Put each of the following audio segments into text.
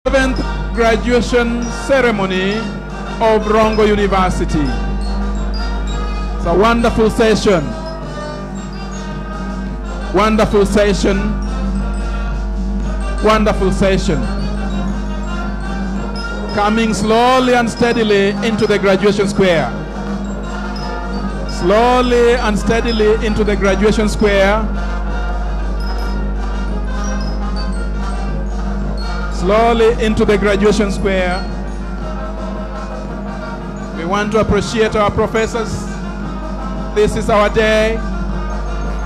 7th graduation ceremony of Rongo University. It's a wonderful session. Wonderful session. Wonderful session. Coming slowly and steadily into the graduation square. Slowly and steadily into the graduation square. Slowly into the graduation square. We want to appreciate our professors. This is our day,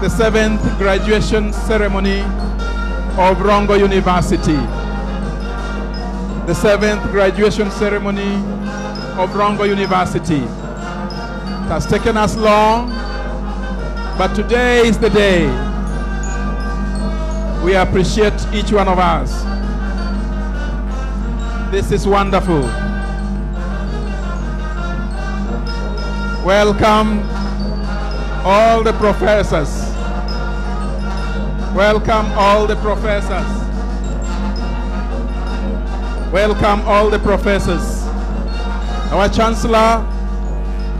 the 7th graduation ceremony of Rongo University. The 7th graduation ceremony of Rongo University. It has taken us long, but today is the day. We appreciate each one of us. This is wonderful. Welcome all the professors. Welcome all the professors. Welcome all the professors. Our Chancellor,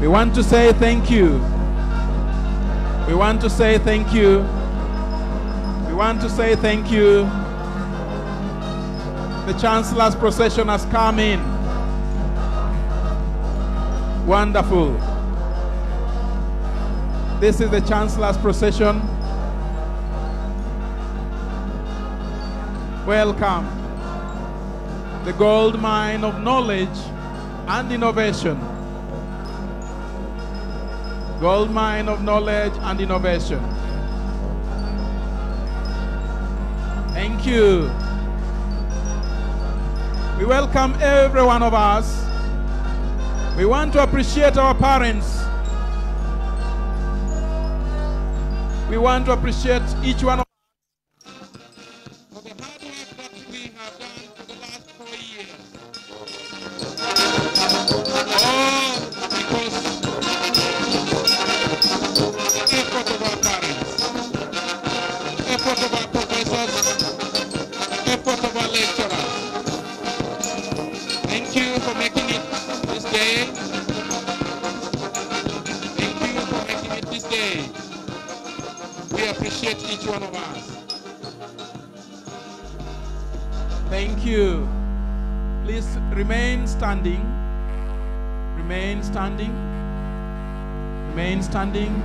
we want to say thank you. We want to say thank you. We want to say thank you. The Chancellor's procession has come in. Wonderful. This is the Chancellor's procession. Welcome. The gold mine of knowledge and innovation. Gold mine of knowledge and innovation. Thank you. We welcome every one of us. We want to appreciate our parents. We want to appreciate each one of us for the hard work that we have done for the last 4 years. All because the effort of our parents, effort of our professors, effort of our lecturers. Thank you for making it this day. Thank you for making it this day. We appreciate each one of us. Thank you. Please remain standing. Remain standing. Remain standing.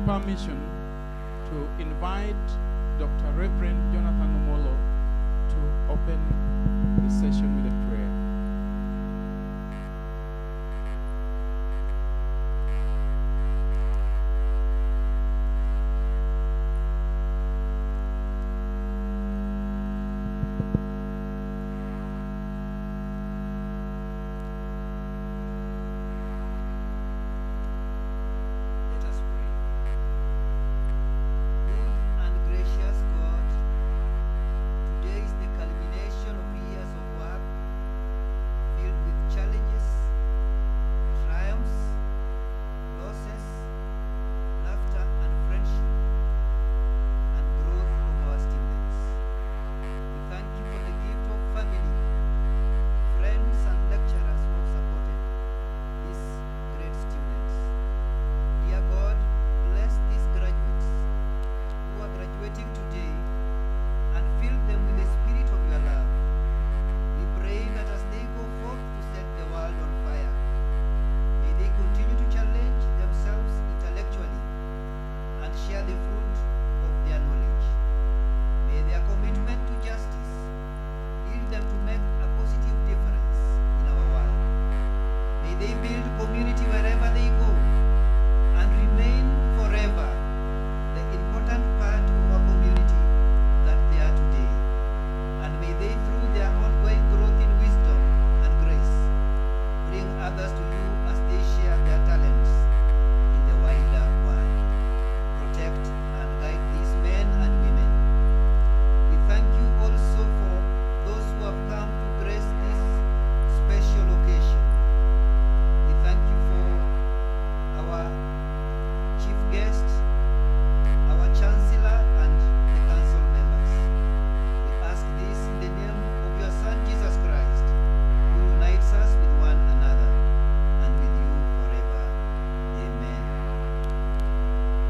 permission to invite Dr. Reverend Jonathan Omolo to open the session with a prayer.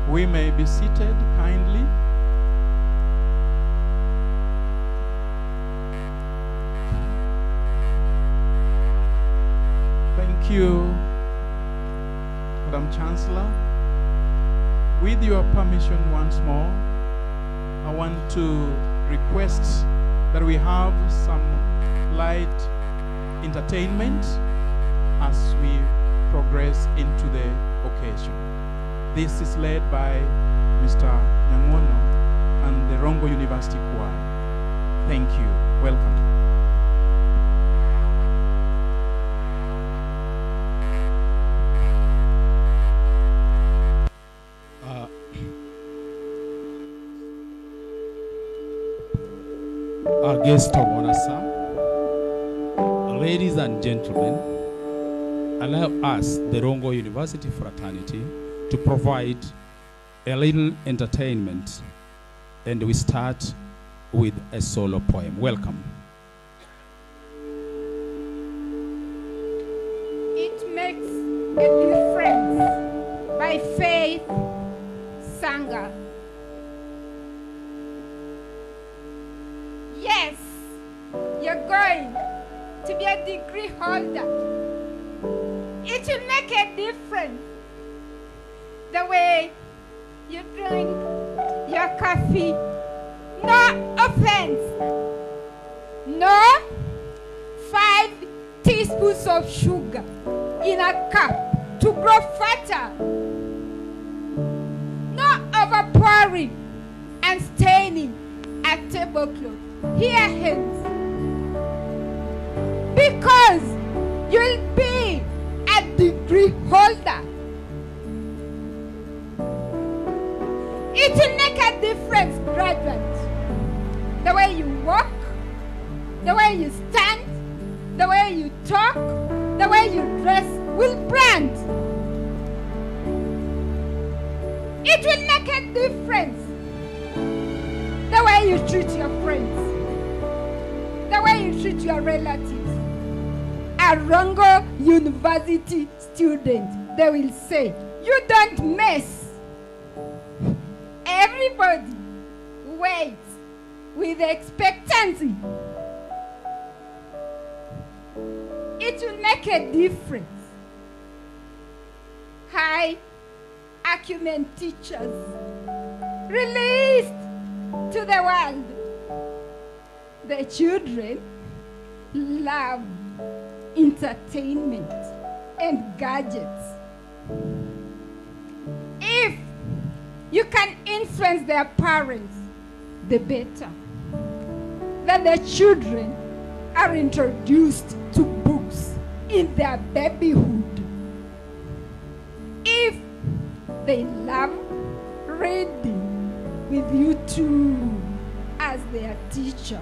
We may be seated kindly. Thank you, Madam Chancellor. With your permission once more, I want to request that we have some light entertainment as we progress into the occasion. This is led by Mr. Nyangono and the Rongo University Choir. Thank you. Welcome. Our guest of honor, sir, ladies and gentlemen, allow us, the Rongo University fraternity, to provide a little entertainment, and we start with a solo poem. Welcome. It makes a difference by Faith Sanga. Yes, you're going to be a degree holder. It will make a difference the way you drink your coffee. No offense. No 5 teaspoons of sugar in a cup to grow fatter. No overpouring and staining a tablecloth. Here, hands. Because you'll be a degree holder. It will make a difference, graduates. The way you walk, the way you stand, the way you talk, the way you dress will brand. It will make a difference. The way you treat your friends, the way you treat your relatives. A Rongo University student, they will say, you don't mess. Everybody waits with expectancy. It will make a difference. I acumen teachers released to the world. The children love entertainment and gadgets. If you can influence their parents, the better. Then the children are introduced to books in their babyhood. If they love reading with you too as their teacher,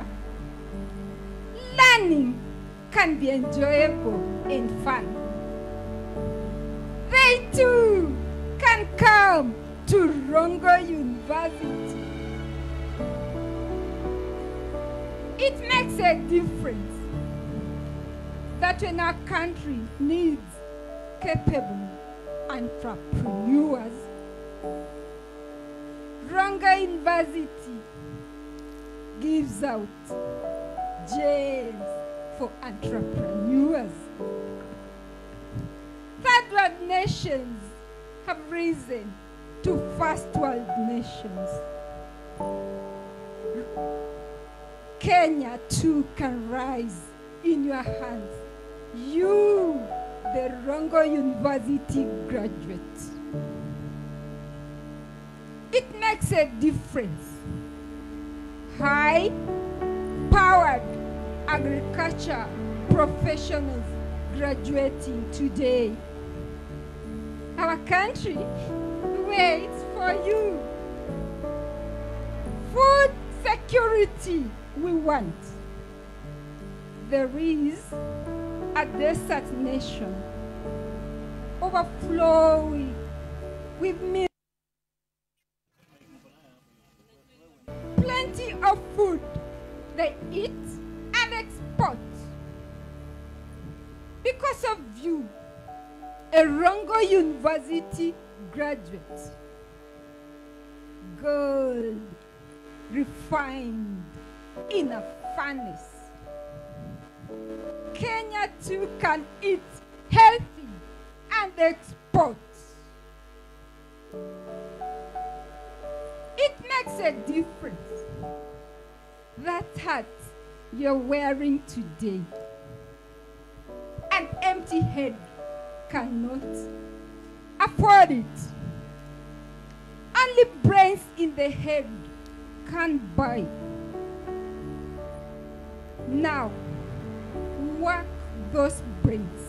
learning can be enjoyable and fun. They too can come to Rongo University. It makes a difference that when our country needs capable entrepreneurs, Rongo University gives out gems for entrepreneurs. Third world nations have risen to first world nations. Kenya too can rise in your hands. You, the Rongo University graduate. It makes a difference. High-powered agriculture professionals graduating today. Our country waits for you. Food security we want. There is a desert nation overflowing with milk. Plenty of food they eat and export. Because of you, a Rongo University graduate, gold refined in a furnace. Kenya too can eat healthy and export. It makes a difference. That hat you're wearing today, an empty head cannot afford it. Only brains in the head can buy. Now, work those brains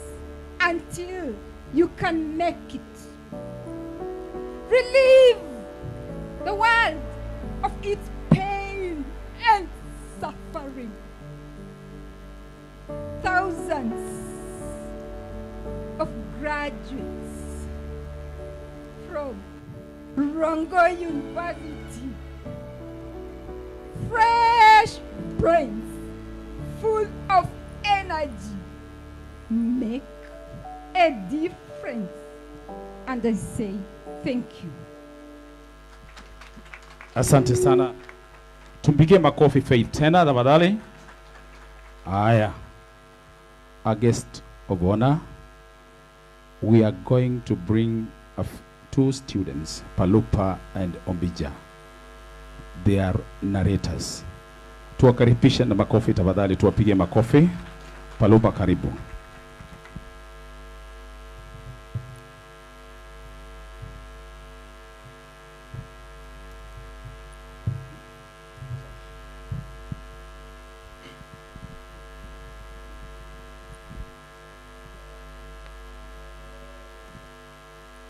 until you can make it. Relieve the world of its pain and suffering. Thousands of graduates from Rongo University, fresh brains full of energy, make a difference. And I say thank you. Asante sana. Tumpigie makofi Faith tena tafadhali. Aya. Our guest of honor, we are going to bring two students, Palupa and Ombija. They are narrators. Tuwakaribishe na makofi tafadhali, tuwapige makofi. Palupa, karibu.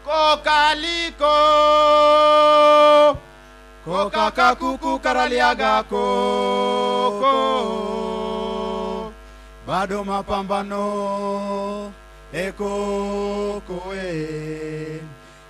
Kokaliko kokaka kuku karaliaga koko bado mapambano ekoko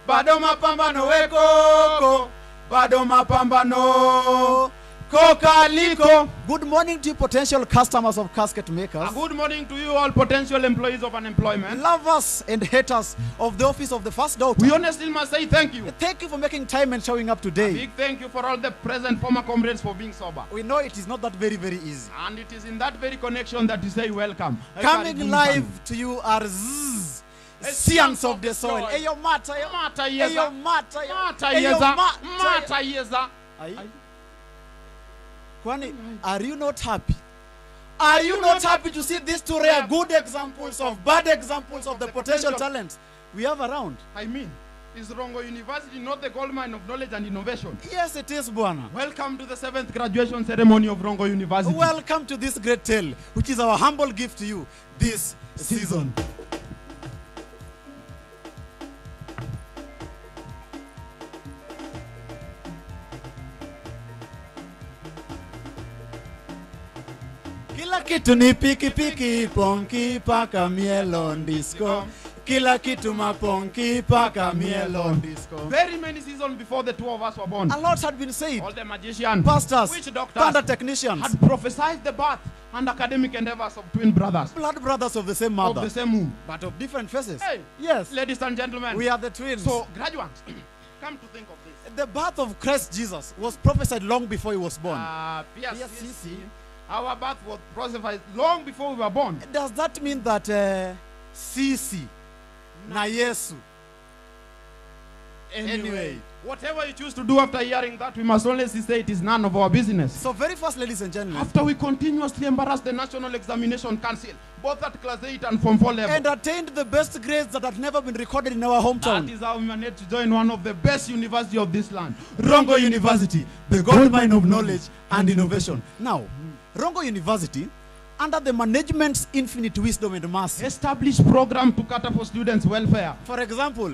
bado mapambano ekoko bado mapambano Kokaliko. Good morning to you potential customers of casket makers. Good morning to you all potential employees of unemployment. Lovers and haters of the office of the first daughter. We honestly must say thank you. Thank you for making time and showing up today. A big thank you for all the present former comrades for being sober. We know it is not that very easy. And it is in that very connection that you say welcome. Coming live to you are Zzz, science of the soil. Eyo mata, eyo Mata eyo yeza. mata, Mata eyo yeza. mata. Mata yeza. Ai. Kwani, are you not happy? Are you not happy to see these two rare good examples of bad examples of the potential talents we have around? I mean, is Rongo University not the gold mine of knowledge and innovation? Yes, it is, Bwana. Welcome to the 7th graduation ceremony of Rongo University. Welcome to this great tale, which is our humble gift to you this season. Kila kitu ni piki piki, ponki paka mielon disco. Kila kitu maponki paka mielon disco. Very many seasons before the two of us were born, A lot had been said. all the magicians, Pastors, witch doctors, thunder technicians, had prophesied the birth and academic endeavors of twin brothers blood brothers of the same of mother, the same womb. but of different faces. Hey, Yes, ladies and gentlemen, we are the twins. so graduates, come to think of this. The birth of Christ Jesus was prophesied long before he was born. PSCC, our birth was prophesied long before we were born. Does that mean that Sisi na Yesu? Anyway, whatever you choose to do after hearing that, we must only say it is none of our business. so very fast, ladies and gentlemen, After we continuously embarrass the National Examination Council, both at Class 8 and Form 4 level, and attained the best grades that had never been recorded in our that hometown. is how we managed to join one of the best universities of this land, Rongo University, the gold mine of knowledge and innovation. Now, Rongo University, under the management's infinite wisdom and mercy. Established program to cater for students' welfare. For example,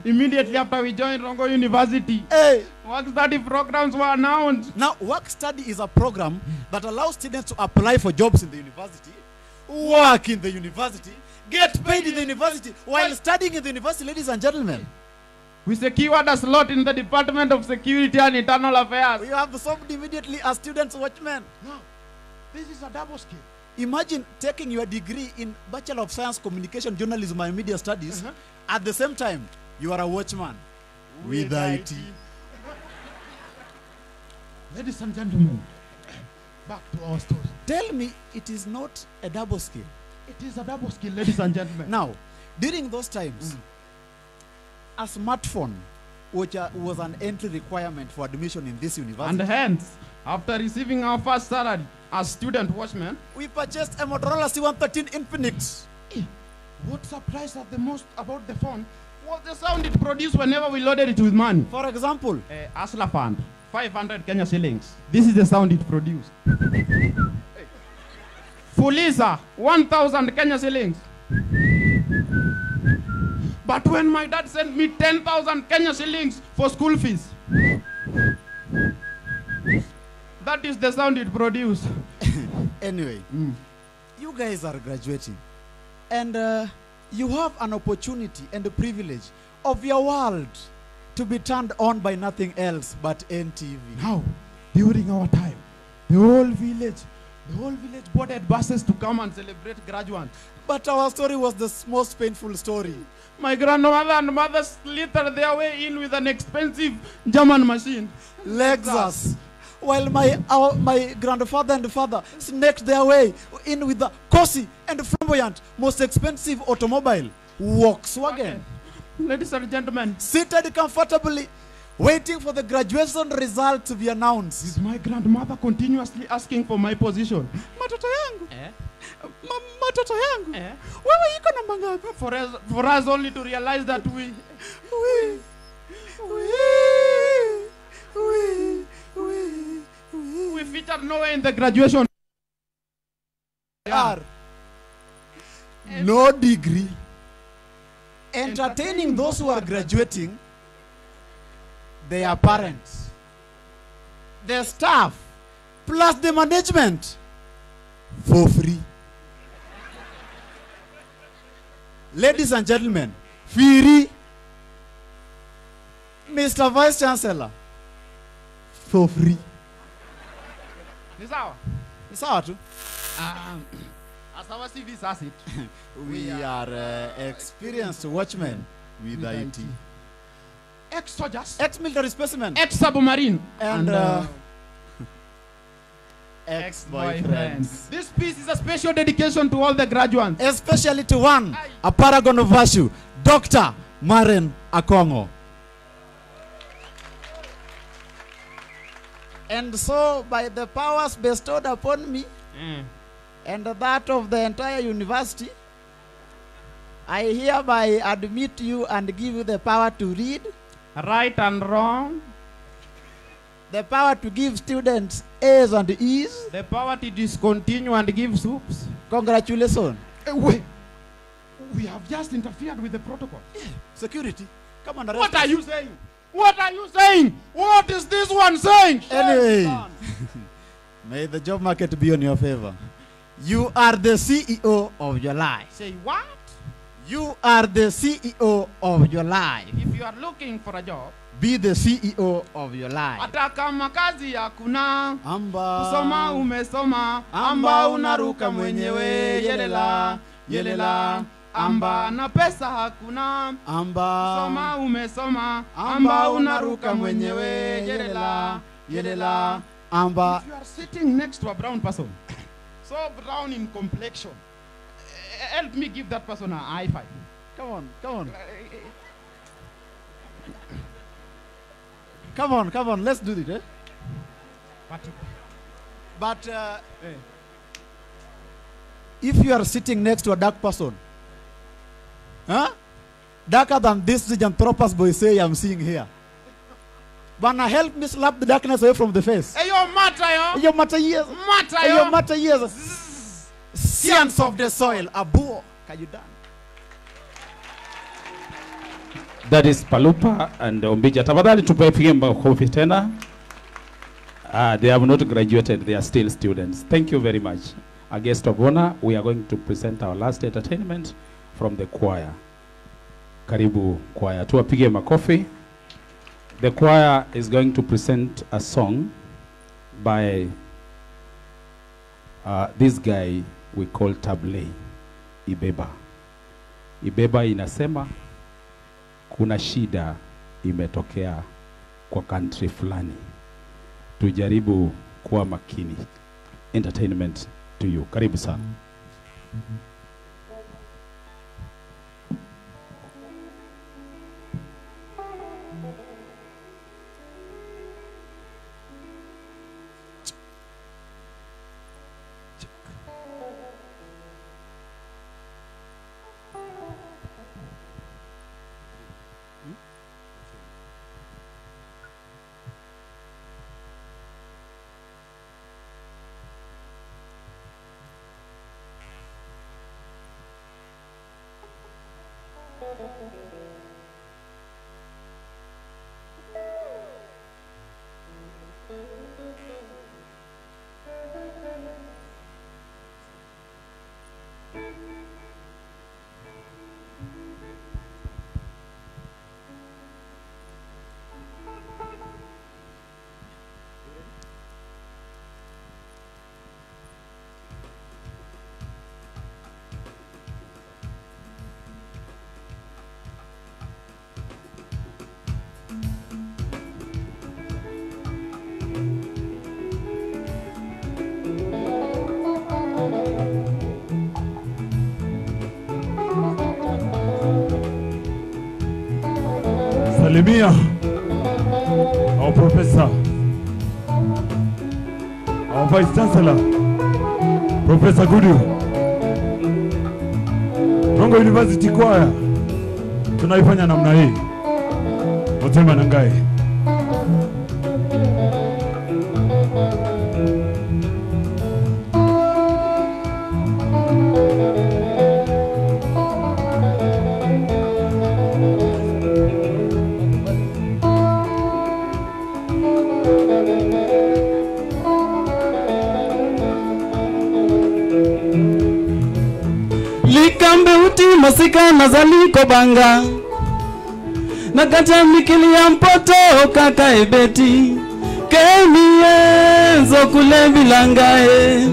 Immediately after we joined Rongo University, hey, work study programs were announced. now work study is a program that allows students to apply for jobs in the university, work in the university, get paid in the university while studying in the university, ladies and gentlemen. We secured a slot in the Department of Security and Internal Affairs. We have solved immediately as students watchmen. Now, this is a double skill. Imagine taking your degree in Bachelor of Science, Communication, Journalism and Media Studies. At the same time, you are a watchman with IT. Ladies and gentlemen, back to our story. Tell me it is not a double skill. It is a double skill, ladies and gentlemen. Now, during those times, a smartphone, which was an entry requirement for admission in this And university, hence, after receiving our first salary as student watchmen, we purchased a Motorola C113 Infinix. what surprised us the most about the phone was the sound it produced whenever we loaded it with money. For example, Asla Fund, 500 Kenya shillings. This is the sound it produced. Fuliza, 1,000 Kenya shillings. But when my dad sent me 10,000 Kenya shillings for school fees, that is the sound it produced. anyway, you guys are graduating. And you have an opportunity and the privilege of your world to be turned on by nothing else but NTV. Now, during our time, the whole village boarded buses to come and celebrate graduates. But our story was the most painful story. My grandmother and mother slithered their way in with an expensive German machine. Lexus. While my grandfather and father snaked their way in with the costly and flamboyant, most expensive automobile, Volkswagen. Ladies and gentlemen, Seated comfortably, waiting for the graduation result to be announced. is my grandmother continuously asking for my position. Matoto yangu. Matoto yangu. Wewe iko na mangapi? For us only to realize that we featured nowhere in the graduation. Are no degree. Entertaining those who are graduating, their parents, the staff, plus the management for free. Ladies and gentlemen, Firi, Mr. Vice Chancellor, for free. Ni sawa? Ni sawa tu. As our CV says it, We are experienced watchmen with IT. ex-soldiers, Ex-military specimen. ex-submarine, And ex-boyfriends. This piece is a special dedication to all the graduates. especially to one, a paragon of virtue, Dr. Maren Akongo. And so, by the powers bestowed upon me and that of the entire university, I hereby admit you and give you the power to read, Right and wrong. the power to give students A's and E's. The power to discontinue and give soups. Congratulations. Wait. We have just interfered with the protocol. Security, come on. What are you saying? What are you saying? What is this one saying? Anyway, may the job market be on your favor. You are the CEO of your life. Say what? You are the CEO of your life. If you are looking for a job, Be the CEO of your life. hata kama kazi hakuna, Amba. kusoma umesoma, amba unaruka mwenyewe, yelela, yelela, amba na pesa hakuna, Amba. kusoma umesoma, amba unaruka mwenyewe, yelela, yelela, Amba. If you are sitting next to a brown person, so brown in complexion, help me give that person a high five. Come on, come on. Come on, come on, let's do it, eh? But if you are sitting next to a dark person, huh? Darker than this Giganthropus boy say I'm seeing here. Bana, help me slap the darkness away from the face. Hey, yo, matter, yo. Your matter years. Matter, Hey, yo. your matter years. Science of the soil. Abu. Can you done? That is Palupa and Ombija. Tafadhali tupige makofi tena. They have not graduated, they are still students. Thank you very much. A guest of honor, we are going to present our last entertainment from the choir. Karibu choir. Tuwapige makofi. The choir is going to present a song by this guy we call Table Ibeba. Ibeba inasema kuna shida imetokea kwa country fulani. Tujaribu kuwa makini. Entertainment to you. Karibu sana. Salimia, our professor, our vice chancellor, Professor Gudu, Rongo University Choir. Tunaifanya namna hii. Mutema nangai. Likambe uti masika nazaliko banga nakata mikili ya mpoto kaka ebeti kemie zokule bilangae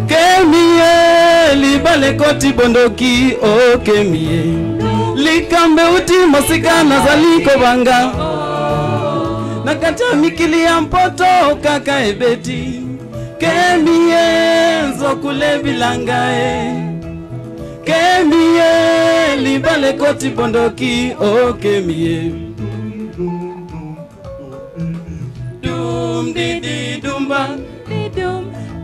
kemie libale koti bondoki o kemie likambe uti masika nazaliko banga nakata mikili ya mpoto kaka ebeti kemie zokule bilangae Kemie libale libale koti bondoki okemie. Dum didi dumba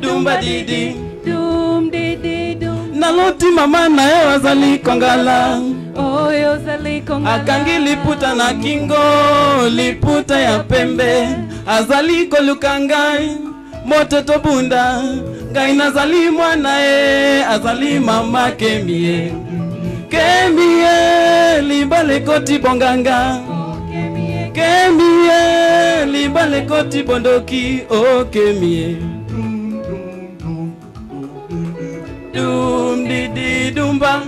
dumba didi dum didi dum. Naloti mama na yo azali kongala. Oh yo zali kongala. Akangi liputa na kingo liputa ya pembe. Azali kolukangai moto to bunda. Ngai nazali mwana azali mama kemie. Kemie libale koti bonganga. Kemie libale koti bondoki kemie. Dum didi dumba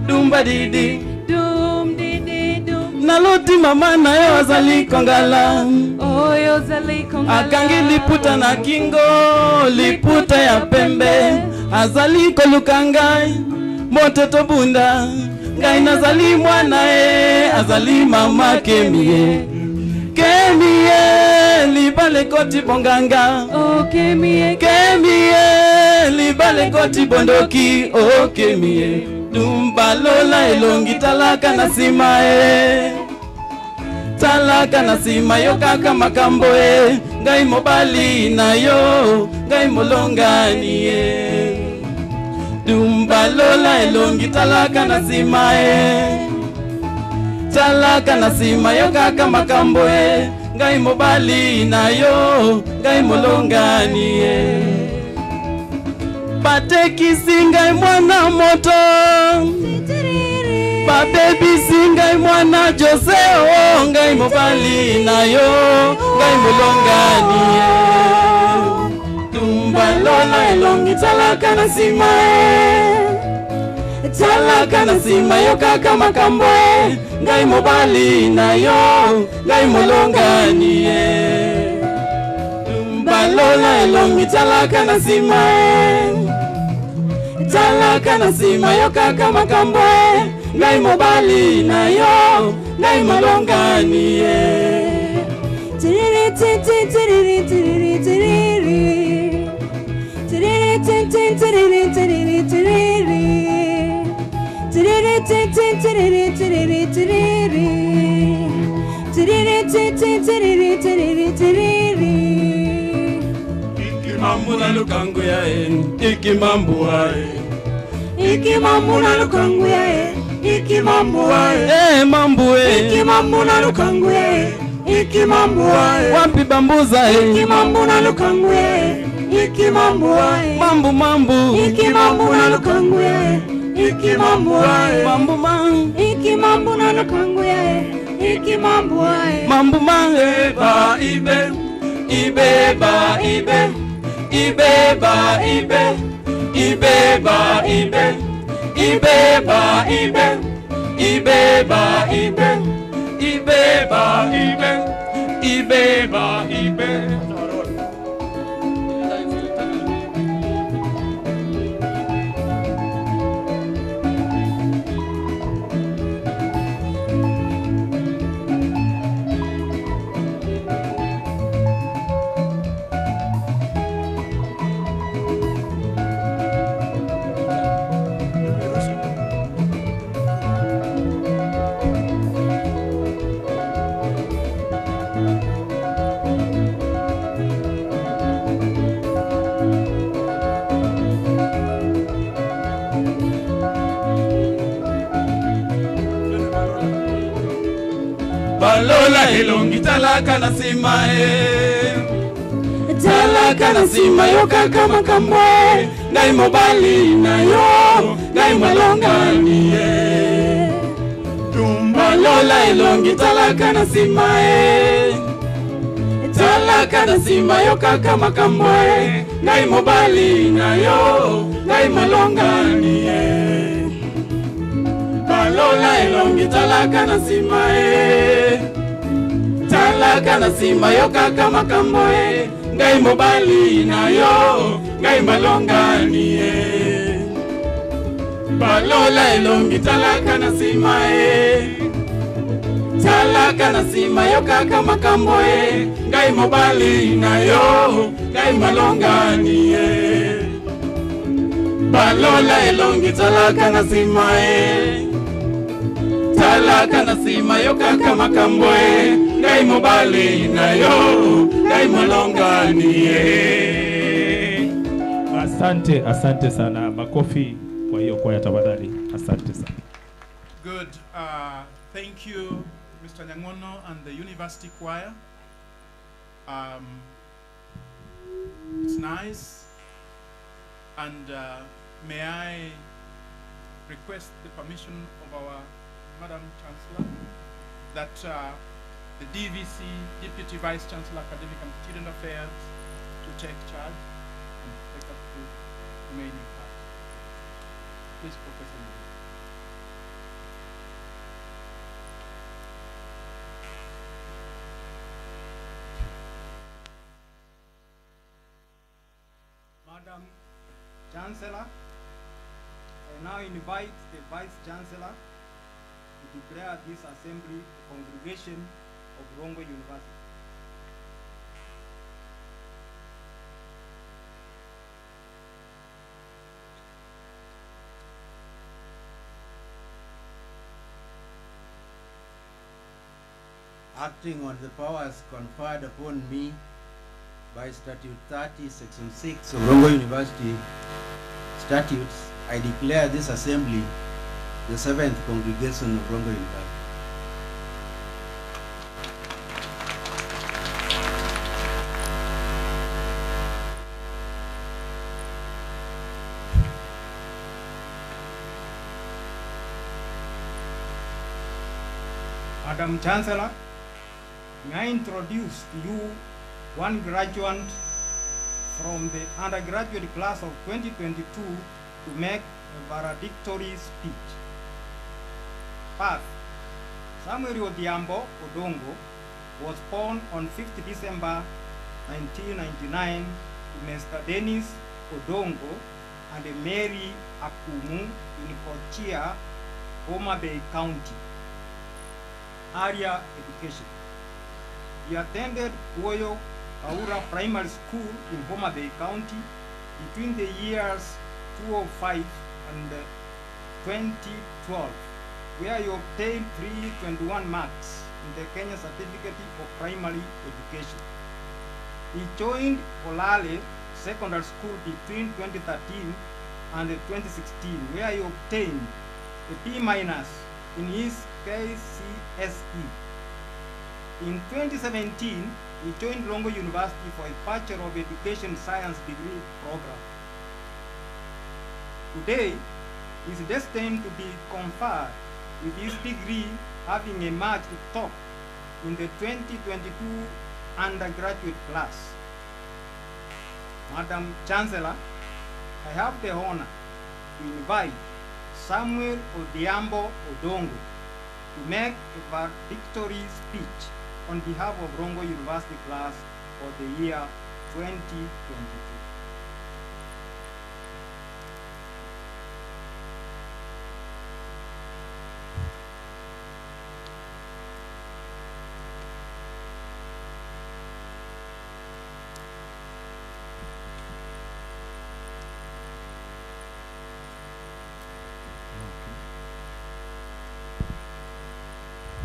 dumba didi dum didi dum. Naloti mama na yo azali kongala. Oh yo zali kongala. Akangi liputa na kingo liputa ya pembe. Azali kolukangai moto to bunda. Ngai nazali mwana azali mama kemie. Kemie libale koti bonganga. Oh kemie. Kemie libale koti bondoki kemie. Dumba lola elongi talaka na sima talaka na sima yo kaka makambo ngai mobali na yo ngai molongani Dumba lola elongi talaka na sima talaka na sima yo kaka makambo ngai mobali na yo ngai molongani Pateki singa mwana moto. Pa baby singa mwana Jose ngai mobali na yo ngai molongani Dumba lola elongi talaka na sima talaka na sima yo kaka makambo ngai mobali na yo ngai molongani Dumba lola elongi talaka na sima talaka na sima yo kaka makambo ngai mobali na yo ngai molongani Tiriri tiriri tiriri tiriri tiriri tiriri tiriri tiriri tiriri tiriri tiriri tiriri tiriri tiriri tiriri tiriri Ikimambu na lukangu ya ikimambu wae Ikimambu na lukangu ya ikimambu wae mambu Ikimambu na lukangu ya ikimambu wapi bambuza Ikimambu na lukangu ya ikimambu mambu mambu Ikimambu na lukangu ya ikimambu mambu mambu Ikimambu na lukangu ya ikimambu mambu ba ibe ibe ba ibe ibe ba ibe ibe ba ibe ibe ba ibe ibe ba ibe ibe ba ibe ibe ba ibe Balola elongi talaka na sima talaka na sima yo kaka makambo ngai mobali na yo ngai molongani Balola elongi talaka na sima talaka na sima yo kaka makambo ngai mobali na yo ngai molongani Balola elongi talaka na sima talaka na sima yo kaka makambo ngai mobali na yo ngai molongani Balola elongi talaka na sima talaka na sima yo kaka makambo ngai mobali na yo ngai molongani Balola elongi talaka na sima kaka nasima yo kaka makambwe ngai mobali na yo ngai molonganie. Asante sana. Makofi kwa hiyo kwaya tafadhali. Asante sana. Good. Thank you, Mr. Nyangono and the University Choir. It's nice. And may I request the permission of our Madam Chancellor that the DVC, Deputy Vice Chancellor, Academic and Student Affairs, to take charge and take up the remaining part. Please, Professor. Madam Chancellor, I now invite the Vice Chancellor to declare this assembly a congregation of Rongo University. Acting on the powers conferred upon me by Statute 30, Section 6 of Rongo University Statutes, I declare this assembly the 7th congregation of Rongo University. Madam Chancellor, may I introduce to you one graduate from the undergraduate class of 2022 to make a valedictory speech. First, Samuel Odhiambo Odongo was born on 5th December 1999 to Mr. Dennis Odongo and Mary Akumu in Kochia, Homa Bay County. Area education. He attended Kuoyo Aura Primary School in Homa Bay County between the years 2005 and 2012, where he obtained 321 marks in the Kenya Certificate of Primary Education. He joined Olale Secondary School between 2013 and 2016, where he obtained a B- in his KCSE. In 2017, he joined Rongo University for a Bachelor of Education Science degree program. Today, he is destined to be conferred with his degree, having emerged top in the 2022 undergraduate class. Madam Chancellor, I have the honor to invite Samuel Odhiambo Odongo to make a valedictory speech on behalf of Rongo University class for the year 2022.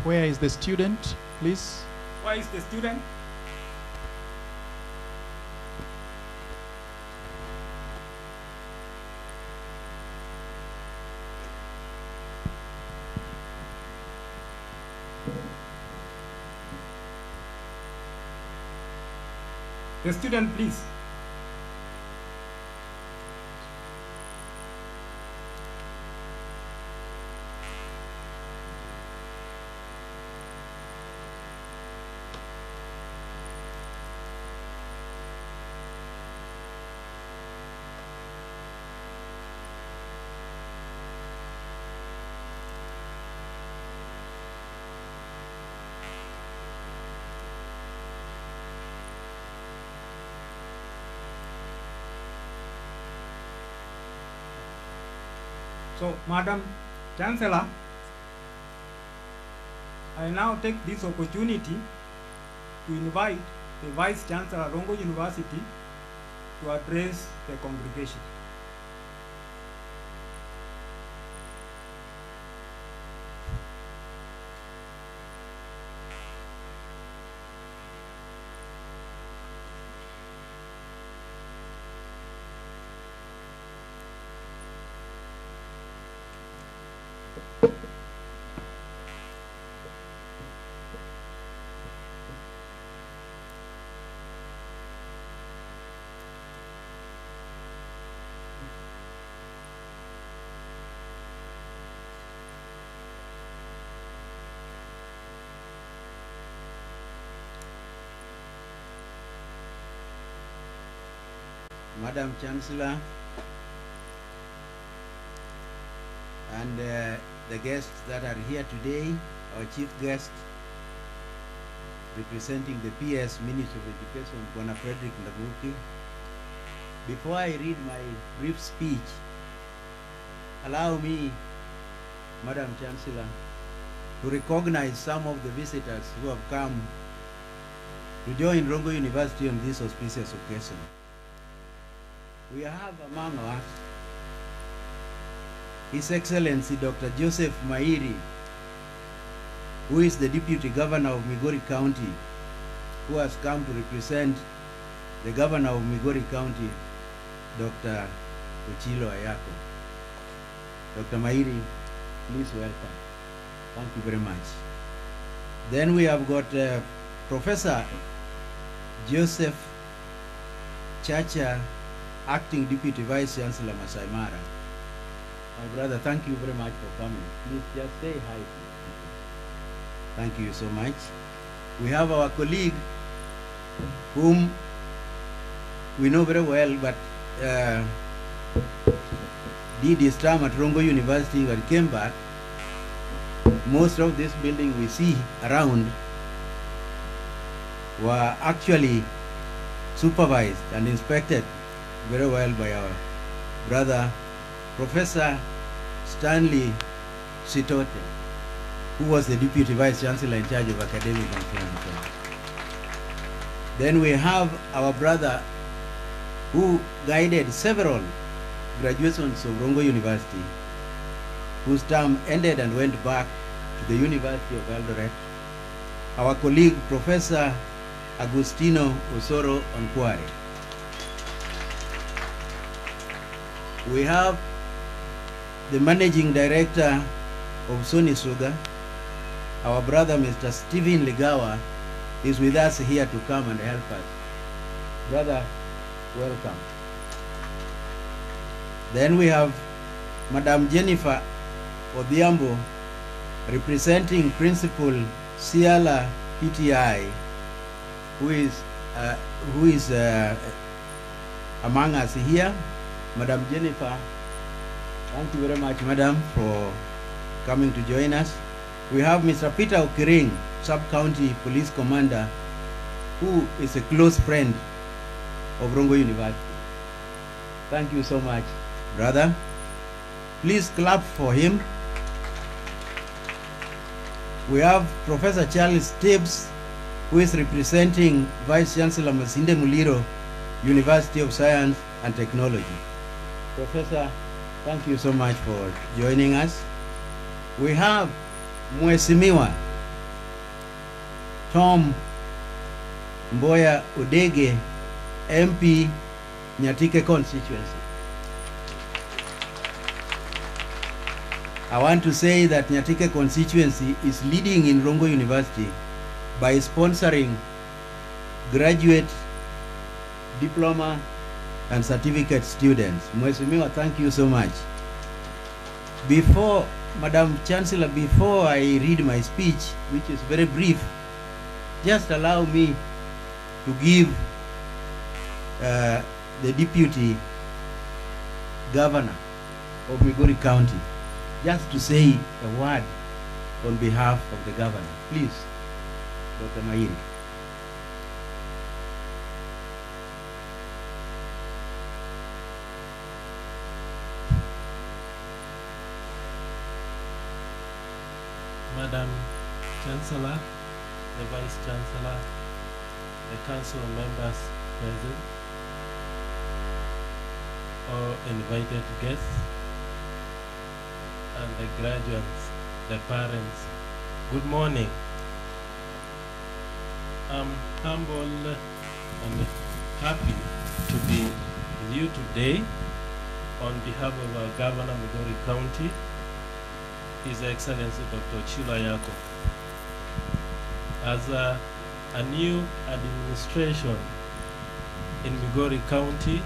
Where is the student, please? Where is the student? The student, please. So, Madam Chancellor, I now take this opportunity to invite the Vice Chancellor of Rongo University to address the congregation. Madam Chancellor, and the guests that are here today, our chief guest, representing the PS Ministry of Education, Bwana Frederick Ndabuki. Before I read my brief speech, allow me, Madam Chancellor, to recognize some of the visitors who have come to join Rongo University on this auspicious occasion. We have among us His Excellency Dr. Joseph Mairi, who is the Deputy Governor of Migori County, who has come to represent the Governor of Migori County, Dr. Ochilo Ayako. Dr. Mairi, please welcome. Thank you very much. Then we have got Professor Joseph Chacha, Acting Deputy Vice Chancellor Masai Mara. My brother, thank you very much for coming. Please just say hi. Thank you so much. We have our colleague whom we know very well, but did his term at Rongo University but came back. Most of this building we see around were actually supervised and inspected very well by our brother, Professor Stanley Sitote, who was the Deputy Vice Chancellor in charge of academic and science. Then we have our brother who guided several graduations of Rongo University, whose term ended and went back to the University of Eldoret. Our colleague, Professor Agustino Osoro Onkware. We have the Managing Director of Sony Sugar, our brother, Mr. Stephen Ligawa, is with us here to come and help us. Brother, welcome. Then we have Madam Jennifer Odhiambo, representing Principal Siala PTI, who is among us here. Madam Jennifer, thank you very much, Madam, for coming to join us. We have Mr. Peter Okiring, Sub-County Police Commander, who is a close friend of Rongo University. Thank you so much, brother. Please clap for him. We have Professor Charles Tibbs, who is representing Vice Chancellor Masinde Muliro, University of Science and Technology. Professor, thank you so much for joining us. We have Mheshimiwa Tom Mboya Udege, MP, Nyatike constituency. I want to say that Nyatike constituency is leading in Rongo University by sponsoring graduate, diploma, and certificate students. Mheshimiwa, thank you so much. Before, Madam Chancellor, before I read my speech, which is very brief, just allow me to give the Deputy Governor of Migori County just to say a word on behalf of the Governor. Please, Dr. Mairi. Madam Chancellor, the Vice Chancellor, the Council members present, all invited guests, and the graduates, the parents, good morning. I'm humbled and happy to be with you today on behalf of our Governor, Migori County, His Excellency Dr. Ochilo Ayako. As a new administration in Migori County,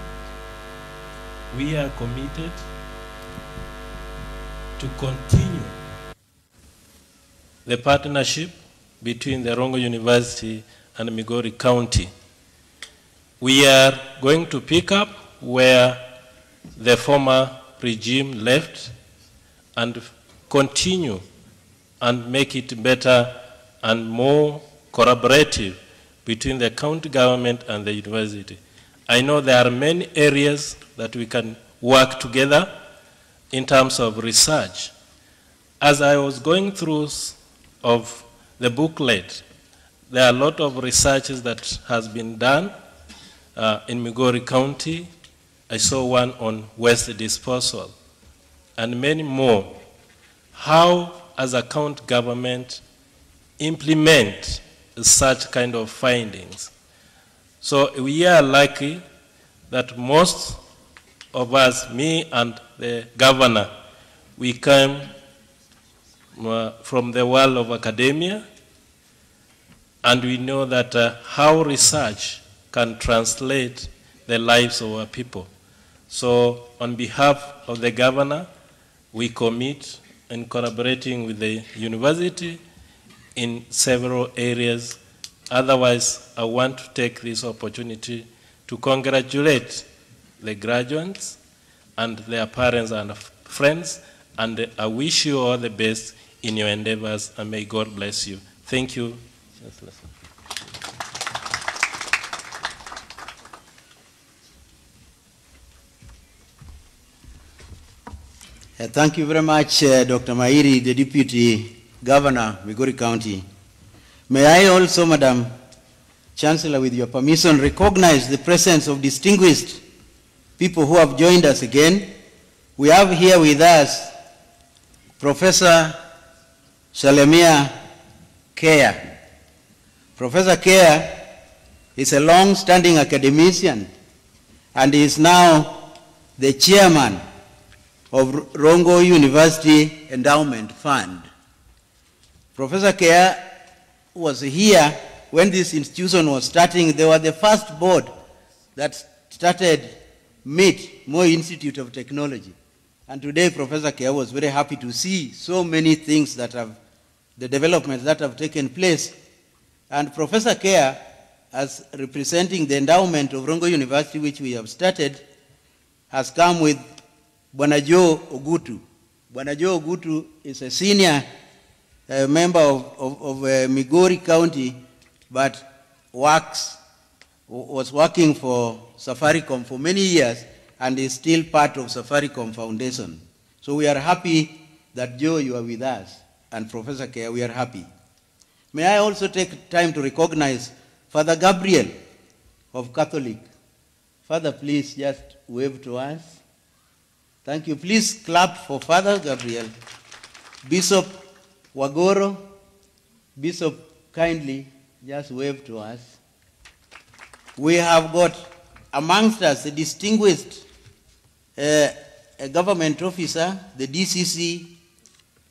we are committed to continue the partnership between the Rongo University and Migori County. We are going to pick up where the former regime left and continue and make it better and more collaborative between the county government and the university. I know there are many areas that we can work together in terms of research. As I was going through of the booklet, there are a lot of researches that has been done in Migori County. I saw one on waste disposal and many more. How, as a county government, implement such kind of findings. So we are lucky that most of us, me and the governor, we came from the world of academia, and we know that how research can translate the lives of our people. So on behalf of the governor, we commit in collaborating with the university in several areas. Otherwise, I want to take this opportunity to congratulate the graduates and their parents and friends, and I wish you all the best in your endeavors, and may God bless you. Thank you. Thank you very much, Dr. Mairi, the Deputy Governor, Migori County. May I also, Madam Chancellor, with your permission, recognize the presence of distinguished people who have joined us again. We have here with us Professor Salemia Kea. Professor Kea is a long-standing academician and is now the chairman of Rongo University Endowment Fund. Professor Kea was here when this institution was starting. They were the first board that started MIT, Moi Institute of Technology. And today, Professor Kea was very happy to see so many things that have, the developments that have taken place. And Professor Kea, as representing the endowment of Rongo University, which we have started, has come with Bwana Joe Ogutu. Bwana Joe Ogutu is a senior member of Migori County, but was working for Safaricom for many years and is still part of Safaricom Foundation. So we are happy that Joe, you are with us, and Professor Kea, we are happy. May I also take time to recognize Father Gabriel of Catholic. Father, please just wave to us. Thank you. Please clap for Father Gabriel. Bishop Wagoro, Bishop, kindly just wave to us. We have got amongst us a distinguished a government officer, the DCC,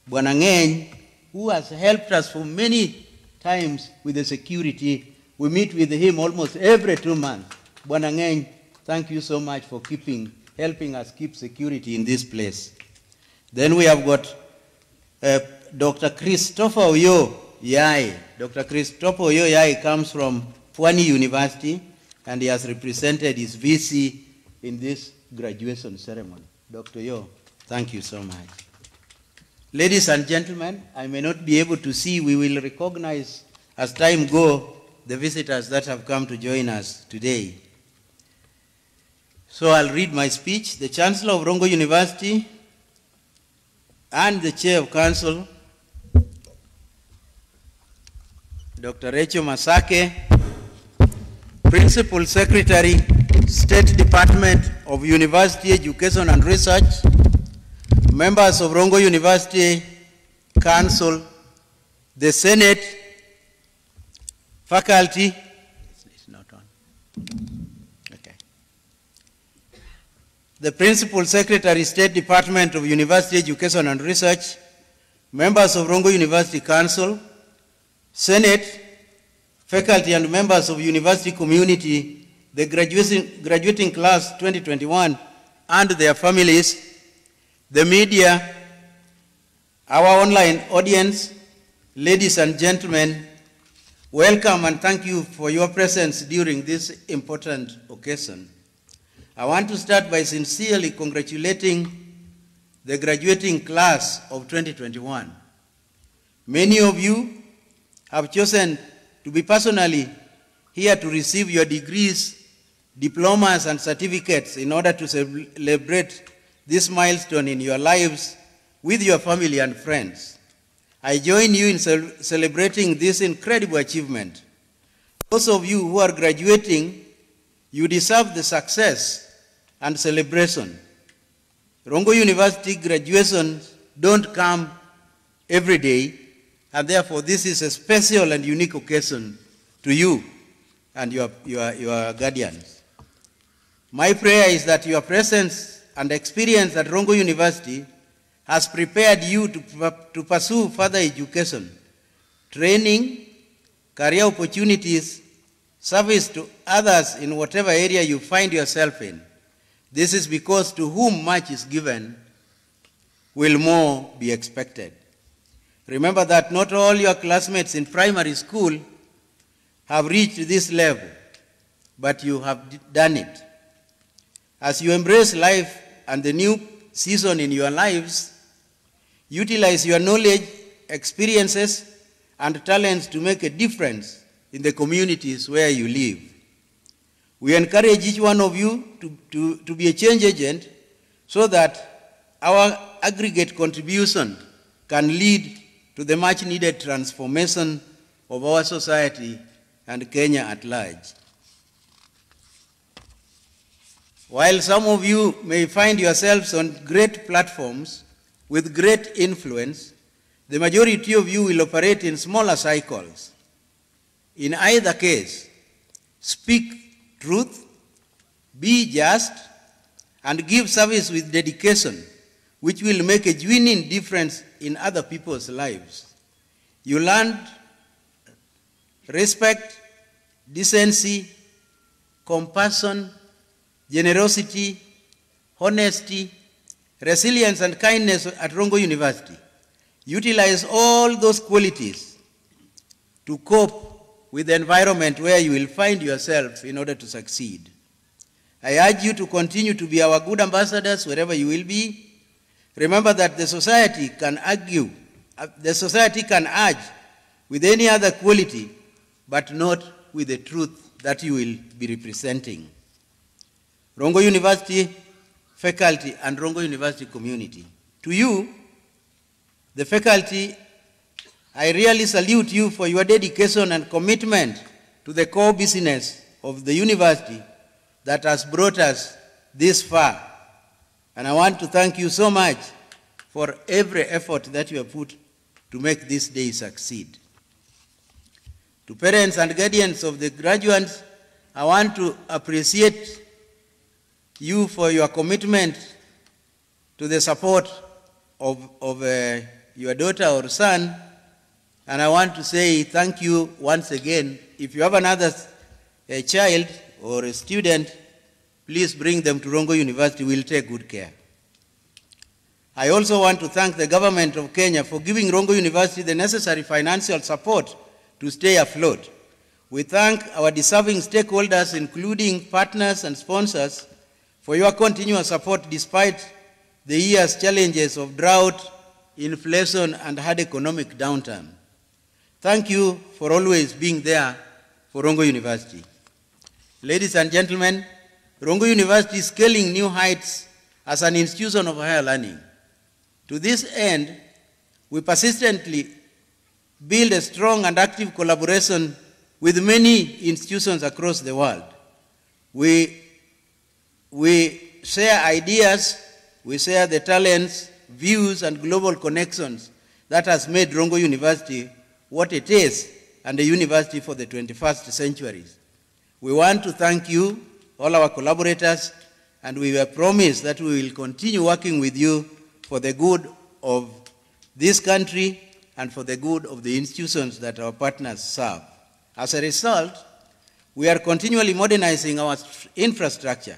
Bwana Ngeny, who has helped us for many times with the security. We meet with him almost every 2 months. Bwana Ngeny, thank you so much for helping us keep security in this place. Then we have got Dr. Christopher Oyo Yai. Dr. Christopher Oyo Yai comes from Pwani University, and he has represented his VC in this graduation ceremony. Dr. Oyo, thank you so much. Ladies and gentlemen, I may not be able to see, we will recognize as time goes the visitors that have come to join us today. So I'll read my speech. The Chancellor of Rongo University and the Chair of Council, Dr. Rachel Masake, Principal Secretary, State Department of University Education and Research, members of Rongo University Council, the Senate, faculty, it's not on. Okay. The Principal Secretary, State Department of University Education and Research, members of Rongo University Council, Senate, faculty and members of university community, the graduating class 2021 and their families, the media, our online audience, ladies and gentlemen, welcome and thank you for your presence during this important occasion. I want to start by sincerely congratulating the graduating class of 2021. Many of you have chosen to be personally here to receive your degrees, diplomas, and certificates in order to celebrate this milestone in your lives with your family and friends. I join you in celebrating this incredible achievement. Those of you who are graduating, you deserve the success and celebration. Rongo University graduations don't come every day, and therefore this is a special and unique occasion to you and your guardians. My prayer is that your presence and experience at Rongo University has prepared you to pursue further education, training, career opportunities, service to others in whatever area you find yourself in. This is because to whom much is given, will more be expected. Remember that not all your classmates in primary school have reached this level, but you have done it. As you embrace life and the new season in your lives, utilize your knowledge, experiences, and talents to make a difference in the communities where you live. We encourage each one of you to be a change agent so that our aggregate contribution can lead to the much needed transformation of our society and Kenya at large. While some of you may find yourselves on great platforms with great influence, the majority of you will operate in smaller cycles. In either case, speak truth, be just, and give service with dedication, which will make a genuine difference in other people's lives. You learned respect, decency, compassion, generosity, honesty, resilience, and kindness at Rongo University. Utilize all those qualities to cope with the environment where you will find yourself in order to succeed. I urge you to continue to be our good ambassadors wherever you will be. Remember that the society can urge with any other quality, but not with the truth that you will be representing. Rongo University faculty and Rongo University community. To you, the faculty, I really salute you for your dedication and commitment to the core business of the university that has brought us this far. And I want to thank you so much for every effort that you have put to make this day succeed. To parents and guardians of the graduates, I want to appreciate you for your commitment to the support of your daughter or son, and I want to say thank you once again. If you have another child or a student, please bring them to Rongo University. We'll take good care. I also want to thank the government of Kenya for giving Rongo University the necessary financial support to stay afloat. We thank our deserving stakeholders, including partners and sponsors, for your continuous support despite the year's challenges of drought, inflation, and hard economic downturn. Thank you for always being there for Rongo University. Ladies and gentlemen, Rongo University is scaling new heights as an institution of higher learning. To this end, we persistently build a strong and active collaboration with many institutions across the world. We share ideas, we share the talents, views, and global connections that has made Rongo University what it is, and a university for the 21st century. We want to thank you, all our collaborators, and we were promised that we will continue working with you for the good of this country and for the good of the institutions that our partners serve. As a result, we are continually modernizing our infrastructure.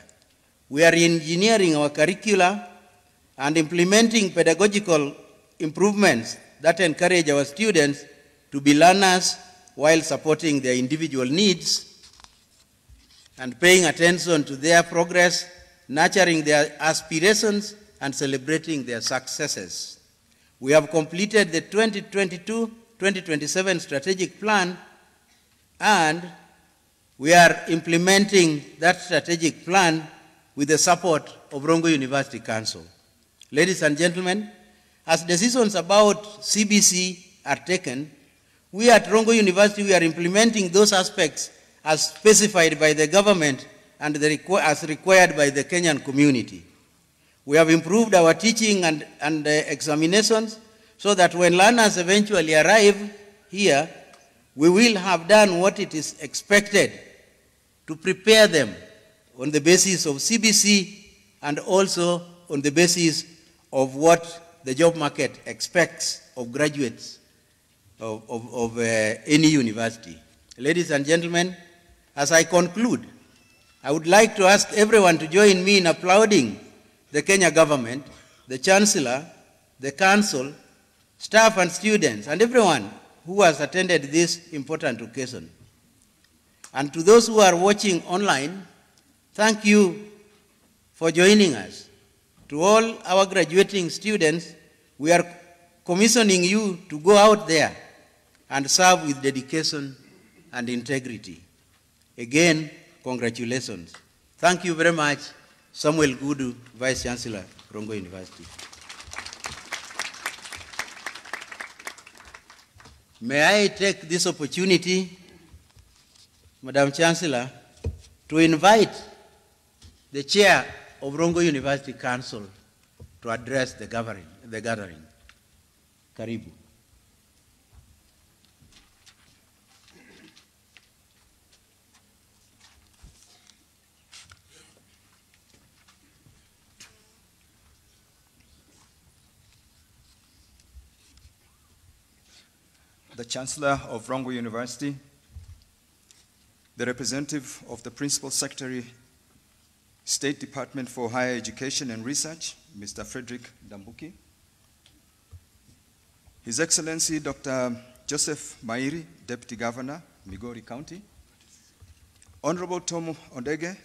We are engineering our curricula and implementing pedagogical improvements that encourage our students to be learners while supporting their individual needs and paying attention to their progress nurturing their aspirations and celebrating their successes. We have completed the 2022-2027 strategic plan, and we are implementing that strategic plan with the support of Rongo University Council. Ladies and gentlemen, as decisions about CBC are taken, we at Rongo University, we are implementing those aspects as specified by the government and as required by the Kenyan community. We have improved our teaching and examinations so that when learners eventually arrive here, we will have done what it is expected to prepare them on the basis of CBC and also on the basis of what the job market expects of graduates of any university. Ladies and gentlemen, as I conclude, I would like to ask everyone to join me in applauding the Kenya government, the Chancellor, the Council, staff and students, and everyone who has attended this important occasion. And to those who are watching online, thank you for joining us. To all our graduating students, we are commissioning you to go out there and serve with dedication and integrity. Again, congratulations. Thank you very much, Samuel Gudu, Vice Chancellor, Rongo University. May I take this opportunity, Madam Chancellor, to invite the Chair of Rongo University Council to address the gathering. Karibu. The Chancellor of Rongo University, the representative of the Principal Secretary, State Department for Higher Education and Research, Mr. Frederick Dambuki, His Excellency Dr. Joseph Mairi, Deputy Governor, Migori County, Honorable Tom Ondege,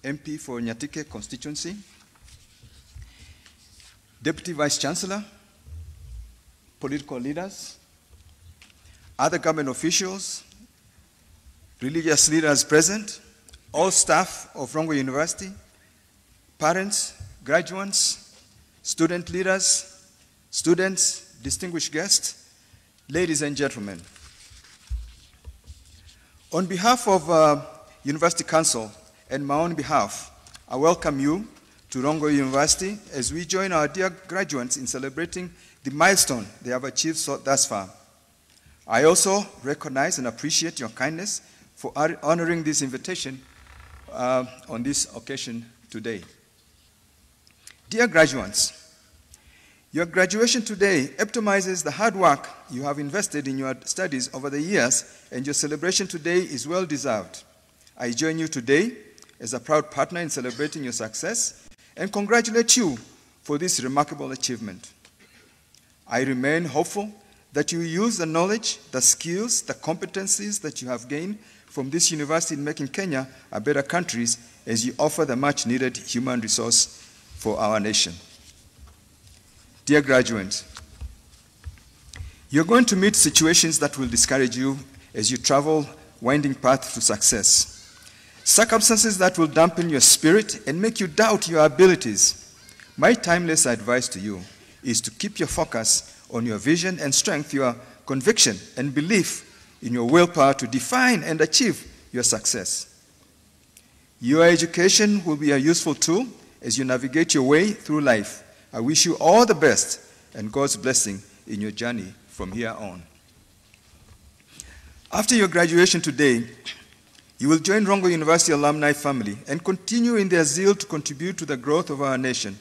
MP for Nyatike constituency, Deputy Vice Chancellor, political leaders, other government officials, religious leaders present, all staff of Rongo University, parents, graduates, student leaders, students, distinguished guests, ladies and gentlemen. On behalf of University Council and my own behalf, I welcome you to Rongo University as we join our dear graduates in celebrating the milestone they have achieved thus far. I also recognize and appreciate your kindness for honoring this invitation on this occasion today. Dear graduates, your graduation today epitomizes the hard work you have invested in your studies over the years, and your celebration today is well deserved. I join you today as a proud partner in celebrating your success and congratulate you for this remarkable achievement. I remain hopeful that you use the knowledge, the skills, the competencies that you have gained from this university in making Kenya a better country as you offer the much needed human resource for our nation. Dear graduates, you're going to meet situations that will discourage you as you travel winding path to success. Circumstances that will dampen your spirit and make you doubt your abilities. My timeless advice to you is to keep your focus on your vision and strength, your conviction and belief in your willpower to define and achieve your success. Your education will be a useful tool as you navigate your way through life. I wish you all the best and God's blessing in your journey from here on. After your graduation today, you will join Rongo University alumni family and continue in their zeal to contribute to the growth of our nation.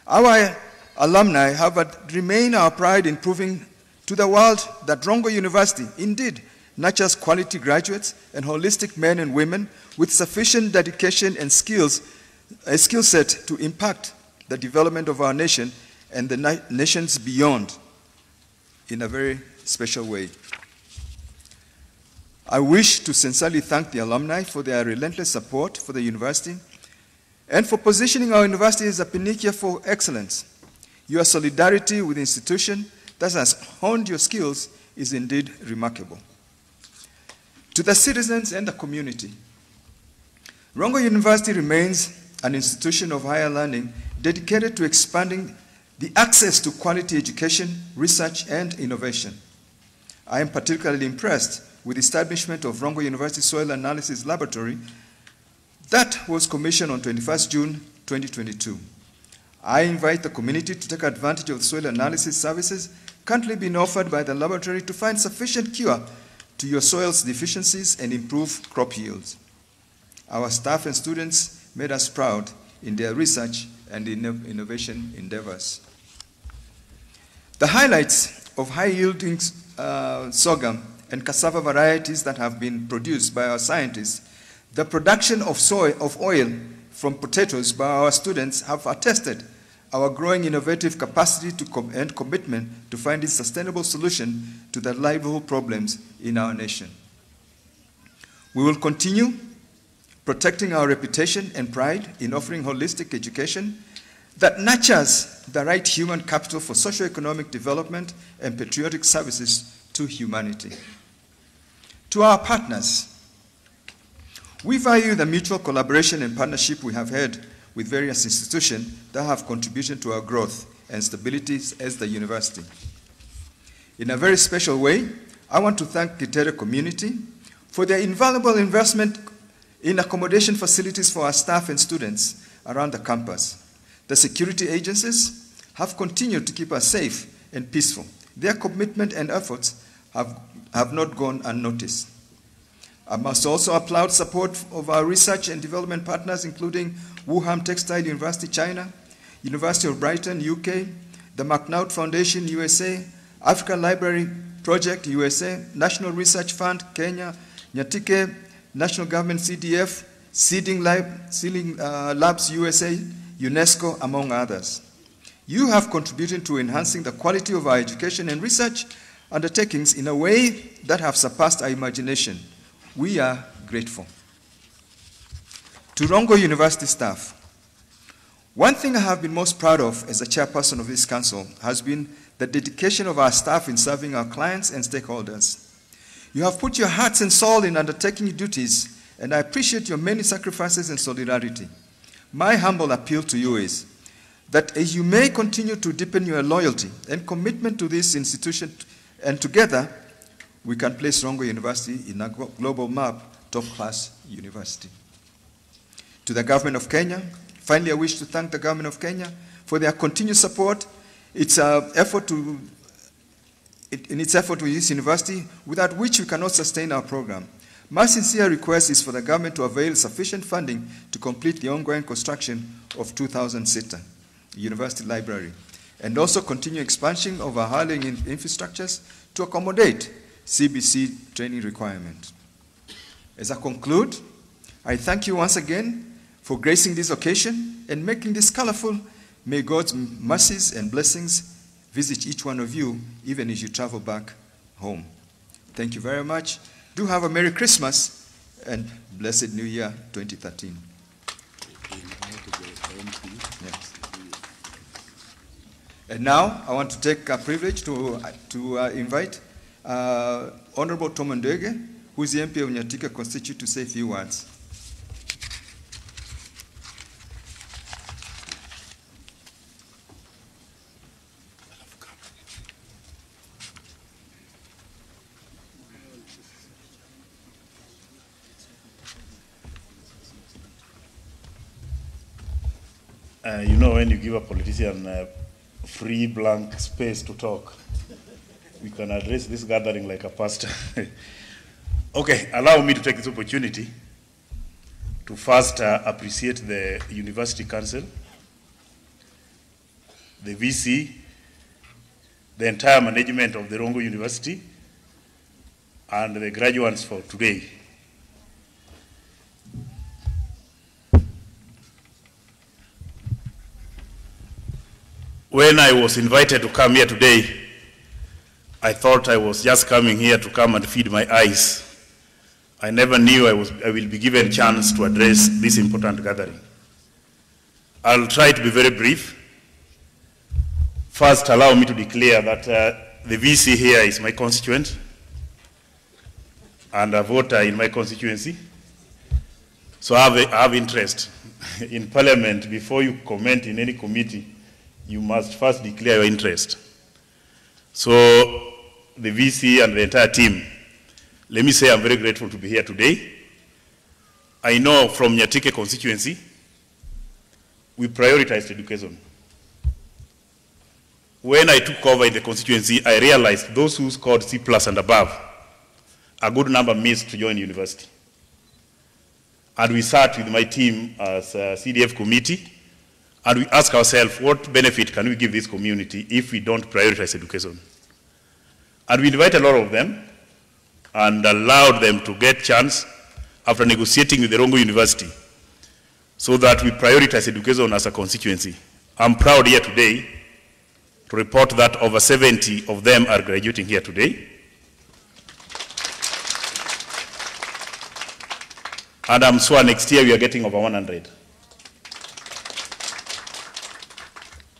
Our alumni have remained our pride in proving to the world that Rongo University indeed nurtures quality graduates and holistic men and women with sufficient dedication and a skill set to impact the development of our nation and the nations beyond in a very special way. I wish to sincerely thank the alumni for their relentless support for the university and for positioning our university as a pinnacle for excellence. Your solidarity with the institution that has honed your skills is indeed remarkable. To the citizens and the community, Rongo University remains an institution of higher learning dedicated to expanding the access to quality education, research, and innovation. I am particularly impressed with the establishment of Rongo University Soil Analysis Laboratory that was commissioned on 21st June 2022. I invite the community to take advantage of the soil analysis services currently being offered by the laboratory to find sufficient cure to your soil's deficiencies and improve crop yields. Our staff and students made us proud in their research and innovation endeavors. The highlights of high-yielding sorghum and cassava varieties that have been produced by our scientists, the production of oil from potatoes by our students have attested our growing innovative capacity and commitment to finding sustainable solutions to the livelihood problems in our nation. We will continue protecting our reputation and pride in offering holistic education that nurtures the right human capital for socio-economic development and patriotic services to humanity. To our partners, we value the mutual collaboration and partnership we have had with various institutions that have contributed to our growth and stability as the university. In a very special way, I want to thank the Kitere community for their invaluable investment in accommodation facilities for our staff and students around the campus. The security agencies have continued to keep us safe and peaceful. Their commitment and efforts have not gone unnoticed. I must also applaud support of our research and development partners, including Wuhan Textile University, China, University of Brighton, UK, the McNaught Foundation, USA, African Library Project, USA, National Research Fund, Kenya, Nyatike, National Government CDF, Seeding Labs, USA, UNESCO, among others. You have contributed to enhancing the quality of our education and research undertakings in a way that have surpassed our imagination. We are grateful. To Rongo University staff, one thing I have been most proud of as a chairperson of this council has been the dedication of our staff in serving our clients and stakeholders. You have put your hearts and soul in undertaking your duties, and I appreciate your many sacrifices and solidarity. My humble appeal to you is that as you may continue to deepen your loyalty and commitment to this institution, and together we can place Rongo University in a global map, top-class university. To the government of Kenya, finally I wish to thank the government of Kenya for their continued support in its effort with this university, without which we cannot sustain our program. My sincere request is for the government to avail sufficient funding to complete the ongoing construction of 2,000 seater university library, and also continue expansion of our high infrastructures to accommodate CBC training requirement. As I conclude, I thank you once again for gracing this occasion and making this colorful. May God's mercies and blessings visit each one of you, even as you travel back home. Thank you very much. Do have a Merry Christmas and blessed New Year 2013. Yes. And now I want to take a privilege to invite Honorable Tom Ndege, who is the MP of Nyatika constituency, to say a few words. You know, when you give a politician free blank space to talk, we can address this gathering like a pastor. Okay, allow me to take this opportunity to first appreciate the University Council, the VC, the entire management of the Rongo University, and the graduates for today. When I was invited to come here today, I thought I was just coming here to come and feed my eyes. I never knew I will be given a chance to address this important gathering. I'll try to be very brief. First, allow me to declare that the VC here is my constituent and a voter in my constituency. So I have interest in Parliament. Before you comment in any committee, you must first declare your interest. So the VC and the entire team, let me say I'm very grateful to be here today. I know from Nyatike constituency, we prioritized education. When I took over in the constituency, I realized those who scored C+ and above, a good number missed to join university. And we sat with my team as a CDF committee, and we asked ourselves, what benefit can we give this community if we don't prioritize education? And we invited a lot of them and allowed them to get chance after negotiating with the Rongo University so that we prioritize education as a constituency. I'm proud here today to report that over 70 of them are graduating here today. And I'm sure next year we are getting over 100.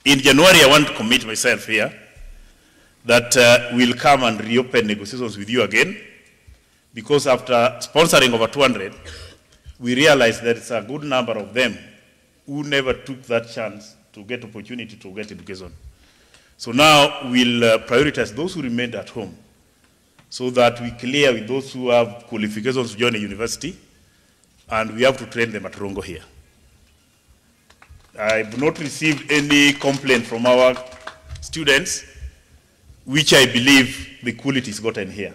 In January, I want to commit myself here that we'll come and reopen negotiations with you again, because after sponsoring over 200, we realized that it's a good number of them who never took that chance to get opportunity to get education. So now we'll prioritize those who remained at home so that we clear with those who have qualifications to join a university, and we have to train them at Rongo here. I've not received any complaint from our students, which I believe the quality is gotten here.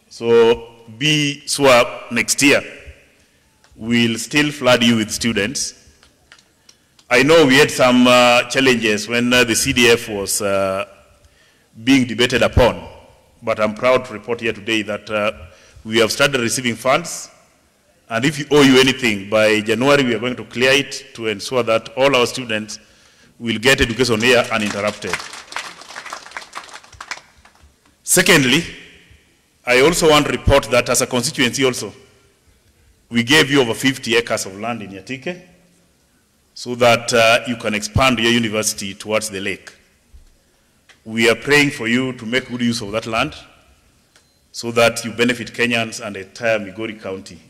So be sure next year we'll still flood you with students. I know we had some challenges when the CDF was being debated upon, but I'm proud to report here today that we have started receiving funds. And if we owe you anything, by January we are going to clear it to ensure that all our students will get education here uninterrupted. Secondly, I also want to report that as a constituency also, we gave you over 50 acres of land in Nyatike so that you can expand your university towards the lake. We are praying for you to make good use of that land so that you benefit Kenyans and the entire Migori County.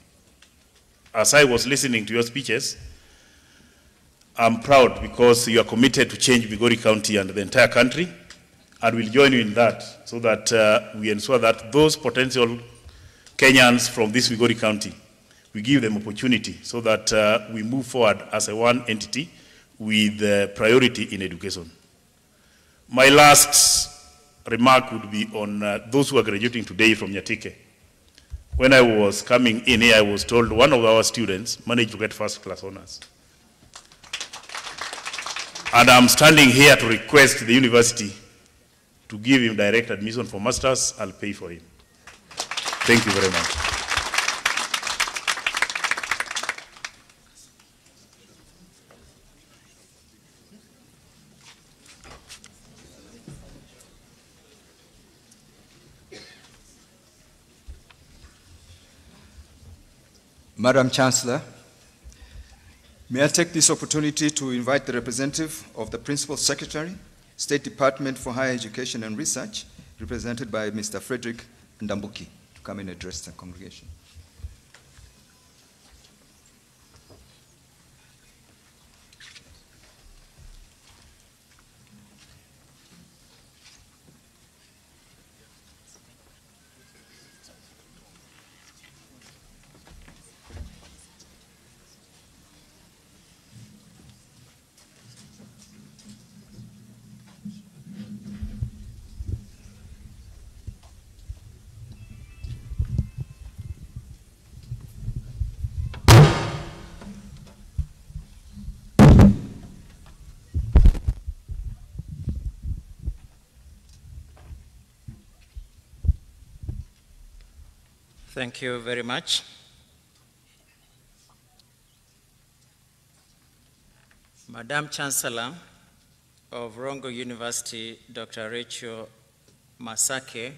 As I was listening to your speeches, I'm proud because you are committed to change Migori County and the entire country, and we'll join you in that so that we ensure that those potential Kenyans from this Migori County, we give them opportunity so that we move forward as a one entity with priority in education. My last remark would be on those who are graduating today from Nyatike. When I was coming in here, I was told one of our students managed to get first-class honors. And I'm standing here to request the university to give him direct admission for masters. I'll pay for him. Thank you very much. Madam Chancellor, may I take this opportunity to invite the representative of the Principal Secretary, State Department for Higher Education and Research, represented by Mr. Frederick Ndambuki, to come and address the congregation. Thank you very much. Madam Chancellor of Rongo University, Dr. Rachel Masake,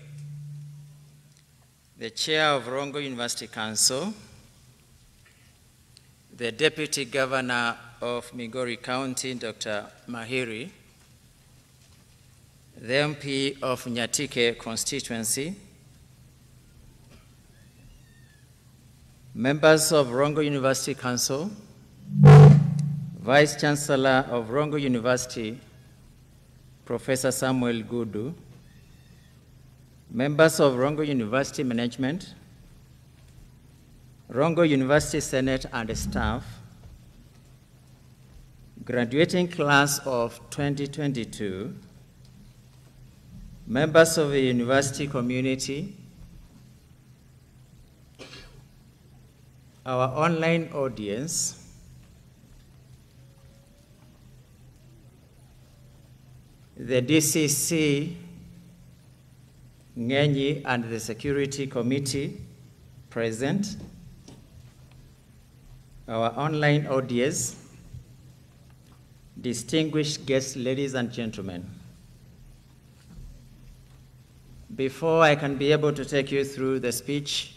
the Chair of Rongo University Council, the Deputy Governor of Migori County, Dr. Mahiri, the MP of Nyatike constituency, members of Rongo University Council, Vice Chancellor of Rongo University, Professor Samuel Gudu, members of Rongo University Management, Rongo University Senate and staff, graduating class of 2022, members of the university community, our online audience, the DCC, Ngenyi, and the security committee present, our online audience, distinguished guests, ladies and gentlemen. Before I can be able to take you through the speech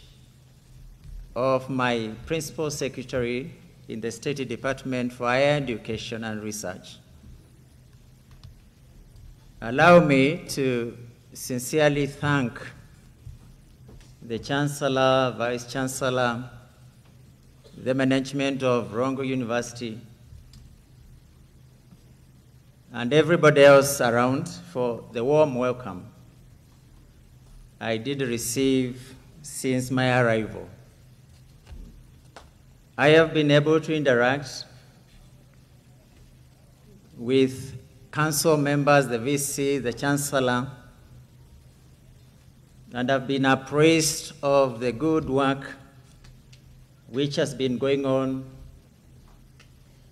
of my Principal Secretary in the State Department for Higher Education and Research, allow me to sincerely thank the Chancellor, Vice Chancellor, the management of Rongo University, and everybody else around for the warm welcome I did receive since my arrival. I have been able to interact with council members, the VC, the Chancellor, and have been appraised of the good work which has been going on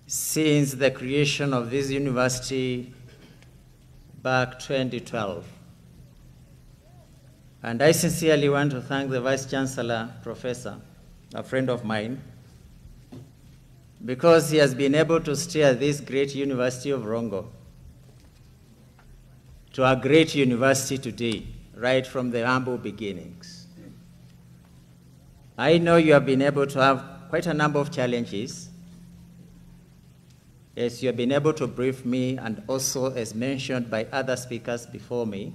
since the creation of this university back 2012. And I sincerely want to thank the Vice Chancellor, Professor, a friend of mine, because he has been able to steer this great University of Rongo to a great university today, right from the humble beginnings. I know you have been able to have quite a number of challenges, as you have been able to brief me, and also as mentioned by other speakers before me.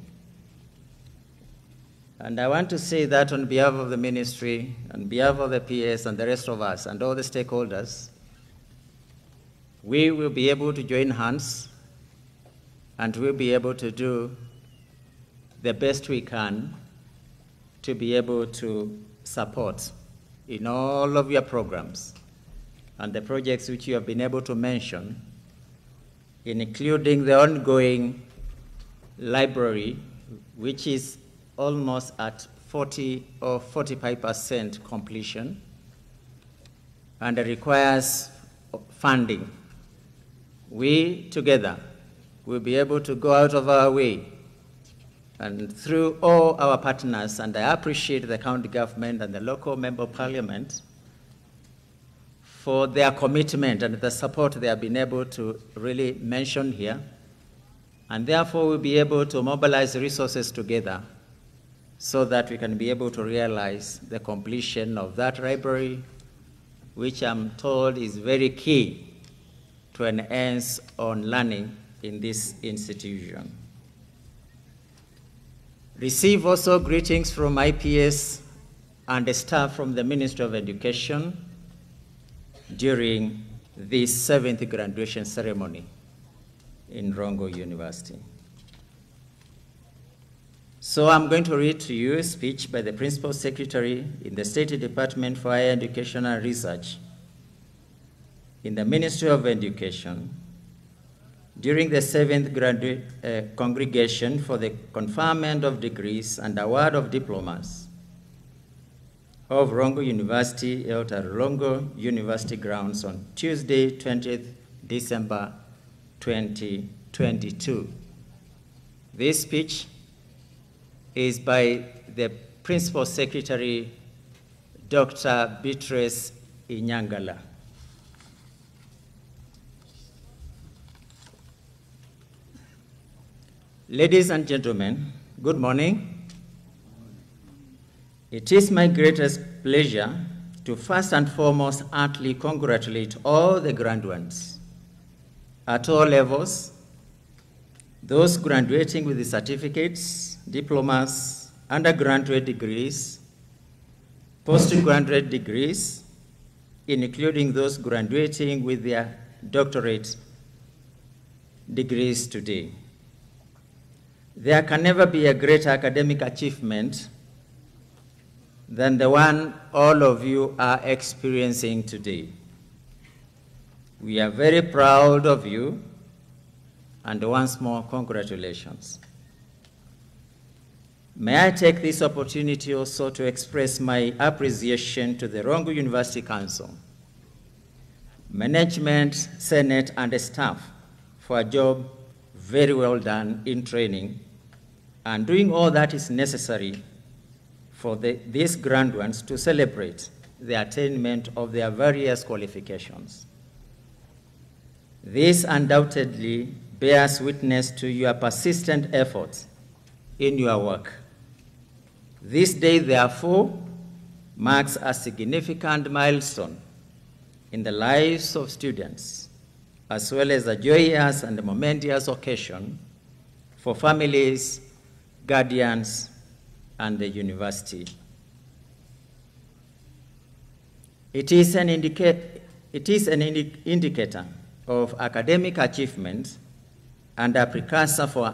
And I want to say that on behalf of the ministry, on behalf of the PS and the rest of us and all the stakeholders, we will be able to join hands and we'll be able to do the best we can to be able to support in all of your programs and the projects which you have been able to mention, including the ongoing library, which is almost at 40 or 45% completion, and it requires funding. We together will be able to go out of our way and through all our partners, and I appreciate the county government and the local member of parliament for their commitment and the support they have been able to really mention here, and therefore we'll be able to mobilize resources together so that we can be able to realize the completion of that library, which I'm told is very key to enhance on learning in this institution. Receive also greetings from IPS and the staff from the Ministry of Education during this 7th graduation ceremony in Rongo University. So I'm going to read to you a speech by the Principal Secretary in the State Department for Higher Education and Research in the Ministry of Education during the 7th congregation for the conferment of degrees and award of diplomas of Rongo University held at Rongo University grounds on Tuesday, 20th December 2022. This speech is by the Principal Secretary, Dr. Beatrice Inyangala. Ladies and gentlemen, good morning. It is my greatest pleasure to first and foremost heartily congratulate all the graduates at all levels, those graduating with the certificates, diplomas, undergraduate degrees, postgraduate degrees, including those graduating with their doctorate degrees today. There can never be a greater academic achievement than the one all of you are experiencing today. We are very proud of you, and once more, congratulations. May I take this opportunity also to express my appreciation to the Rongo University Council, management, Senate, and the staff for a job very well done in training and doing all that is necessary for these graduates to celebrate the attainment of their various qualifications. This undoubtedly bears witness to your persistent efforts in your work. This day, therefore, marks a significant milestone in the lives of students, as well as a joyous and momentous occasion for families, guardians, and the university. It is an indicator of academic achievement and a precursor for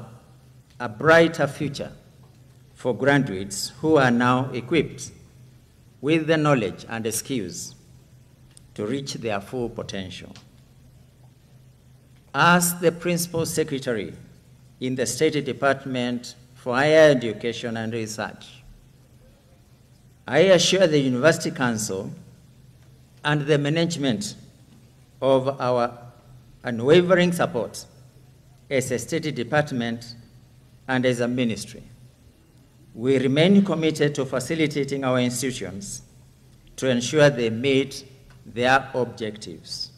a brighter future for graduates who are now equipped with the knowledge and the skills to reach their full potential. As the Principal Secretary in the State Department for Higher Education and Research, I assure the University Council and the management of our unwavering support as a State Department and as a ministry. We remain committed to facilitating our institutions to ensure they meet their objectives.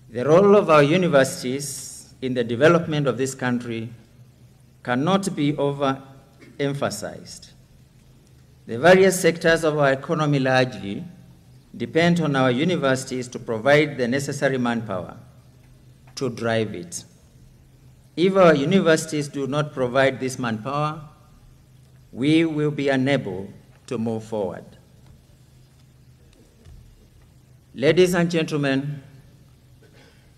The role of our universities in the development of this country cannot be overemphasized. The various sectors of our economy largely depend on our universities to provide the necessary manpower to drive it. If our universities do not provide this manpower, we will be unable to move forward. Ladies and gentlemen,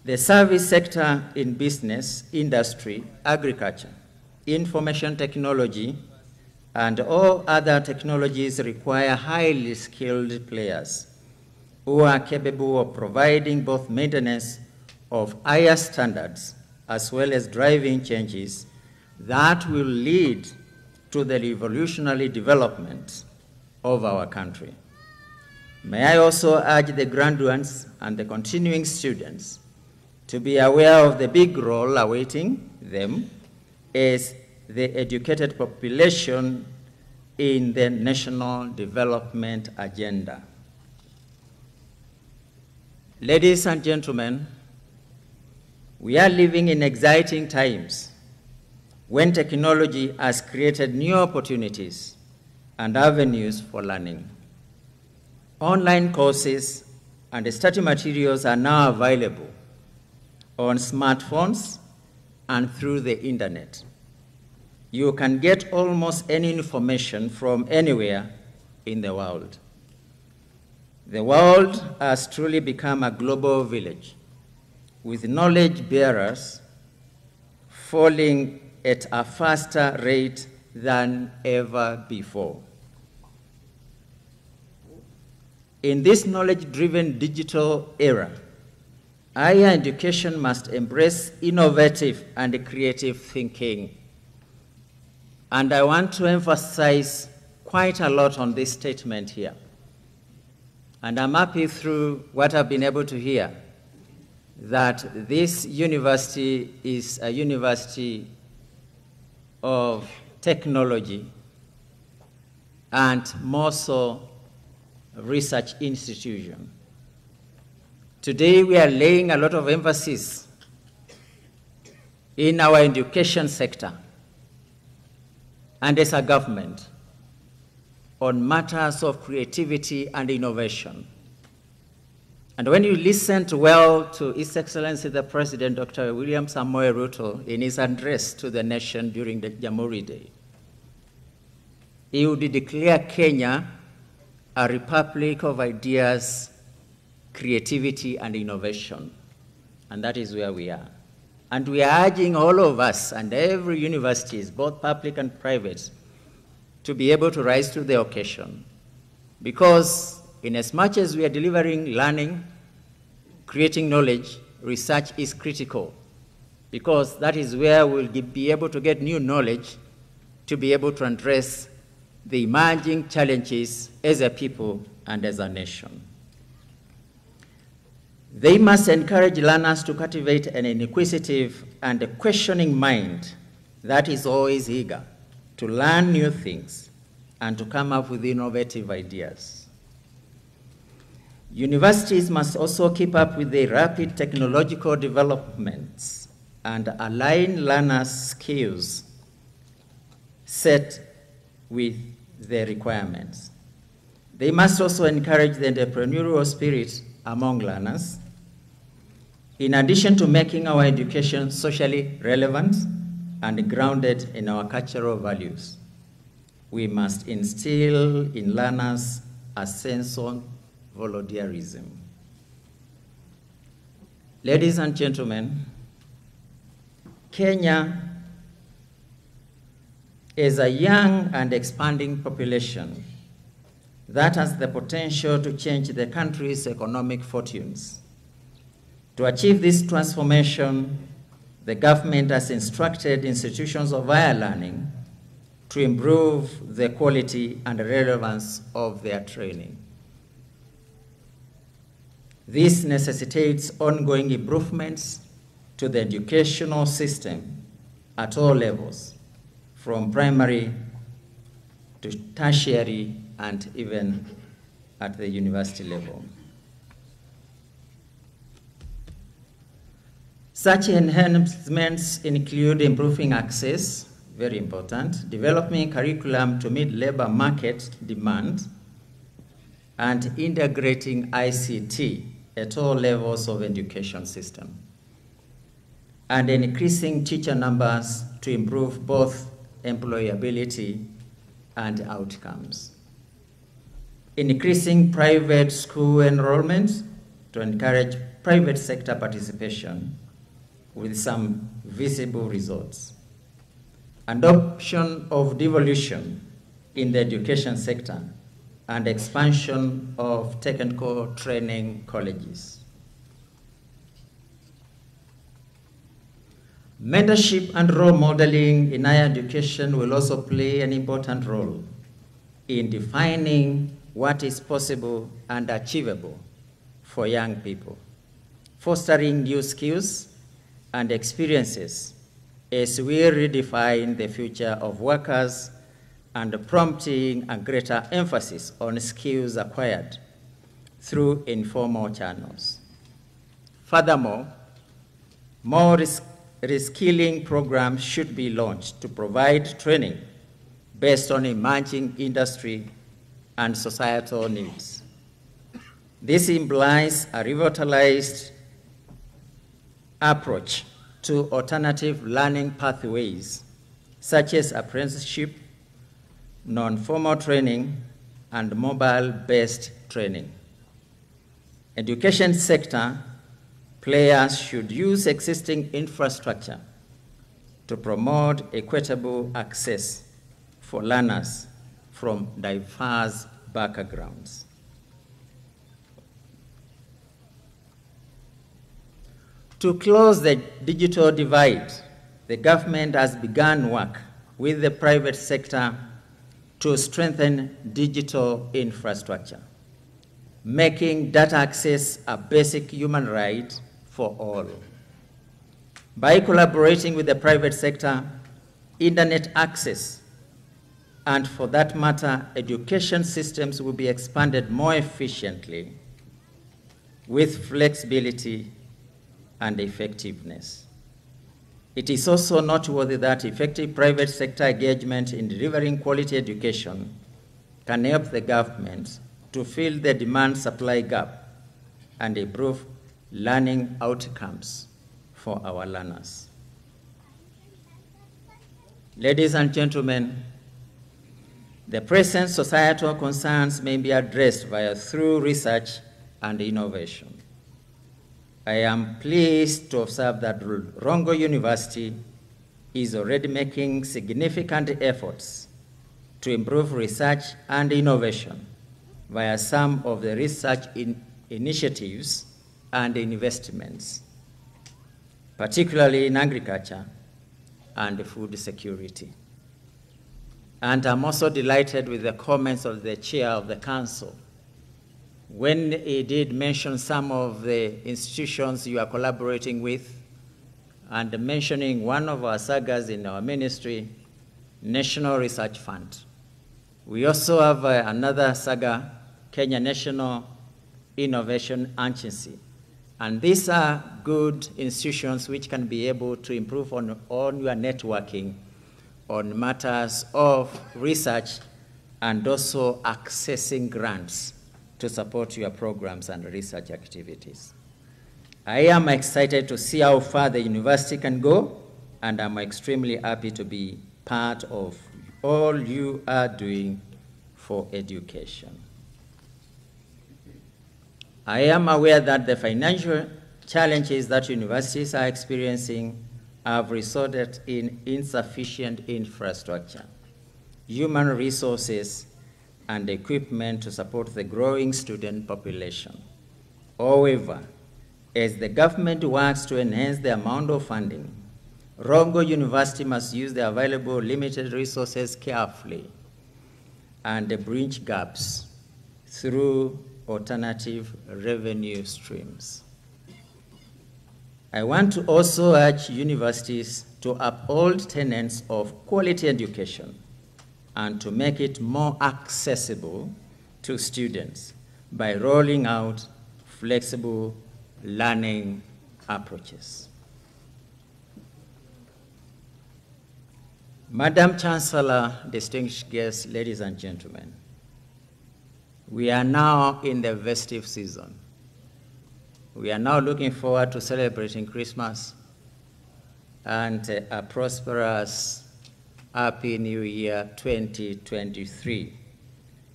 the service sector in business, industry, agriculture, information technology, and all other technologies require highly skilled players who are capable of providing both maintenance of higher standards as well as driving changes that will lead to the revolutionary development of our country. May I also urge the graduates and the continuing students to be aware of the big role awaiting them as the educated population in the national development agenda. Ladies and gentlemen, we are living in exciting times when technology has created new opportunities and avenues for learning. Online courses and study materials are now available on smartphones and through the internet. You can get almost any information from anywhere in the world. The world has truly become a global village, with knowledge bearers falling at a faster rate than ever before. In this knowledge-driven digital era, higher education must embrace innovative and creative thinking. And I want to emphasize quite a lot on this statement here. And I'm happy through what I've been able to hear that this university is a university of technology and more so research institution. Today we are laying a lot of emphasis in our education sector and as a government on matters of creativity and innovation. And when you listened well to His Excellency the President, Dr. William Samoei Ruto, in his address to the nation during the Jamhuri Day, he would declare Kenya a republic of ideas, creativity, and innovation. And that is where we are. And we are urging all of us and every universities, both public and private, to be able to rise to the occasion. Because in as much as we are delivering learning, creating knowledge, research is critical. Because that is where we'll be able to get new knowledge to be able to address the emerging challenges as a people and as a nation. They must encourage learners to cultivate an inquisitive and a questioning mind that is always eager to learn new things and to come up with innovative ideas. Universities must also keep up with the rapid technological developments and align learners' skills set with their requirements. They must also encourage the entrepreneurial spirit among learners, in addition to making our education socially relevant and grounded in our cultural values. We must instill in learners a sense of volunteerism. Ladies and gentlemen, Kenya is a young and expanding population that has the potential to change the country's economic fortunes. To achieve this transformation, the government has instructed institutions of higher learning to improve the quality and relevance of their training. This necessitates ongoing improvements to the educational system at all levels, from primary to tertiary and even at the university level. Such enhancements include improving access, very important, developing curriculum to meet labor market demand, and integrating ICT at all levels of education system, and increasing teacher numbers to improve both employability and outcomes. Increasing private school enrollment to encourage private sector participation with some visible results. Adoption of devolution in the education sector and expansion of technical training colleges. Mentorship and role modeling in higher education will also play an important role in defining what is possible and achievable for young people, fostering new skills and experiences as we redefine the future of workers and prompting a greater emphasis on skills acquired through informal channels. Furthermore, more reskilling programs should be launched to provide training based on emerging industry and societal needs. This implies a revitalized approach to alternative learning pathways, such as apprenticeship, non-formal training, and mobile-based training. Education sector players should use existing infrastructure to promote equitable access for learners from diverse backgrounds. To close the digital divide, the government has begun work with the private sector to strengthen digital infrastructure, making data access a basic human right for all. By collaborating with the private sector, internet access, and for that matter, education systems will be expanded more efficiently with flexibility and effectiveness. It is also noteworthy that effective private sector engagement in delivering quality education can help the government to fill the demand-supply gap and improve learning outcomes for our learners. Ladies and gentlemen, the present societal concerns may be addressed through research and innovation. I am pleased to observe that Rongo University is already making significant efforts to improve research and innovation via some of the research initiatives and investments, particularly in agriculture and food security. And I'm also delighted with the comments of the chair of the council when he did mention some of the institutions you are collaborating with, and mentioning one of our sagas in our ministry, National Research Fund. We also have another saga, Kenya National Innovation Agency. And these are good institutions which can be able to improve on your networking on matters of research and also accessing grants to support your programs and research activities. I am excited to see how far the university can go, and I'm extremely happy to be part of all you are doing for education. I am aware that the financial challenges that universities are experiencing have resulted in insufficient infrastructure, human resources, and equipment to support the growing student population. However, as the government works to enhance the amount of funding, Rongo University must use the available limited resources carefully and bridge gaps through alternative revenue streams. I want to also urge universities to uphold tenets of quality education and to make it more accessible to students by rolling out flexible learning approaches. Madam Chancellor, distinguished guests, ladies and gentlemen, we are now in the festive season. We are now looking forward to celebrating Christmas and a prosperous, happy New Year 2023.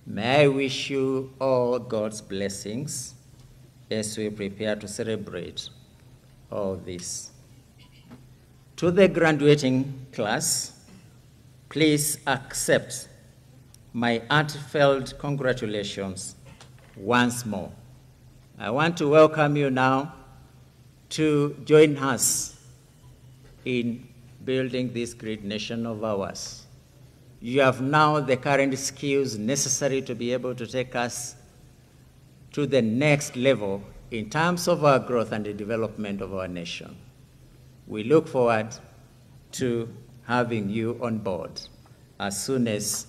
May I wish you all God's blessings as we prepare to celebrate all this. To the graduating class, please accept my heartfelt congratulations once more. I want to welcome you now to join us in building this great nation of ours. You have now the current skills necessary to be able to take us to the next level in terms of our growth and the development of our nation. We look forward to having you on board as soon as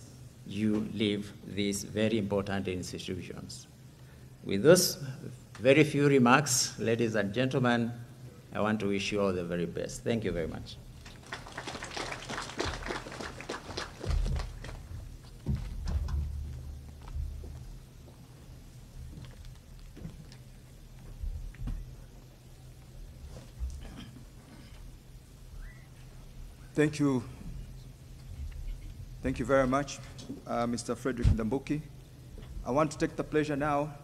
you leave these very important institutions. With those very few remarks, ladies and gentlemen, I want to wish you all the very best. Thank you very much. Thank you. Thank you very much, Mr. Frederick Ndambuki. I want to take the pleasure now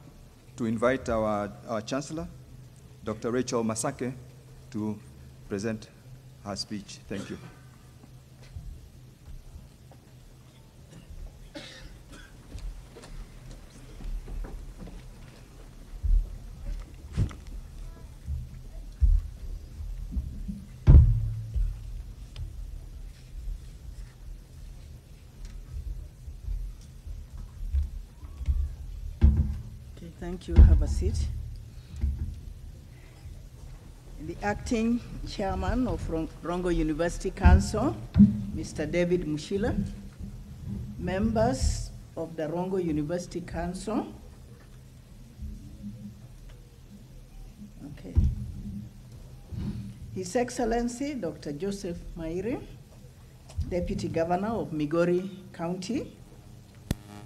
to invite our Chancellor, Dr. Rachel Masake, to present her speech. Thank you. Thank you. Have a seat. The acting chairman of Rongo University Council, Mr. David Mushila, members of the Rongo University Council, okay, His Excellency Dr. Joseph Maire, Deputy Governor of Migori County,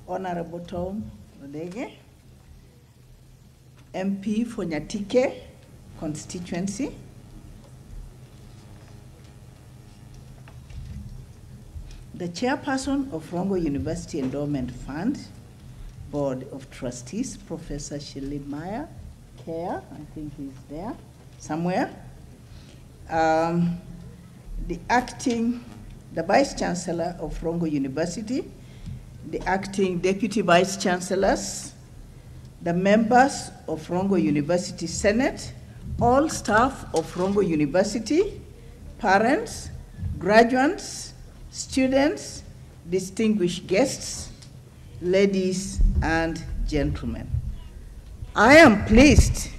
Honorable Tom Odege, MP for Nyatike constituency. The chairperson of Rongo University Endowment Fund, Board of Trustees, Professor Shilimaya Care, I think he's there somewhere. The Vice Chancellor of Rongo University, the acting Deputy Vice Chancellors, the members of Rongo University Senate, all staff of Rongo University, parents, graduates, students, distinguished guests, ladies and gentlemen. I am pleased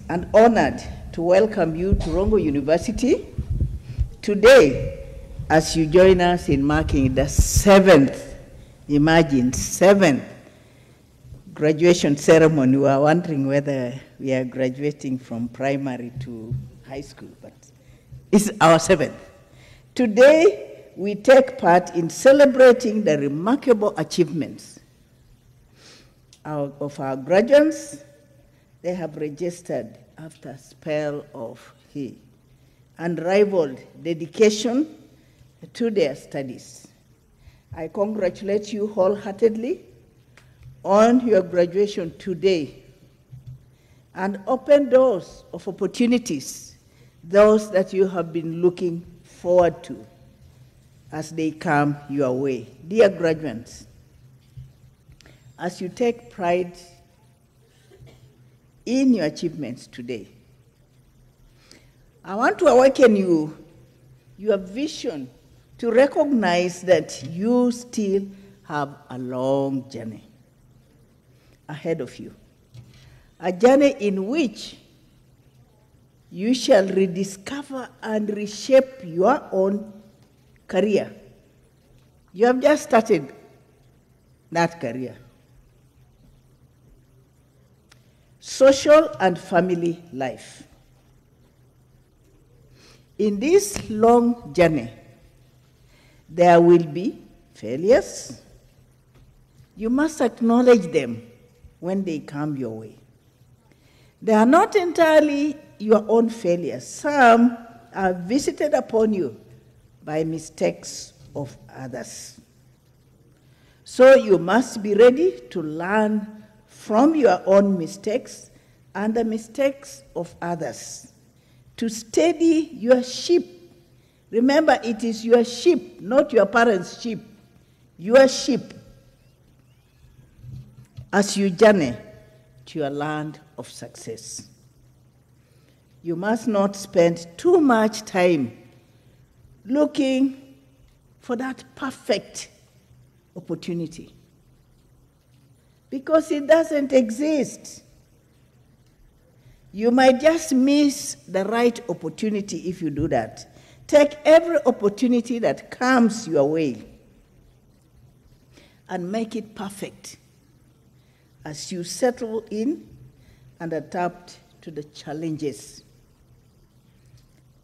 and honored to welcome you to Rongo University today as you join us in marking the 7th, imagine, 7th graduation ceremony. We are wondering whether we are graduating from primary to high school, but it's our 7th. Today, we take part in celebrating the remarkable achievements of our graduates. They have registered after a spell of unrivaled dedication to their studies. I congratulate you wholeheartedly on your graduation today and open doors of opportunities, those that you have been looking forward to as they come your way. Dear graduates, as you take pride in your achievements today, I want to awaken your vision to recognize that you still have a long journey ahead of you, a journey in which you shall rediscover and reshape your own career. You have just started that career. Social and family life. In this long journey, there will be failures. You must acknowledge them when they come your way. They are not entirely your own failures. Some are visited upon you by mistakes of others. So you must be ready to learn from your own mistakes and the mistakes of others, to steady your ship. Remember, it is your ship, not your parents' ship, your ship, as you journey to your land of success. You must not spend too much time looking for that perfect opportunity, because it doesn't exist. You might just miss the right opportunity if you do that. Take every opportunity that comes your way and make it perfect as you settle in and adapt to the challenges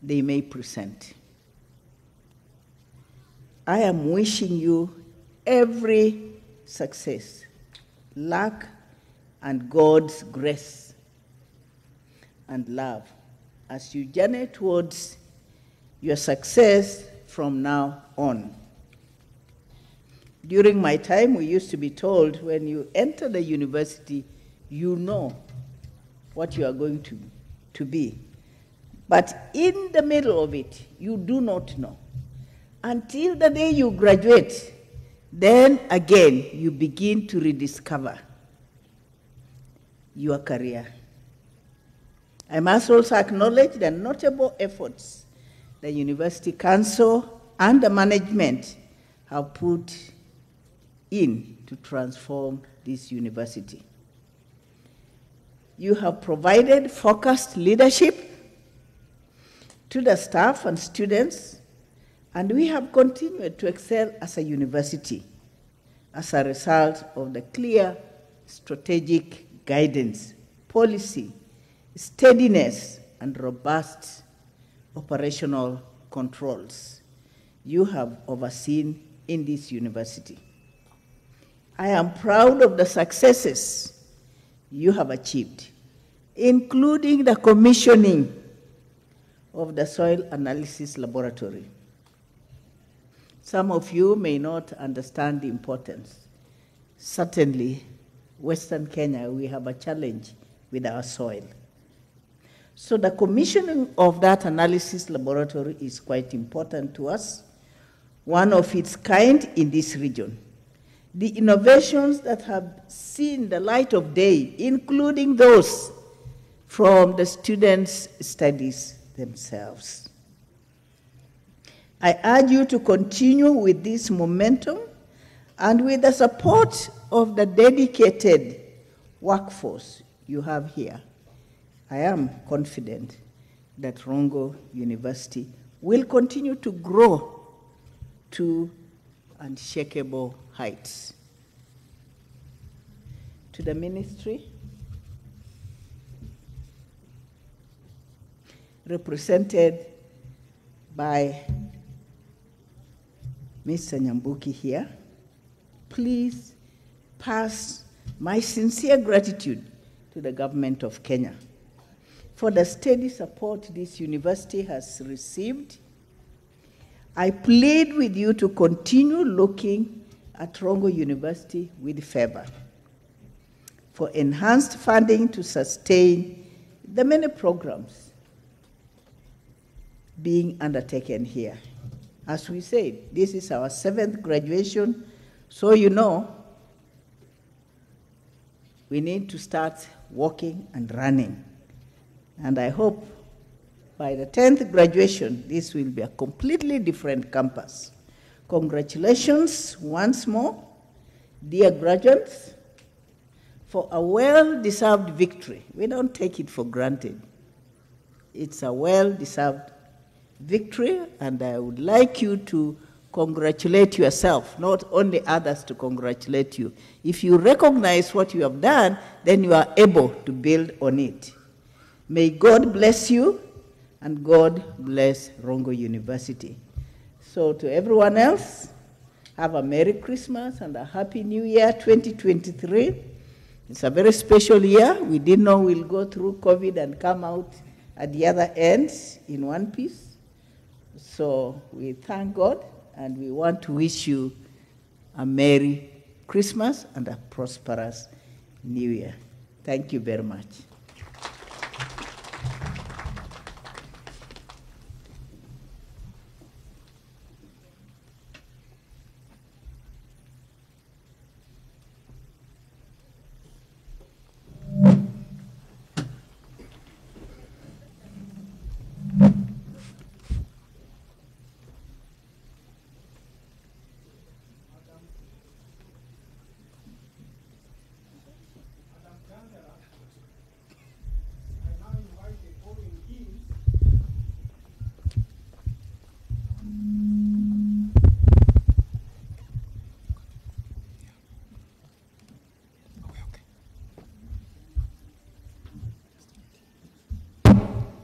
they may present. I am wishing you every success, luck, and God's grace and love as you journey towards your success from now on. During my time, we used to be told when you enter the university, you know what you are going to be. But in the middle of it, you do not know. Until the day you graduate, then again you begin to rediscover your career. I must also acknowledge the notable efforts the University Council and the management have put in to transform this university. You have provided focused leadership to the staff and students, and we have continued to excel as a university as a result of the clear strategic guidance, policy, steadiness, and robust operational controls. you have overseen in this university. I am proud of the successes you have achieved, including the commissioning of the Soil Analysis Laboratory. Some of you may not understand the importance. Certainly, Western Kenya, we have a challenge with our soil. So the commissioning of that analysis laboratory is quite important to us, one of its kind in this region. The innovations that have seen the light of day, including those from the students' studies themselves. I urge you to continue with this momentum and with the support of the dedicated workforce you have here. I am confident that Rongo University will continue to grow to unshakable heights. To the ministry, represented by Mr. Nyambuki here, please pass my sincere gratitude to the government of Kenya for the steady support this university has received. I plead with you to continue looking at Rongo University with favor for enhanced funding to sustain the many programs being undertaken here. As we said, this is our 7th graduation, so you know we need to start walking and running. And I hope by the 10th graduation, this will be a completely different campus. Congratulations once more, dear graduates, for a well-deserved victory. We don't take it for granted. It's a well-deserved victory, and I would like you to congratulate yourself, not only others to congratulate you. If you recognize what you have done, then you are able to build on it. May God bless you, and God bless Rongo University. So to everyone else, have a Merry Christmas and a Happy New Year 2023. It's a very special year. We didn't know we'll go through COVID and come out at the other end in one piece. So we thank God, and we want to wish you a Merry Christmas and a prosperous New Year. Thank you very much.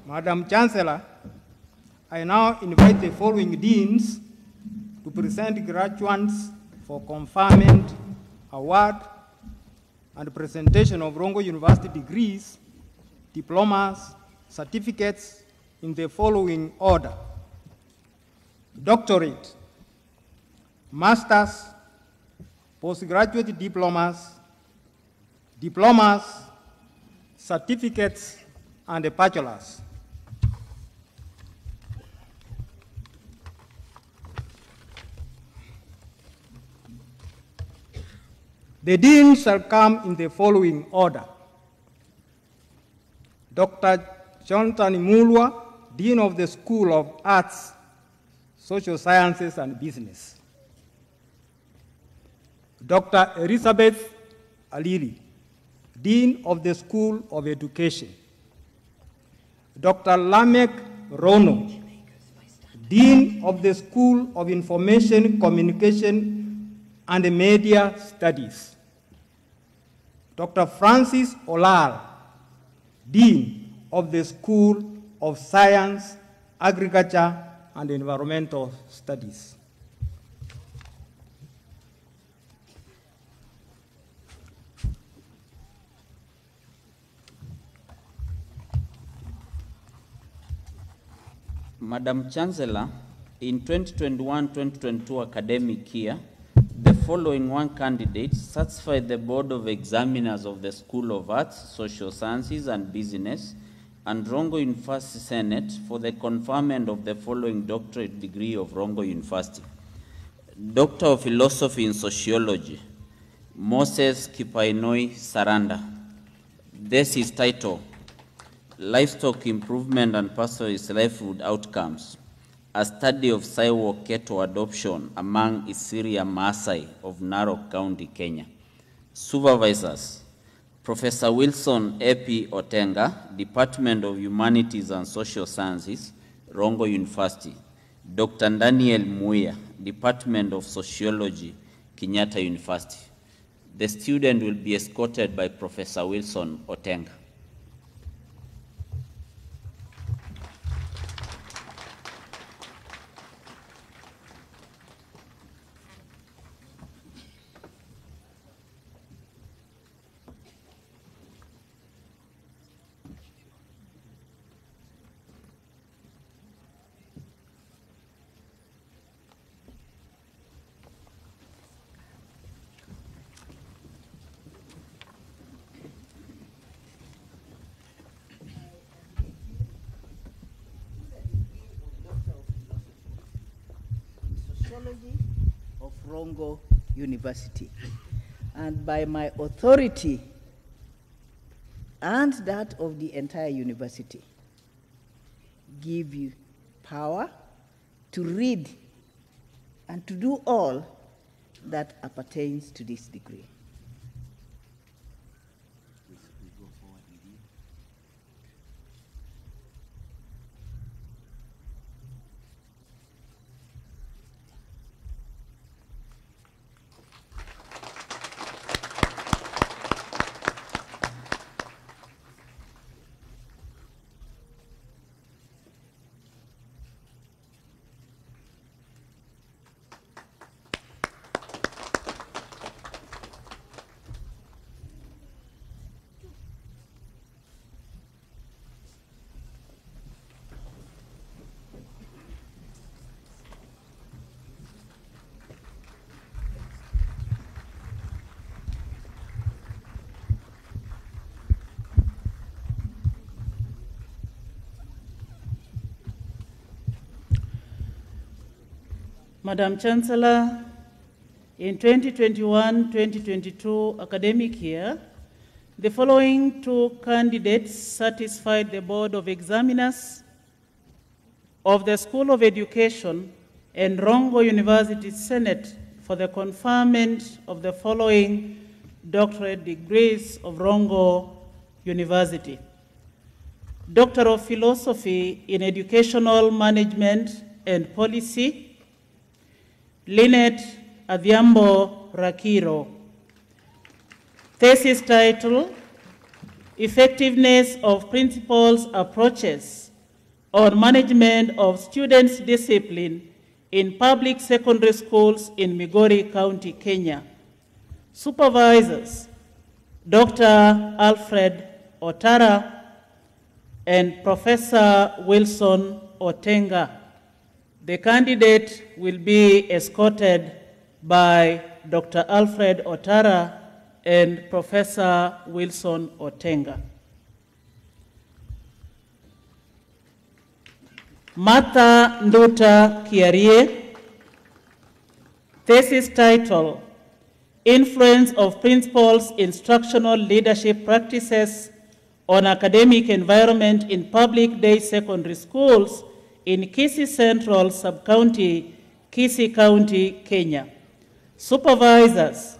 Madam Chancellor, I now invite the following deans to present graduates for conferment, award, and presentation of Rongo University degrees, diplomas, certificates in the following order: doctorate, master's, postgraduate diplomas, diplomas, certificates, and a bachelor's. The deans shall come in the following order: Dr. Jonathan Mulwa, Dean of the School of Arts, Social Sciences and Business; Dr. Elizabeth Alili, Dean of the School of Education; Dr. Lamek Rono, Dean of the School of Information, Communication and Media Studies; Dr. Francis Olal, Dean of the School of Science, Agriculture and Environmental Studies. Madam Chancellor, in 2021-2022 academic year, the following one candidate satisfied the Board of Examiners of the School of Arts, Social Sciences and Business and Rongo University Senate for the conferment of the following doctorate degree of Rongo University. Doctor of Philosophy in Sociology, Moses Kipainoi Saranda. This is title, Livestock Improvement and Pastoralist Livelihood Outcomes, a study of sidewalk cattle adoption among Isiria Maasai of Narok County, Kenya. Supervisors, Professor Wilson A.P. Otenga, Department of Humanities and Social Sciences, Rongo University. Dr. Daniel Muya, Department of Sociology, Kenyatta University. The student will be escorted by Professor Wilson Otenga. Sociology of Rongo University. And by my authority and that of the entire university, give you power to read and to do all that appertains to this degree. Madam Chancellor, in 2021-2022 academic year, the following two candidates satisfied the Board of Examiners of the School of Education and Rongo University Senate for the conferment of the following doctorate degrees of Rongo University. Doctor of Philosophy in Educational Management and Policy, Lynette Adhiambo Rakiro. Thesis title, Effectiveness of Principals' Approaches on Management of Students' Discipline in Public Secondary Schools in Migori County, Kenya. Supervisors, Dr. Alfred Otara and Professor Wilson Otenga. The candidate will be escorted by Dr. Alfred Otara and Professor Wilson Otenga. Martha Nduta Kiarie. Thesis title, Influence of Principals' Instructional Leadership Practices on Academic Environment in Public Day Secondary Schools in Kisii Central Sub-County, Kisii County, Kenya. Supervisors,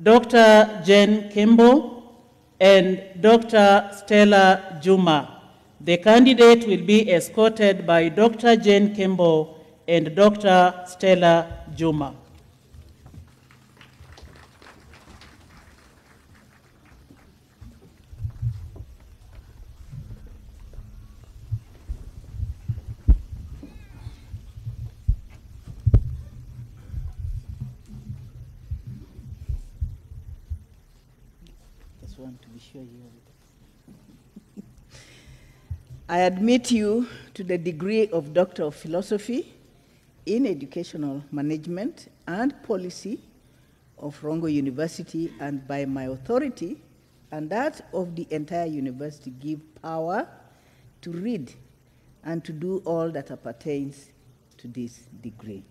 Dr. Jen Kimbo and Dr. Stella Juma. The candidate will be escorted by Dr. Jen Kimbo and Dr. Stella Juma. one to be sure you have it. I admit you to the degree of Doctor of Philosophy in Educational Management and Policy of Rongo University, and by my authority and that of the entire university, give power to read and to do all that appertains to this degree.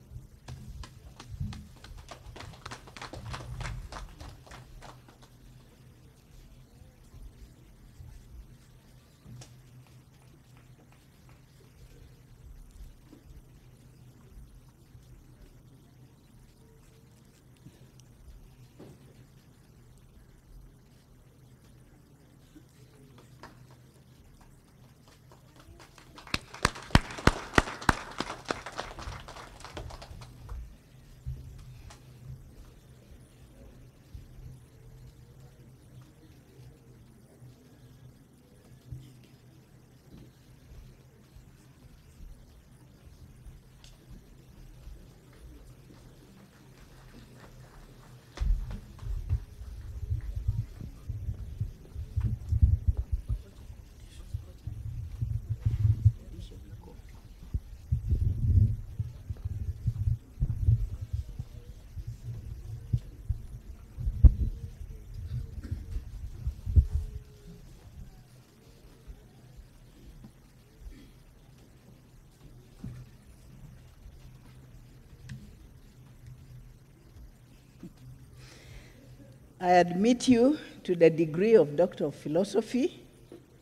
I admit you to the degree of Doctor of Philosophy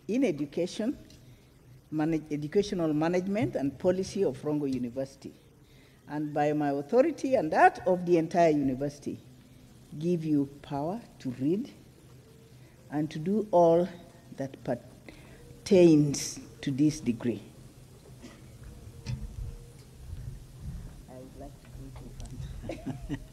in Education, Educational Management and Policy of Rongo University, and by my authority and that of the entire university, give you power to read and to do all that pertains to this degree. I would like to greet you.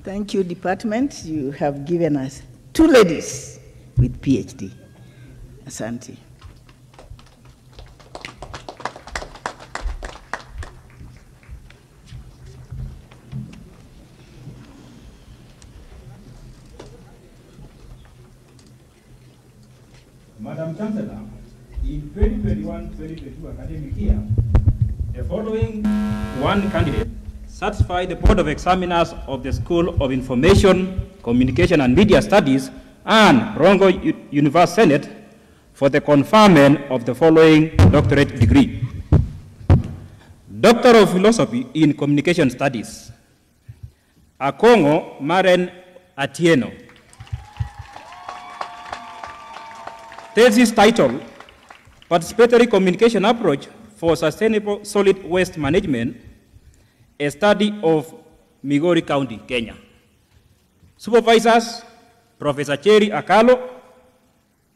Thank you, department. You have given us 2 ladies with PhD. Asante. Madam Chancellor, in 2021-2022 academic year, the following one candidate satisfy the Board of Examiners of the School of Information, Communication and Media Studies and Rongo University Senate for the conferment of the following doctorate degree. Doctor of Philosophy in Communication Studies, Akongo Maren Atieno. Thesis title, Participatory Communication Approach for Sustainable Solid Waste Management, a study of Migori County, Kenya. Supervisors, Professor Cherry Akalo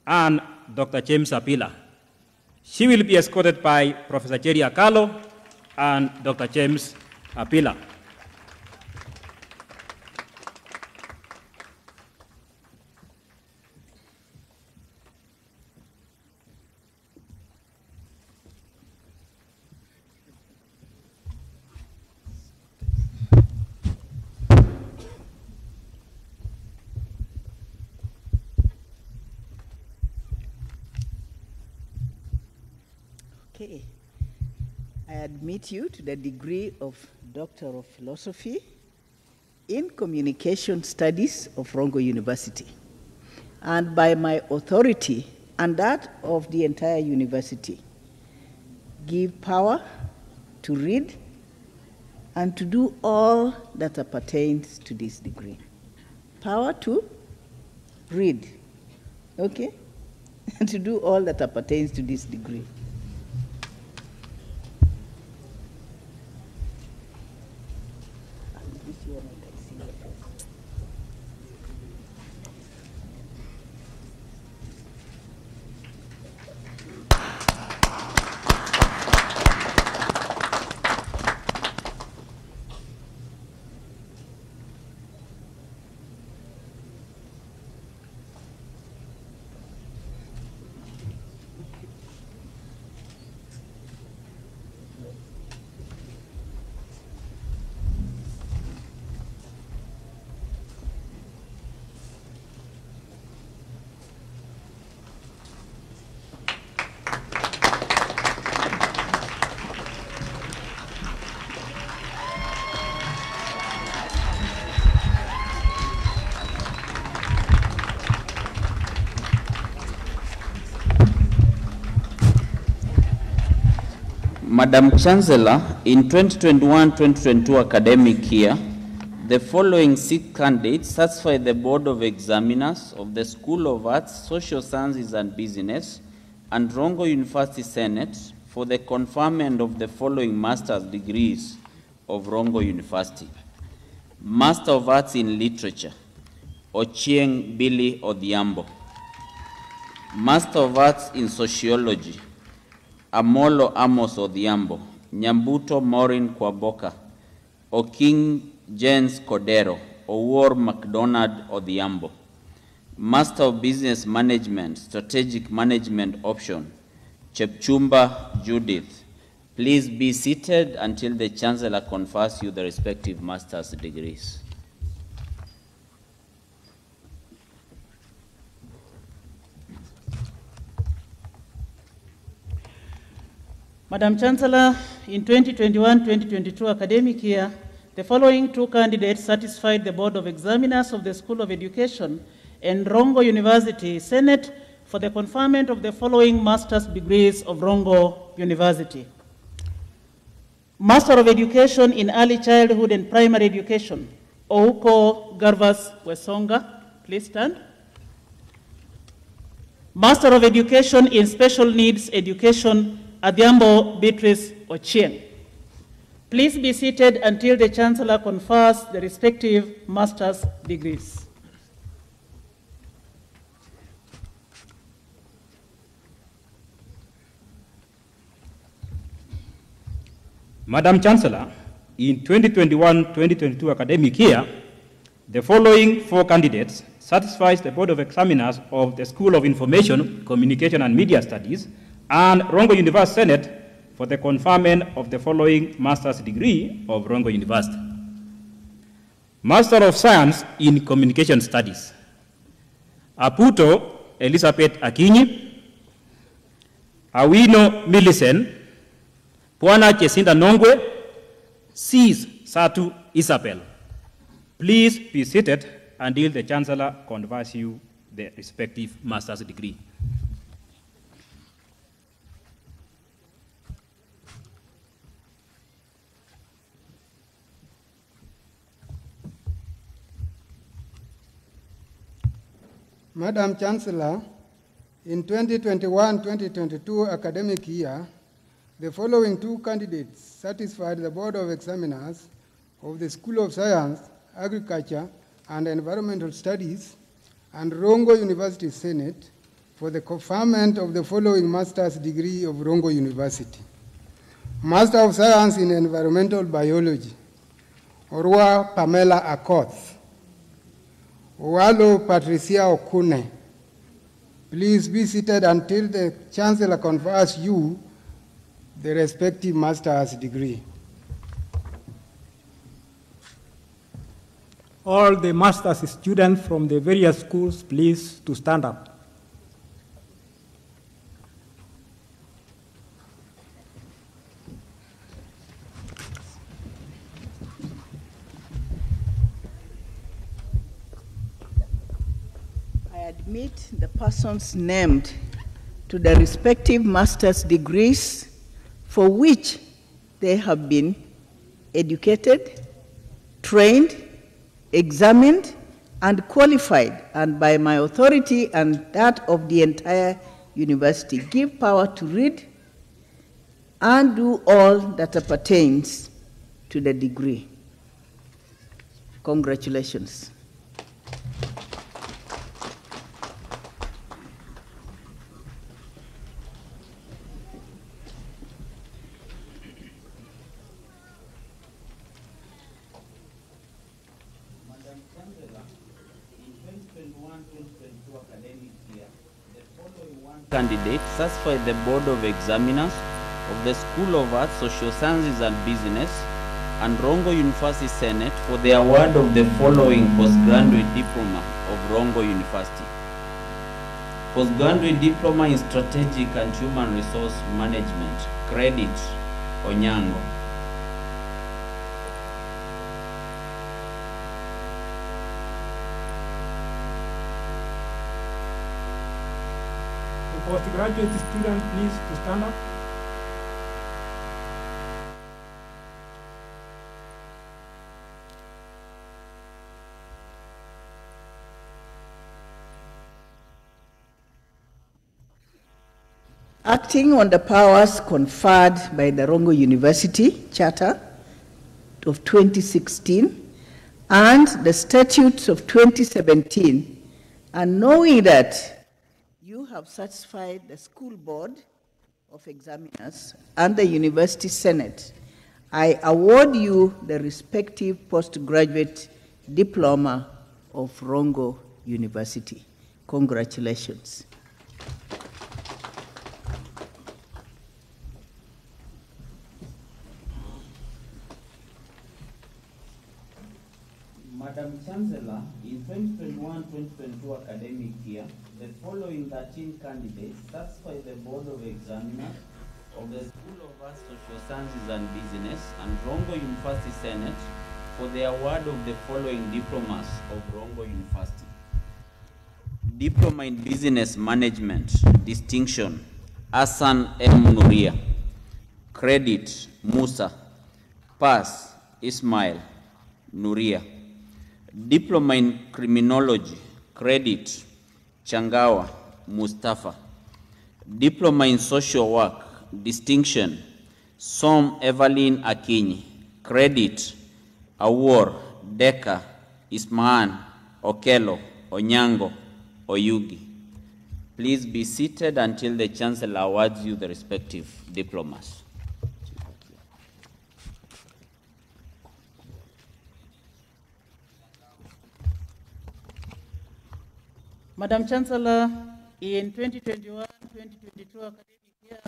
and Dr. James Apila. She will be escorted by Professor Cherry Akalo and Dr. James Apila. Okay. I admit you to the degree of Doctor of Philosophy in Communication Studies of Rongo University, and by my authority and that of the entire university, give power to read and to do all that appertains to this degree. Power to read, okay? And to do all that appertains to this degree. Madam Chancellor, in 2021-2022 academic year, the following 6 candidates satisfy the Board of Examiners of the School of Arts, Social Sciences and Business and Rongo University Senate for the conferment of the following master's degrees of Rongo University. Master of Arts in Literature, Ochieng Billy Odhiambo. Master of Arts in Sociology, Amolo Amos Odhiambo, Nyambuto Maureen Kwaboka, Oking Jens Kodero, Owor McDonald Odhiambo. Master of Business Management, Strategic Management Option, Chepchumba Judith. Please be seated until the Chancellor confers you the respective master's degrees. Madam Chancellor, in 2021-2022 academic year, the following 2 candidates satisfied the Board of Examiners of the School of Education and Rongo University Senate for the conferment of the following master's degrees of Rongo University. Master of Education in Early Childhood and Primary Education, Ouko Garvas Wesonga, please stand. Master of Education in Special Needs Education, Adhiambo Beatrice Ochieng. Please be seated until the Chancellor confers the respective master's degrees. Madam Chancellor, in 2021-2022 academic year, the following 4 candidates satisfies the Board of Examiners of the School of Information, Communication and Media Studies and Rongo University Senate for the conferment of the following master's degree of Rongo University. Master of Science in Communication Studies, Aputo Elizabeth Akinyi, Awino Millicent, Puana Chesinda Nongwe, Sis Satu Isabel. Please be seated until the Chancellor confers you the respective master's degree. Madam Chancellor, in 2021-2022 academic year, the following 2 candidates satisfied the Board of Examiners of the School of Science, Agriculture and Environmental Studies and Rongo University Senate for the conferment of the following master's degree of Rongo University. Master of Science in Environmental Biology, Orwa Pamela Akoth. Owalo Patricia Okune. Please be seated until the Chancellor confers you the respective master's degree. All the master's students from the various schools, please to stand up. Admit the persons named to the respective master's degrees for which they have been educated, trained, examined, and qualified, and by my authority and that of the entire university, give power to read and do all that pertains to the degree. Congratulations. Candidate satisfy the Board of Examiners of the School of Arts, Social Sciences and Business and Rongo University Senate for the award of the following postgraduate diploma of Rongo University. Postgraduate Diploma in Strategic and Human Resource Management, Credit, Onyango. Postgraduate student, please to stand up. acting on the powers conferred by the Rongo University Charter of 2016 and the statutes of 2017, and knowing that you have satisfied the school board of examiners and the university senate, I award you the respective postgraduate diploma of Rongo University. Congratulations. Madam Chancellor, in 2021-2022 academic year, the following 13 candidates satisfy the Board of Examiners of the School of Arts, Social Sciences and Business and Rongo University Senate for the award of the following diplomas of Rongo University. Diploma in Business Management, Distinction, Hassan M. Nuria. Credit, Musa. Pass, Ismail Nuria. Diploma in Criminology, Credit, Changawa Mustafa. Diploma in Social Work, Distinction, Som Evelyn Akinyi. Credit, Awor, Deka, Ismaan, Okelo, Onyango, Oyugi. Please be seated until the Chancellor awards you the respective diplomas. Madam Chancellor, in 2021-2022 academic year,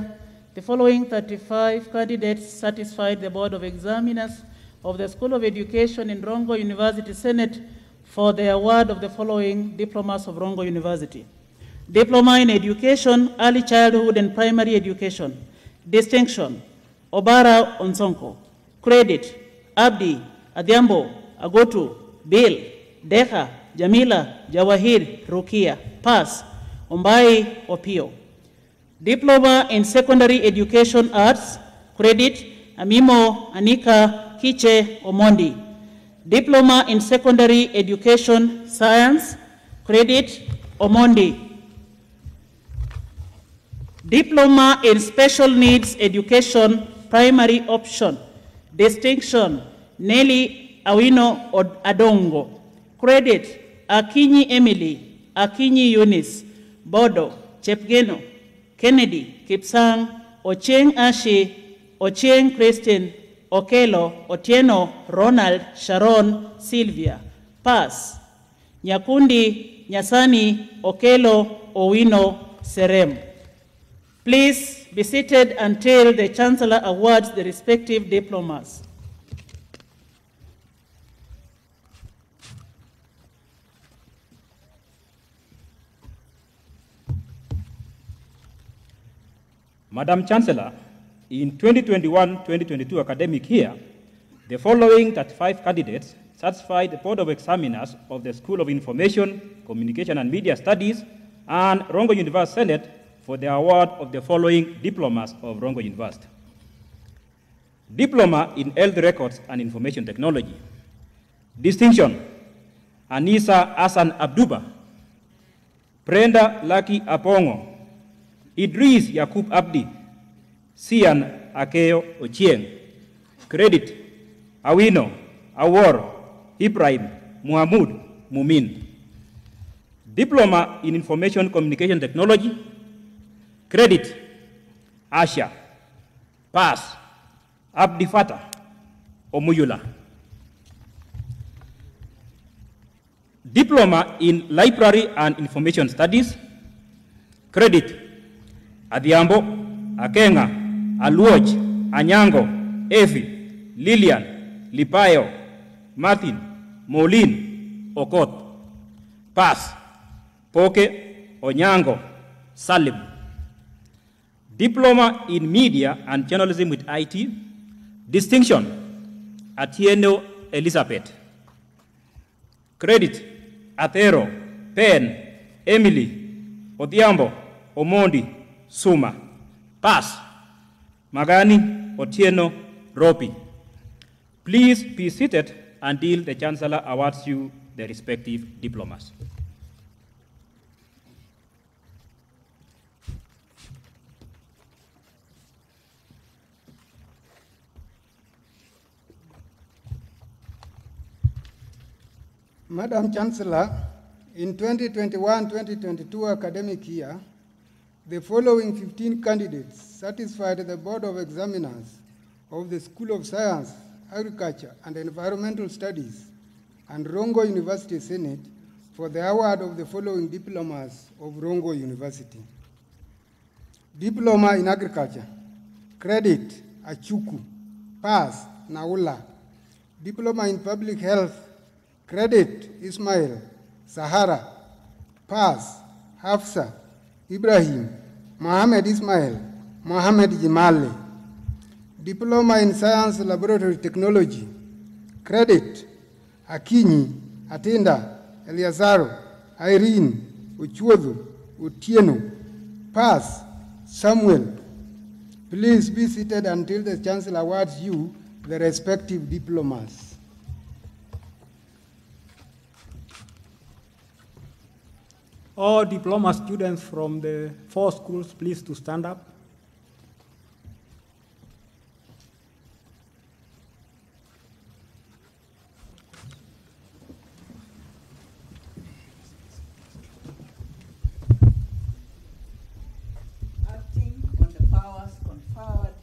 the following 35 candidates satisfied the Board of Examiners of the School of Education in Rongo University Senate for the award of the following diplomas of Rongo University. Diploma in Education, Early Childhood and Primary Education. Distinction, Obara Onsonko. Credit, Abdi, Adhiambo, Agotu, Bill, Deha, Jamila, Jawahir, Rukia. Pass, Ombai, Opio. Diploma in Secondary Education Arts. Credit, Amimo, Anika, Kiche, Omondi. Diploma in Secondary Education Science. Credit, Omondi. Diploma in Special Needs Education Primary Option. Distinction, Nelly Awino Adongo. Credit, Akinyi Emily, Akinyi Eunice, Bodo, Chepgeno, Kennedy, Kipsang, Ocheng Ashi, Ocheng Christine, Okelo, Otieno, Ronald, Sharon, Sylvia. Pass, Nyakundi, Nyasani, Okelo, Owino, Serem. Please be seated until the Chancellor awards the respective diplomas. Madam Chancellor, in 2021-2022 academic year, the following 35 candidates satisfied the Board of Examiners of the School of Information, Communication and Media Studies and Rongo University Senate for the award of the following diplomas of Rongo University. Diploma in Health Records and Information Technology. Distinction, Anisa Hassan Abduba, Brenda Lucky Apongo, Idris Yakub Abdi, Sian Akeo Ochieng. Credit, Awino, Awor, Ibrahim, Muhammad, Mumin. Diploma in Information Communication Technology. Credit, Asha. Pass, Abdi Fatah, Omuyula. Diploma in Library and Information Studies. Credit, Adhiambo, Akenga, Aluoj, Anyango, Efi, Lilian, Lipayo, Martin, Molin, Okot. Pass, Poke, Onyango, Salim. Diploma in Media and Journalism with IT. Distinction, Atieno Elizabeth. Credit, Atero, Pen, Emily, Odhiambo, Omondi, Suma. Pass, Magani, Otieno, Ropi. Please be seated until the Chancellor awards you the respective diplomas. Madam Chancellor, in 2021-2022 academic year, the following 15 candidates satisfied the Board of Examiners of the School of Science, Agriculture, and Environmental Studies and Rongo University Senate for the award of the following diplomas of Rongo University. Diploma in Agriculture, Credit, Achuku, Pass, Naula. Diploma in Public Health, Credit, Ismail, Sahara, Pass, Hafsa, Ibrahim, Mohammed Ismail, Mohammed Jimale. Diploma in Science Laboratory Technology, Credit, Akinyi, Atinda, Eliazaro, Irene, Uchuodu, Utieno. Pass, Samuel. Please be seated until the Chancellor awards you the respective diplomas. All diploma students from the 4 schools, please to stand up. Acting on the powers conferred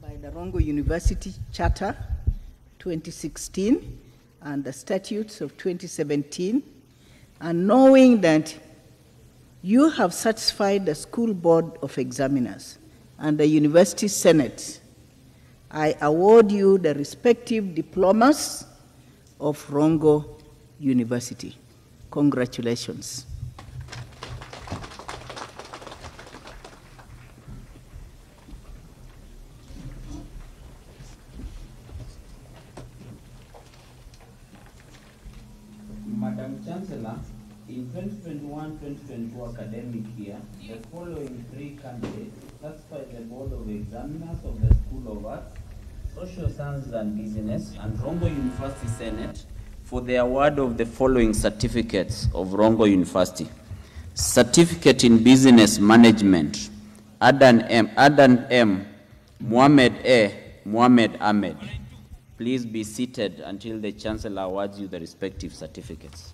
by the Rongo University Charter 2016 and the statutes of 2017, and knowing that you have satisfied the School Board of Examiners and the University Senate, I award you the respective diplomas of Rongo University. Congratulations. Madam Chancellor, in 2021-2022 academic year, the following 3 candidates satisfied the Board of Examiners of the School of Arts, Social Sciences and Business, and Rongo University Senate for the award of the following certificates of Rongo University. Certificate in Business Management, Adan M, Mohamed A, Mohamed Ahmed. Please be seated until the Chancellor awards you the respective certificates.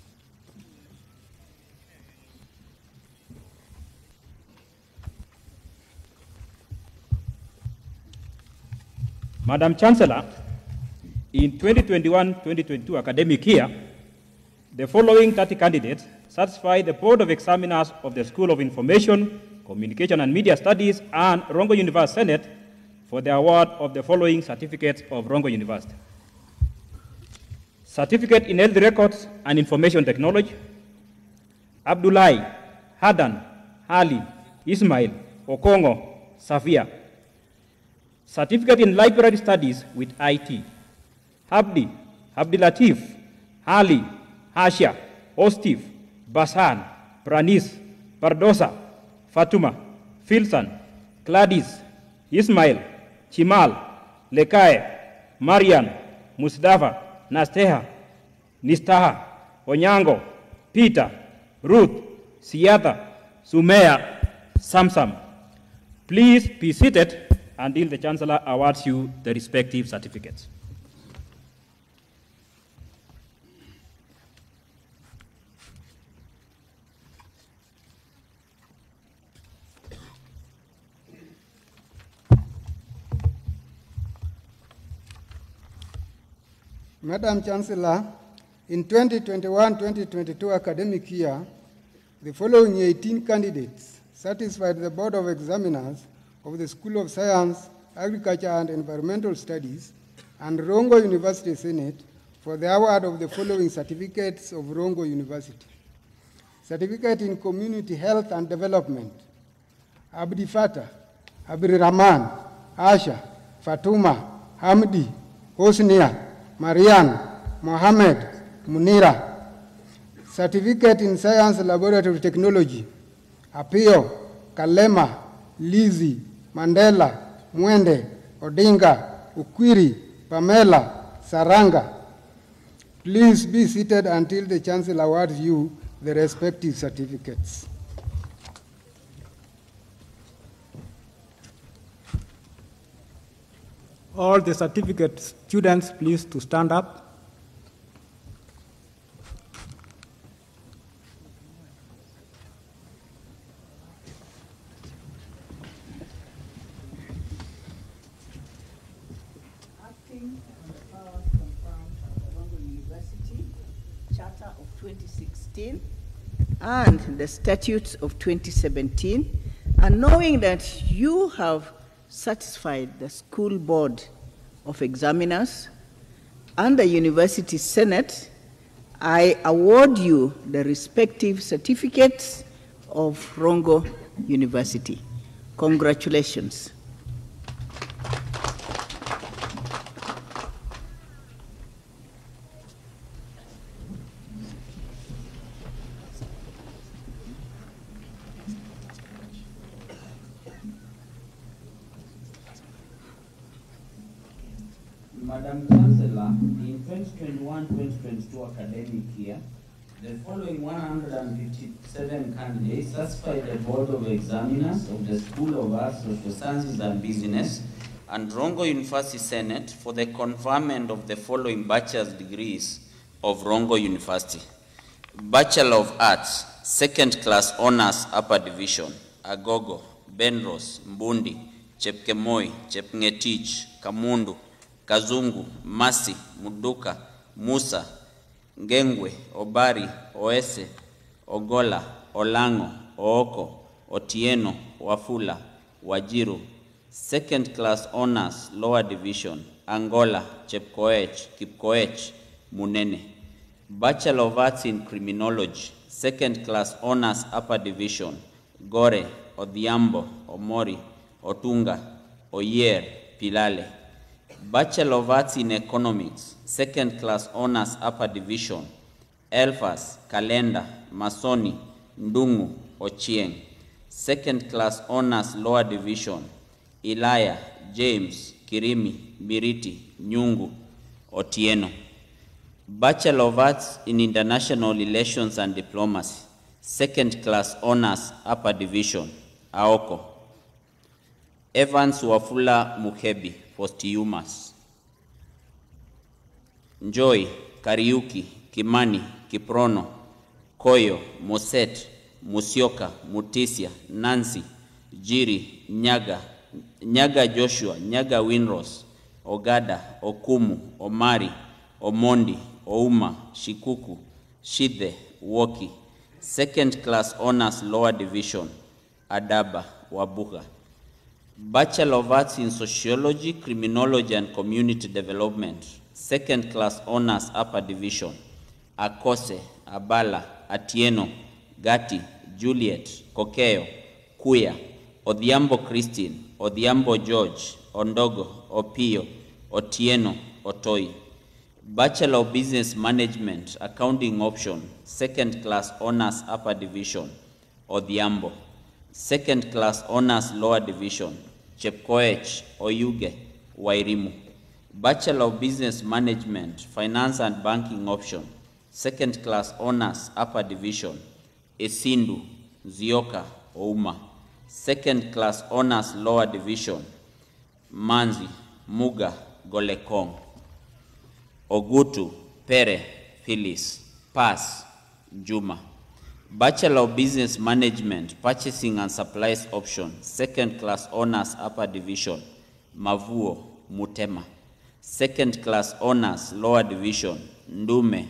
Madam Chancellor, in 2021-2022 academic year, the following 30 candidates satisfy the Board of Examiners of the School of Information, Communication and Media Studies and Rongo University Senate for the award of the following certificates of Rongo University. Certificate in Health Records and Information Technology, Abdullahi, Hadan, Ali, Ismail, Okongo, Safia. Certificate in Library Studies with IT, Abdi, Abdilatif, Ali, Asha, Ostif, Basan, Pranis, Bardosa, Fatuma, Filsan, Gladys, Ismail, Chimal, Lekae, Marian, Mustafa, Nasteha, Nistaha, Onyango, Peter, Ruth, Siata, Sumea, Samsam. Please be seated until the Chancellor awards you the respective certificates. Madam Chancellor, in 2021-2022 academic year, the following 18 candidates satisfied the Board of Examiners of the School of Science, Agriculture and Environmental Studies and Rongo University Senate for the award of the following certificates of Rongo University. Certificate in Community Health and Development, Abdi Fatah, Abdi Rahman, Asha, Fatuma, Hamdi, Hosnia, Marian, Mohammed, Munira. Certificate in Science Laboratory Technology, Apio, Kalema, Lizzie, Mandela, Mwende, Odinga, Ukwiri, Pamela, Saranga. Please be seated until the Chancellor awards you the respective certificates. All the certificate students, please to stand up. voting on the powers conferred by the Rongo University Charter of 2016 and the statutes of 2017, and knowing that you have satisfied the school board of examiners and the university senate, I award you the respective certificates of Rongo University. Congratulations. Madam Chancellor, in 2021-2022 academic year, the following 157 candidates satisfied the Board of Examiners of the School of Arts, Social Sciences and Business and Rongo University Senate for the conferment of the following bachelor's degrees of Rongo University. Bachelor of Arts, Second Class Honors Upper Division, Agogo, Benros, Mbundi, Chepkemoi, Chepngetich, Kamundu, Kazungu, Masi, Muduka, Musa, Ngengwe, Obari, Oese, Ogola, Olango, Ooko, Otieno, Wafula, Wajiru. Second Class Honors Lower Division, Angola, Chepkoech, Kipkoech, Munene. Bachelor of Arts in Criminology, Second Class Honors Upper Division, Gore, Odhiambo, Omori, Otunga, Oyer, Pilale. Bachelor of Arts in Economics, Second Class Honors Upper Division, Elfas, Kalenda, Masoni, Ndungu, Ochieng. Second Class Honors Lower Division, Ilaya, James, Kirimi, Miriti, Nyungu, Otieno. Bachelor of Arts in International Relations and Diplomacy, Second Class Honors Upper Division, Aoko. Evans Wafula Mukebi, posthumous. Joy, Kariuki, Kimani, Kiprono, Koyo, Moset, Musioka, Mutisia, Nancy, Jiri, Nyaga Joshua, Nyaga Winros, Ogada, Okumu, Omari, Omondi, Ouma, Shikuku, Shide, Woki. Second Class Honors Lower Division, Adaba, Wabuga. Bachelor of Arts in Sociology, Criminology and Community Development, Second Class Honors Upper Division, Akose, Abala, Atieno, Gati, Juliet, Kokeo, Kuya, Odhiambo Christine, Odhiambo George, Ondogo, Opio, Otieno, Otoi. Bachelor of Business Management, Accounting Option, Second Class Honors Upper Division, Odhiambo. Second Class Honors Lower Division, Chepkoech, Oyuge, Wairimu. Bachelor of Business Management, Finance and Banking Option, Second Class Honors Upper Division, Esindu, Zioka, Ouma. Second Class Honors Lower Division, Manzi, Muga, Golekong. Ogutu, Pere, Phyllis, Pass, Juma. Bachelor of Business Management, Purchasing and Supplies Option, Second Class Honors Upper Division, Mavuo, Mutema. Second Class Honors Lower Division, Ndume,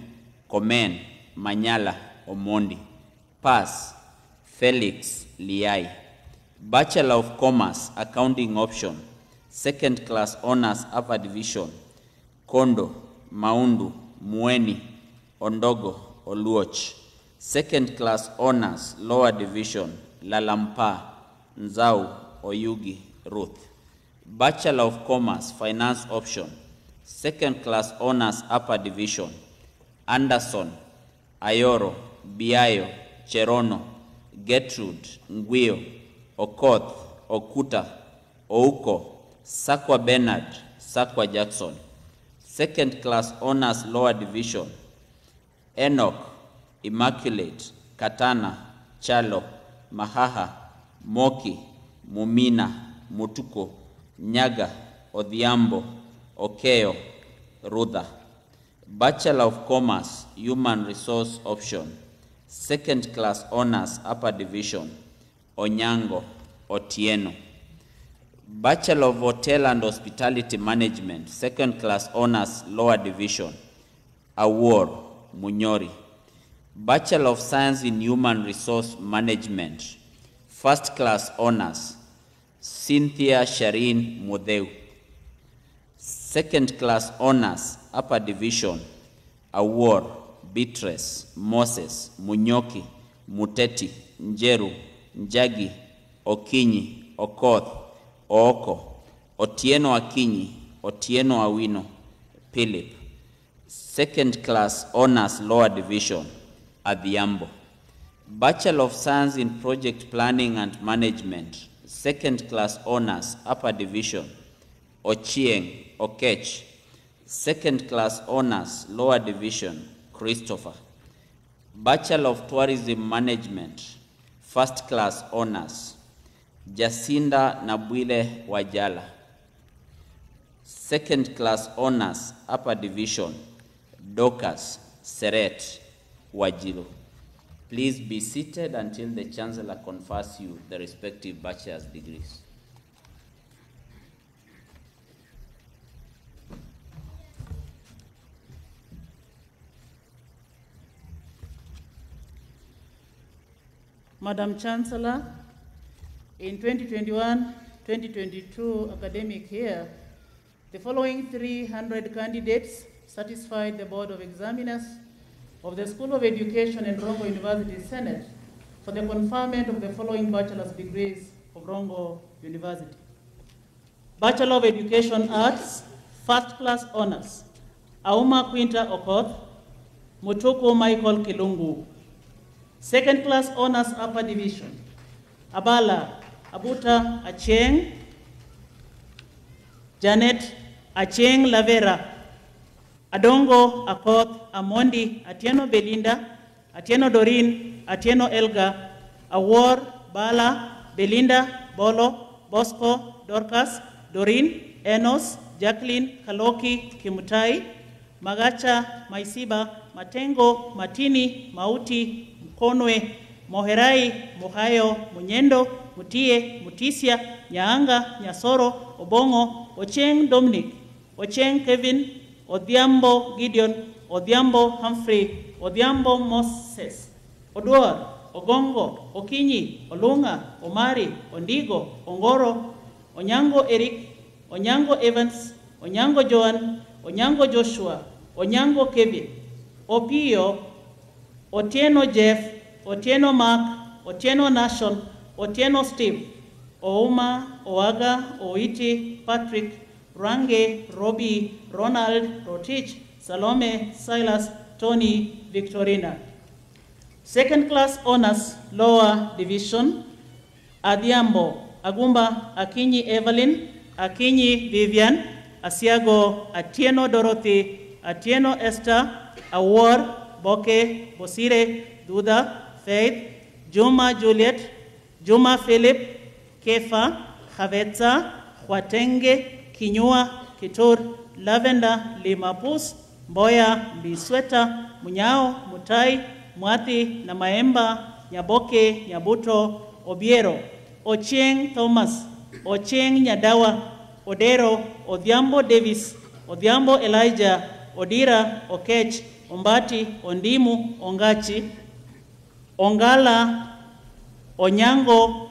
Komen, Manyala, Omondi. Pass, Felix, Liai. Bachelor of Commerce, Accounting Option, Second Class Honors Upper Division, Kondo, Maundu, Mueni, Ondogo, Oluoch. Second Class Honors Lower Division, Lalampa, Nzau, Oyugi, Ruth. Bachelor of Commerce, Finance Option, Second Class Honors Upper Division, Anderson, Ayoro, Biayo, Cherono, Gertrude, Nguio, Okoth, Okuta, Ouko, Sakwa Bernard, Sakwa Jackson. Second Class Honors Lower Division, Enoch, Immaculate, Katana, Chalo, Mahaha, Moki, Mumina, Mutuko, Nyaga, Odhiambo, Okeo, Rudha. Bachelor of Commerce, Human Resource Option, Second Class Honors Upper Division, Onyango, Otieno. Bachelor of Hotel and Hospitality Management, second class honors, lower division, Award, Munyori. Bachelor of Science in Human Resource Management, first class honors, Cynthia Shireen Mudeu. Second class honors, upper division, Award, Beatrice, Moses, Munyoki, Muteti, Njeru, Njagi, Okinyi, Okoth, Ooko, Otieno Akinyi, Otieno Awino, Philip. Second class honors, lower division, Adhiambo. Bachelor of Science in Project Planning and Management, second class honors, upper division, Ochieng, Okech. Second class honors, lower division, Christopher. Bachelor of Tourism Management, first class honors, Jacinda Nabwile Wajala. Second class honors, upper division, Dorcas Seret Wajiru. Please be seated until the Chancellor confers you the respective bachelor's degrees. Madam Chancellor, in 2021-2022 academic year, the following 300 candidates satisfied the Board of Examiners of the School of Education and Rongo University Senate for the conferment of the following bachelor's degrees of Rongo University. Bachelor of Education Arts, first class honors, Auma Quinta Okoth, Mutoko Michael Kilungu. Second class honors, upper division, Abala Abuta Acheng, Janet Acheng Lavera, Adongo Akoth Amondi, Atieno Belinda, Atieno Doreen, Atieno Elga, Awar Bala, Belinda, Bolo, Bosco, Dorcas, Doreen, Enos, Jacqueline, Kaloki, Kimutai, Magacha, Maisiba, Matengo, Matini, Mauti, Mkonwe, Moherai, Mohayo, Munyendo, Mutie, Mutisia, Nyaanga, Nyasoro, Obongo, Ocheng Dominic, Ocheng Kevin, Odhiambo Gideon, Odhiambo Humphrey, Odhiambo Moses, Odwar, Ogongo, Okinyi, Olunga, Omari, Ondigo, Ongoro, Onyango Eric, Onyango Evans, Onyango Joan, Onyango Joshua, Onyango Kevin, Opio, Otieno Jeff, Otieno Mark, Otieno Nation, Otieno Steve, Ouma, Oaga, Oiti, Patrick, Range, Robbie, Ronald, Rotich, Salome, Silas, Tony, Victorina. Second class honors, lower division, Adhiambo, Agumba, Akinyi Evelyn, Akinyi Vivian, Asiago, Atieno Dorothy, Atieno Esther, Awar, Boke, Bosire, Duda, Faith, Juma Juliet, Juma Philip, Kefa, Havetza, Huatenge, Kinyua, Kitur, Lavender, Limapus, Mboya, Bisweta, Munyao, Mutai, Mwati, Namaemba, Nyaboke, Nyabuto, Obiero, Ochieng Thomas, Ochieng Nyadawa, Odero, Odhiambo Davis, Odhiambo Elijah, Odira, Okech, Ombati, Ondimu, Ongachi, Ongala, Onyango,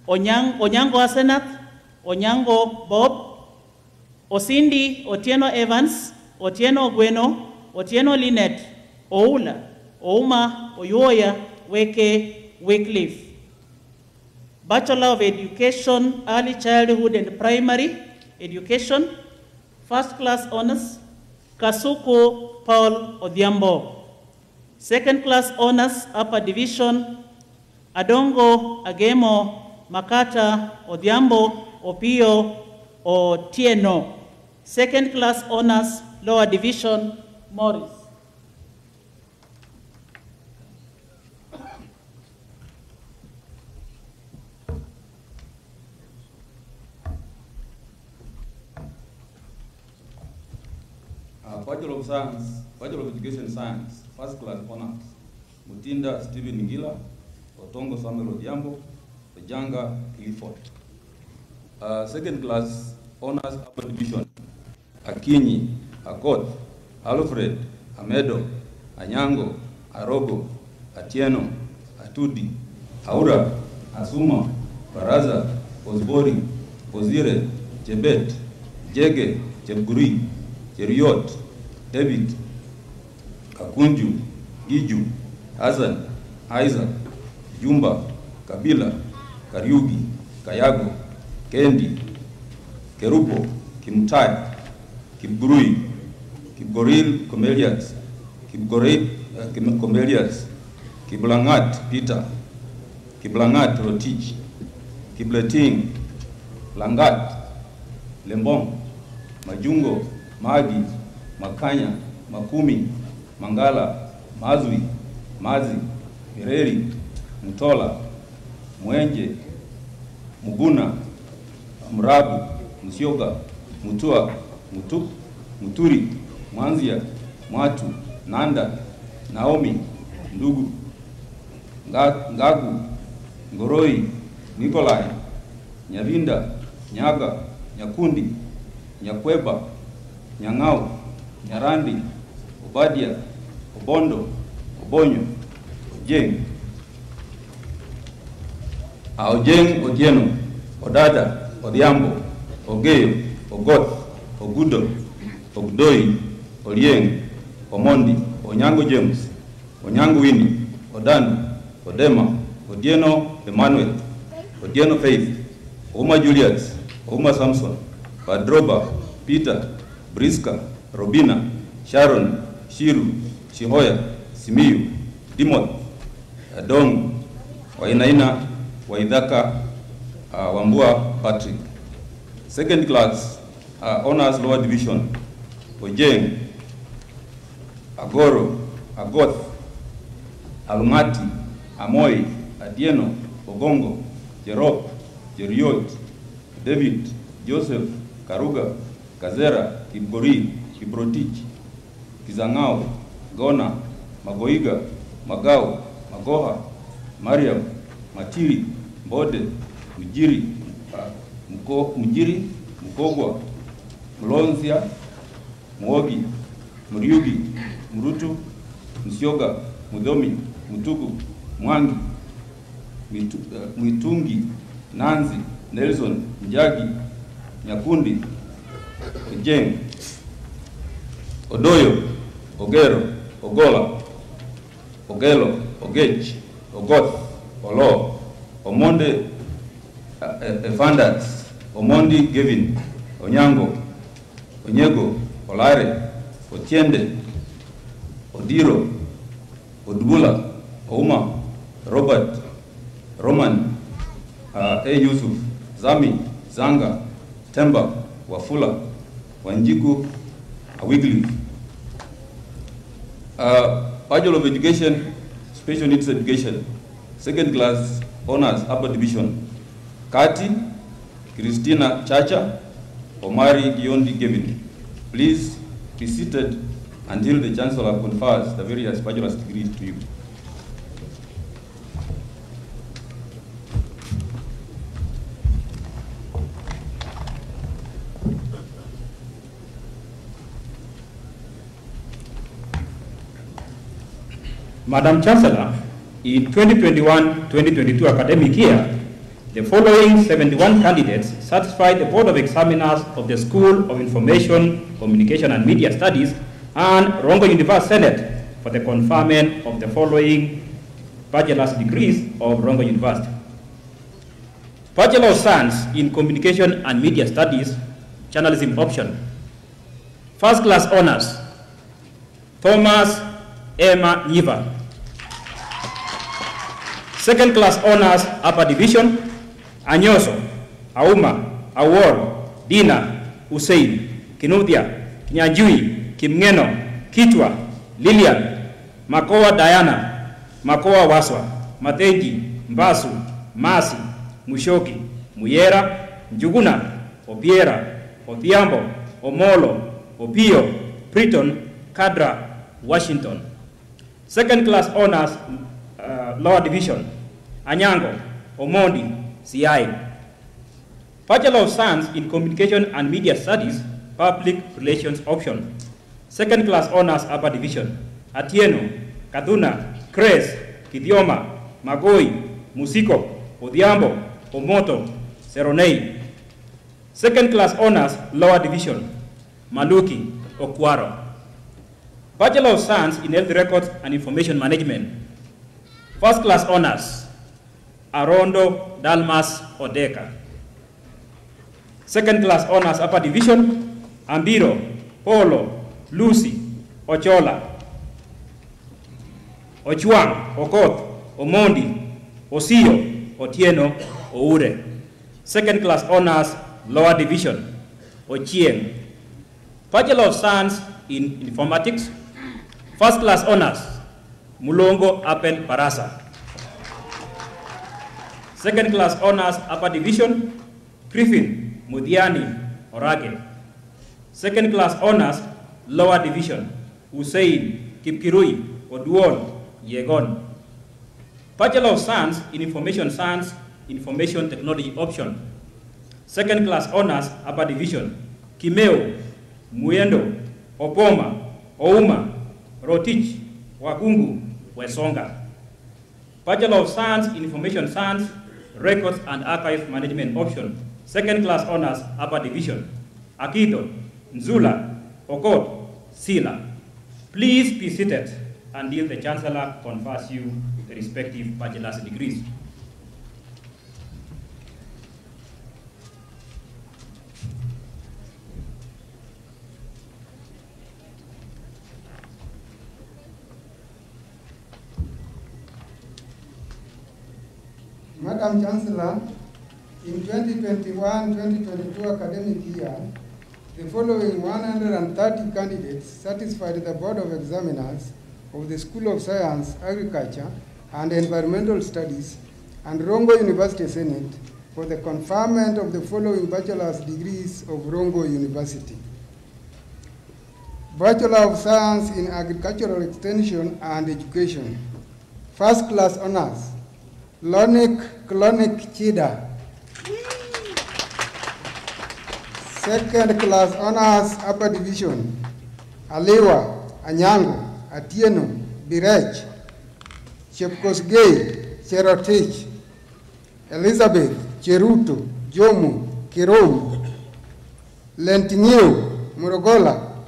Onyango Asenath, Onyango Bob, Osindi, Otieno Evans, Otieno Gweno, Otieno Lynette, Oula, Ouma, Oyoya, Weke, Wycliffe. Bachelor of Education, Early Childhood and Primary Education, first class honors, Kasuku Paul Odhiambo. Second class honors, upper division, Adongo Agemo Makata Odhiambo Opio Otieno. Second class honors, lower division, Morris. Bachelor of Science, Bachelor of Education Science, first class honors, Mutinda Stephen Ngila, Otongo Samuel Odhiambo, Ojanga Clifford. Second class honors upper division, Akinyi, Akoth, Alfred, Amedo, Anyango, Arogo, Atieno, Atudi, Aura, Asuma, Baraza, Osbori, Ozire, Chebet, Jege, Chebguri, Cheriot, David, Kakunju, Giju, Hassan, Isaac, Jumba, Kabila, Kariugi, Kayago, Kendi, Kerupo, Kimtai, Kibgurui, Kibgoril Comelias, Comelias, Kiblangat Peter, Kiblangat Rotich, Kibleting, Langat, Lembong, Majungo, Magi, Makanya, Makumi, Mangala, Mazui, Mazi, Mireri, Mutola, Mwenje, Muguna, Mrabu, Musyoga, Mutua, Mutuk, Muturi, Mwanzia, Mwatu, Nanda, Naomi, Ndugu, Ngagu, Ngoroi, Nikolai, Nyavinda, Nyaga, Nyakundi, Nyakweba, Nyang'au, Nyarandi, Obadia, Obondo, Obonyo, Ojeng, Ojeng Otieno, Odada, Odhiambo, Ogeyo, Ogoth, Ogudo, Ogdoi, Olieng, Omondi, Onyango James, Onyango Winnie, Odandu, Odema, Odieno Emmanuel, Odieno Faith, Oma Julius, Oma Samson, Padroba, Peter, Briska, Robina, Sharon, Shiru, Shihoya, Simiyu, Dimoth, Adong, Wainaina, Waidhaka, Wambua Patrick. Second class honors lower division, Ojeng, Agoro, Agoth, Almati, Amoy, Adieno, Ogongo, Jerop, Jeriot, David, Joseph, Karuga, Kazera, Kibgori, Kibrotich, Kizangao, Gona, Magoiga, Magao, Magoha, Mariam, Matiri, Mbode, Mujiri, Mujiri, Mkogwa, Mlonzia, Mwogi, Muriugi, Mrutu, Msyoga, Mudomi, Mutuku, Mwangi, Mwitungi, Nanzi, Nelson, Njagi, Nyakundi, Ojeng, Odoyo, Ogero, Ogola, Ogelo, Ogech, Ogoth, Olo, Omonde, Efandas, Omondi Gavin, Onyango, Onyego, Olare, Otiende, Odiro, Odbula, Ouma, Robert, Roman, A. Yusuf, Zami, Zanga, Temba, Wafula, Wanjiku, Awigli. Bachelor of Education, Special Needs Education, second class honors upper division, Kati, Christina Chacha, Omari Giondi Gavin. Please be seated until the Chancellor confers the various bachelor's degrees to you. Madam Chancellor, in 2021-2022 academic year, the following 71 candidates satisfied the Board of Examiners of the School of Information, Communication and Media Studies and Rongo University Senate for the conferment of the following bachelor's degrees of Rongo University. Bachelor of Science in Communication and Media Studies, Journalism option. First class honors, Thomas Emma Nyiva. Second class honors, upper division, Anyoso, Auma, Awor, Dina, Hussein, Kinuthia, Kinyanjui, Kimngeno, Kitwa, Lilian, Makoa Diana, Makoa Waswa, Mateji, Mbasu, Masi, Mushoki, Muyera, Njuguna, Obiera, Odhiambo, Omolo, Opio, Briton, Kadra, Washington. Second class honors, lower division, Anyango, Omondi, CI. Bachelor of Science in Communication and Media Studies, Public Relations option. Second class honors upper division. Atieno, Kaduna, Cres, Kithioma, Magoi, Musiko, Odhiambo, Omoto, Seronei. Second class honors lower division. Maluki, Okwaro. Bachelor of Science in Health Records and Information Management. First class honors. Arondo Dalmas Odeka. Second class honors upper division. Ambiro, Polo, Lucy, Ochola, Ochuang, Okoth, Omondi, Osio, Otieno, Oure. Second class honors lower division. Ochieng. Bachelor of Science in Informatics. First class honors. Mulongo Appel Parasa. Second class honors upper division. Griffin Mudiani Orage. Second class honors lower division. Hussein Kipkirui Oduol Yegon. Bachelor of Science in Information Science, Information Technology option. Second class honors upper division. Kimeo, Muyendo, Opoma, Ouma, Rotich, Wakungu, Wesonga. Bachelor of Science in Information Science, Records and Archive Management option. Second class honors upper division. Akito, Nzula, Okot, Sila. Please be seated until the Chancellor confers you the respective bachelor's degrees. Madam Chancellor, in 2021-2022 academic year, the following 130 candidates satisfied the Board of Examiners of the School of Science, Agriculture, and Environmental Studies and Rongo University Senate for the conferment of the following bachelor's degrees of Rongo University. Bachelor of Science in Agricultural Extension and Education. First class honors, Lonik Klonik Chida. Second class honors upper division, Aliwa, Anyango, Atieno, Birech, Chepkosgei, Cherotich, Elizabeth, Cheruto, Jomu, Kirom, Lentinio, Murogola,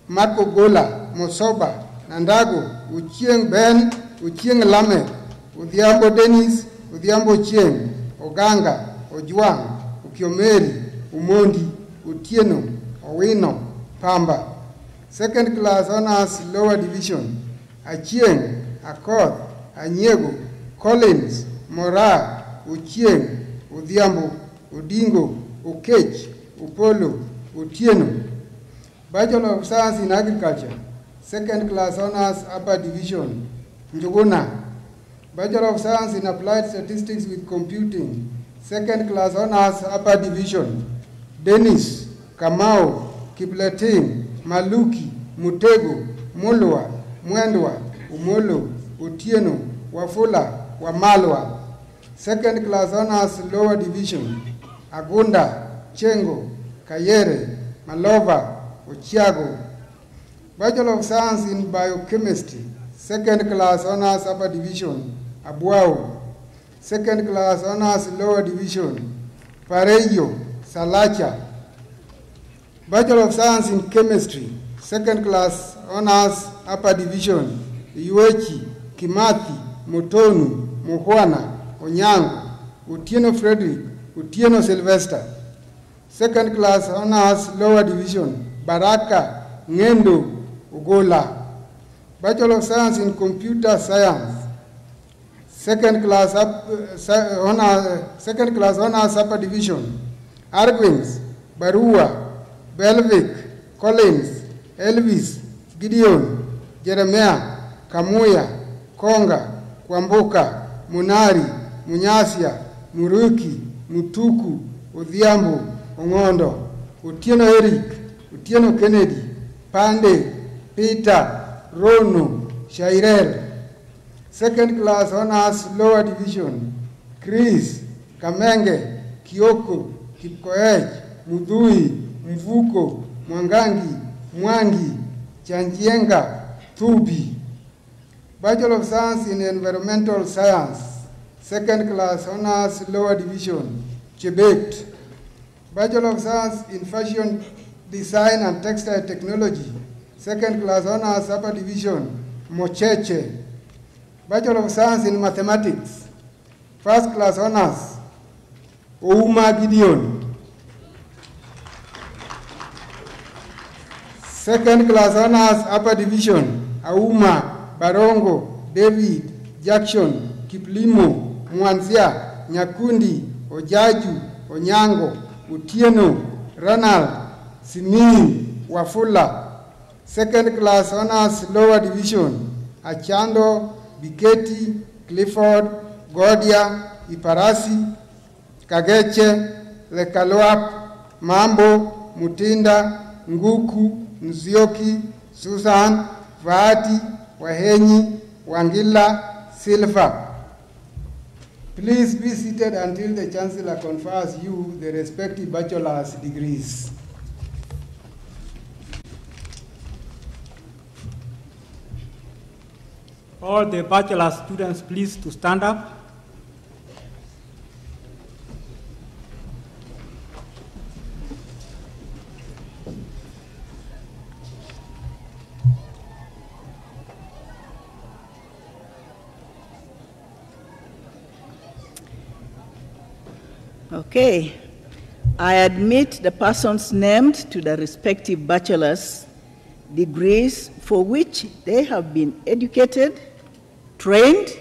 Marco Gola, Mosoba, Nandago, Uchieng Ben, Uchieng Lame, Udhiambo Dennis, Udhiambo Chieng, Oganga, Ojuang, Ukiomeri, Umondi, Utieno, Owino, Pamba. Second class honors lower division, Achieng, Akoth, Anyego, Collins, Mora, Uchieng, Udhiambo, Udingo, Ukech, Upolo, Utieno. Bachelor of Science in Agriculture. Second class honors upper division, Njuguna. Bachelor of Science in Applied Statistics with Computing. Second class honors upper division, Dennis, Kamau, Kipleting, Maluki, Mutego, Mulwa, Mwendwa, Umolo, Utieno, Wafula, Wamalwa. Second class honors lower division, Agunda, Chengo, Kayere, Malova, Ochiago. Bachelor of Science in Biochemistry. Second class honors upper division, Abuao. Second class honors lower division, Parejo, Salacha. Bachelor of Science in Chemistry. Second class honors upper division, Iwechi, Kimathi, Mutonu, Muhwana, Onyango, Utieno Frederick, Utieno Sylvester. Second class honors lower division, Baraka, Ngendo, Ugola. Bachelor of Science in Computer Science. Second class honors upper division, Arguins, Barua, Belvic, Collins, Elvis, Gideon, Jeremiah, Kamuya, Konga, Kwamboka, Munari, Munyasia, Muruki, Mutuku, Odhiambo, Ongondo, Utieno Eric, Utieno Kennedy, Pande, Peter, Rono, Shairel. Second class honors lower division, Chris, Kamenge, Kioko, Kipkoech, Mudhui, Mvuko, Mwangangi, Mwangi, Chanjienga, Thubi. Bachelor of Science in Environmental Science, second class honors lower division, Chebet. Bachelor of Science in Fashion Design and Textile Technology, second class honors upper division, Mocheche. Bachelor of Science in Mathematics, first class honors, Ouma Gideon. Second class honors upper division, Auma, Barongo, David, Jackson, Kiplimo, Mwanzia, Nyakundi, Ojaju, Onyango, Utieno, Ronald, Simi, Wafula. Second class honors lower division, Achando, Biketi, Clifford, Godia, Iparasi, Kageche, Lekaloap, Mambo, Mutinda, Nguku, Nzioki, Susan, Vaati, Wahenyi, Wangila, Silva. Please be seated until the Chancellor confers you the respective bachelor's degrees. All the bachelor students, please to stand up. Okay. I admit the persons named to the respective bachelor's degrees for which they have been educated, trained,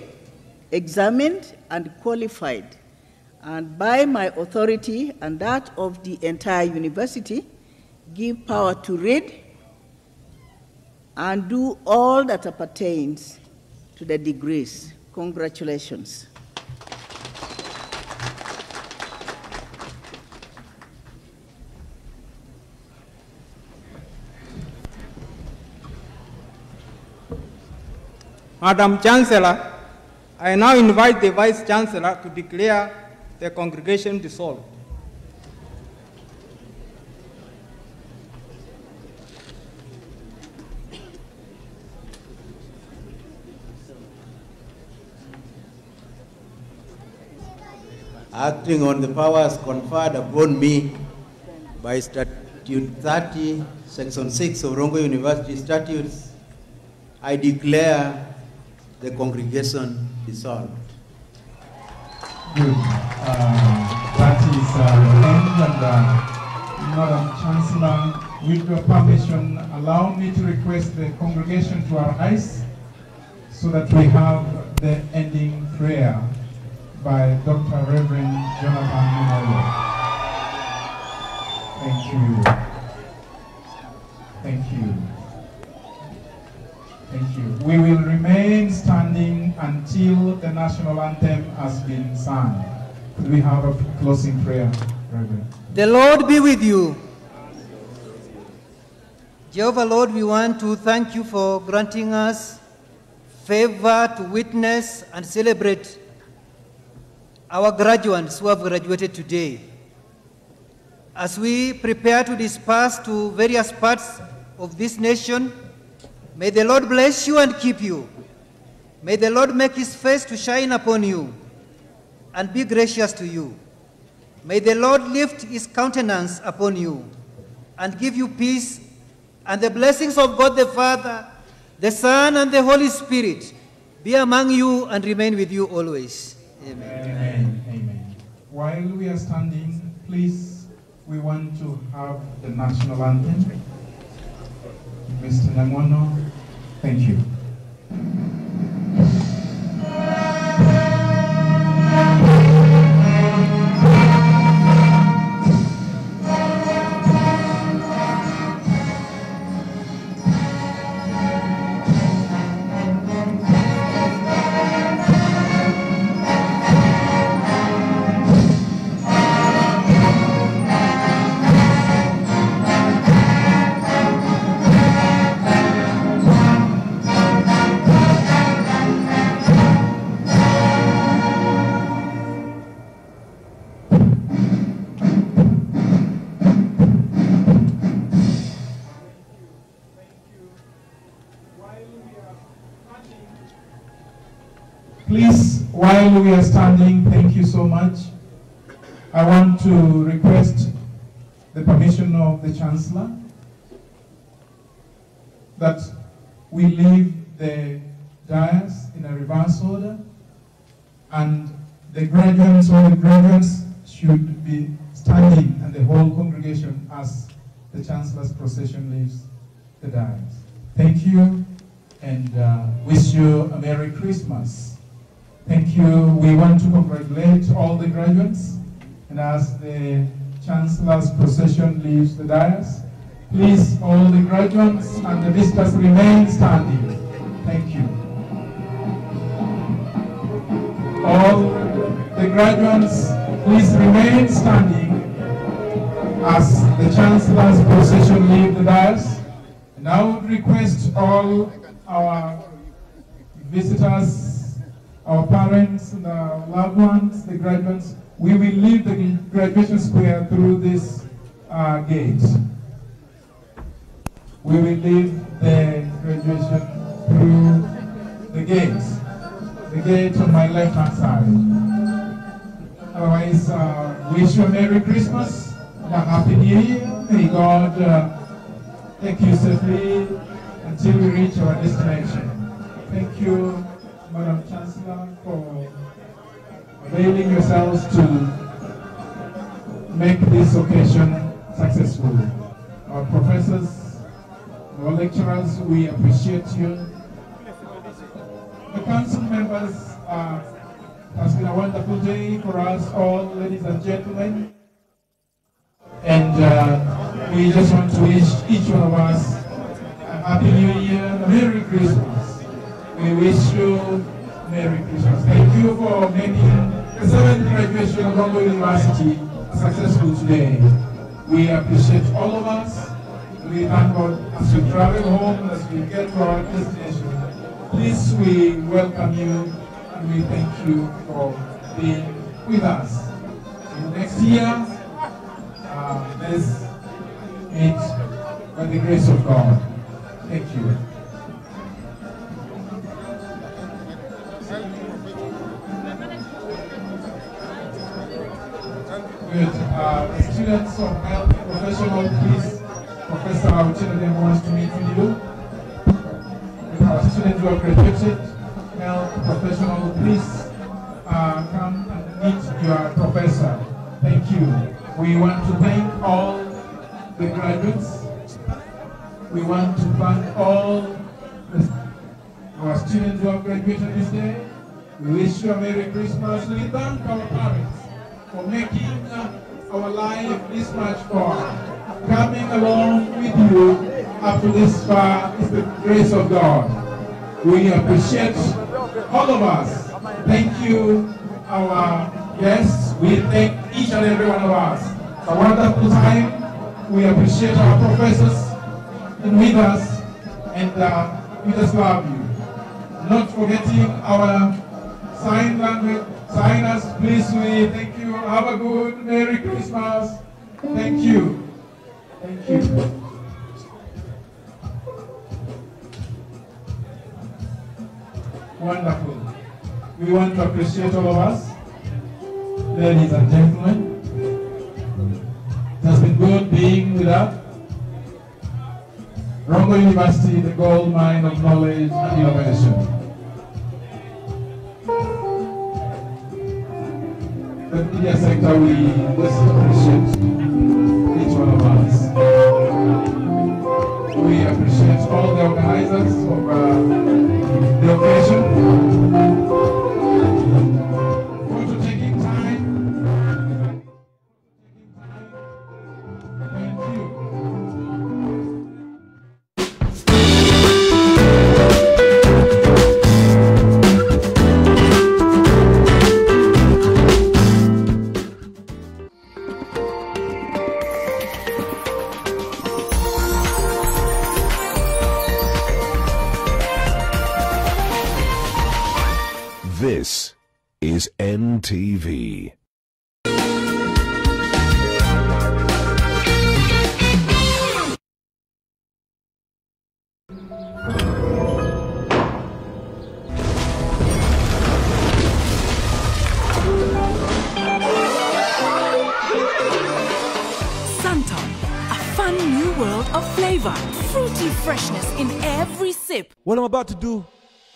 examined, and qualified, and by my authority and that of the entire university, give power to read and do all that appertains to the degrees. Congratulations. Madam Chancellor, I now invite the Vice Chancellor to declare the congregation dissolved. Acting on the powers conferred upon me by Statute 30, Section 6 of Rongo University Statutes, I declare the congregation dissolved. Good. That is the end. And Madam Chancellor, with your permission, allow me to request the congregation to arise so that we have the ending prayer by Dr. Reverend Jonathan Munolo. Thank you. Thank you. Thank you. We will remain standing until the national anthem has been sung. Could we have a closing prayer, Reverend? The Lord be with you. Jehovah Lord, we want to thank you for granting us favor to witness and celebrate our graduates who have graduated today. As we prepare to disperse to various parts of this nation, may the Lord bless you and keep you. May the Lord make his face to shine upon you and be gracious to you. May the Lord lift his countenance upon you and give you peace, and the blessings of God the Father, the Son, and the Holy Spirit be among you and remain with you always. Amen. Amen. Amen. While we are standing, please, we want to have the national anthem. Mr. Namono, thank you. Please, while we are standing, thank you so much. I want to request the permission of the Chancellor that we leave the dais in a reverse order, and the graduates or the graduates should be standing and the whole congregation as the Chancellor's procession leaves the dais. Thank you, and wish you a Merry Christmas. Thank you. We want to congratulate all the graduates, and as the Chancellor's procession leaves the dais, please, all the graduates and the visitors remain standing. Thank you. All the graduates, please remain standing as the Chancellor's procession leaves the dais. And I would request all our visitors, our parents and our loved ones, the graduates, we will leave the graduation square through this gate. We will leave the graduation through the gate on my left-hand side. Otherwise, wish you a Merry Christmas and a Happy New Year. May God take you safely until we reach our destination. Thank you, Madam Chancellor, for availing yourselves to make this occasion successful. Our professors, our lecturers, we appreciate you. The council members, it has been a wonderful day for us all, ladies and gentlemen. And we just want to wish each one of us a Happy New Year and a Merry Christmas. We wish you Merry Christmas. Thank you for making the 7th graduation of Rongo University successful today. We appreciate all of us. We thank God as we travel home, as we get to our destination. Please, we welcome you and we thank you for being with us. Next year, let's meet by the grace of God. Thank you. Good. Students of health professional, please. Professor Uchenede wants to meet with you. Our students who have graduated, health professional, please come and meet your professor. Thank you. We want to thank all the graduates. We want to thank all our students who have graduated this day. We wish you a Merry Christmas. We thank our parents for making our life this much fun. Coming along with you up to this far is the grace of God. We appreciate all of us. Thank you, our guests. We thank each and every one of us. It's a wonderful time. We appreciate our professors and with us, and we just love you. Not forgetting our sign language signers, please. We thank you. Have a good Merry Christmas. Thank you. Thank you. Wonderful. We want to appreciate all of us, ladies and gentlemen. It has been good being with us. Rongo University, the gold mine of knowledge and innovation. The media sector, we just appreciate each one of us. We appreciate all the organizers of the occasion. For taking time. Thank you. This is NTV. flavor, fruity freshness in every sip. What I'm about to do,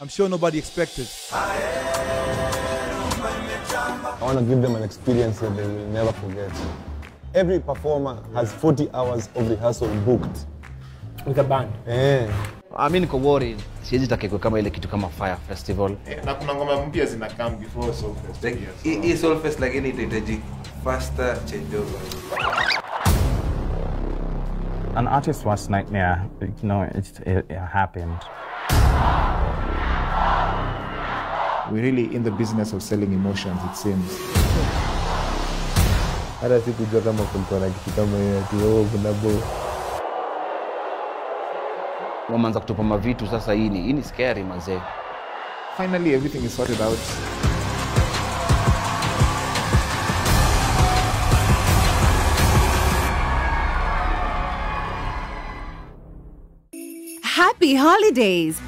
I'm sure nobody expected. I want to give them an experience that they will never forget. Every performer has 40 hours of rehearsal booked. With a band? Yeah. Mimi niko worried. Siwezi takiko kama ile kitu kama Fire Festival. Na kuna ngoma mpya zinakam before Soul Fest. Hii Soul Fest lakini itahitaji faster changeover. An artist's worst nightmare, it happened. We're really in the business of selling emotions, it seems. Hata sikujua kama kulikuwa na kitu kama hiyo ati kuna bo. Wameanza kutupa mavitu sasa hii ni scary mazee. Finally everything is sorted out. Happy holidays!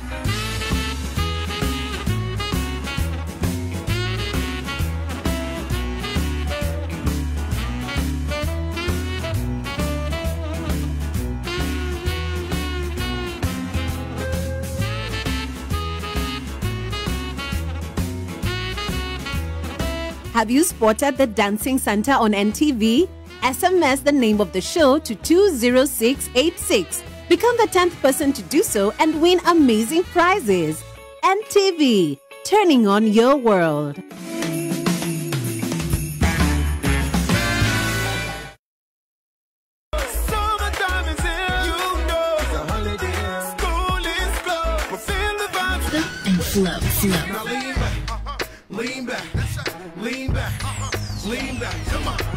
Have you spotted the Dancing Santa on NTV? SMS the name of the show to 20686. Become the 10th person to do so and win amazing prizes. NTV, turning on your world. Lean back, lean back, lean back, come on.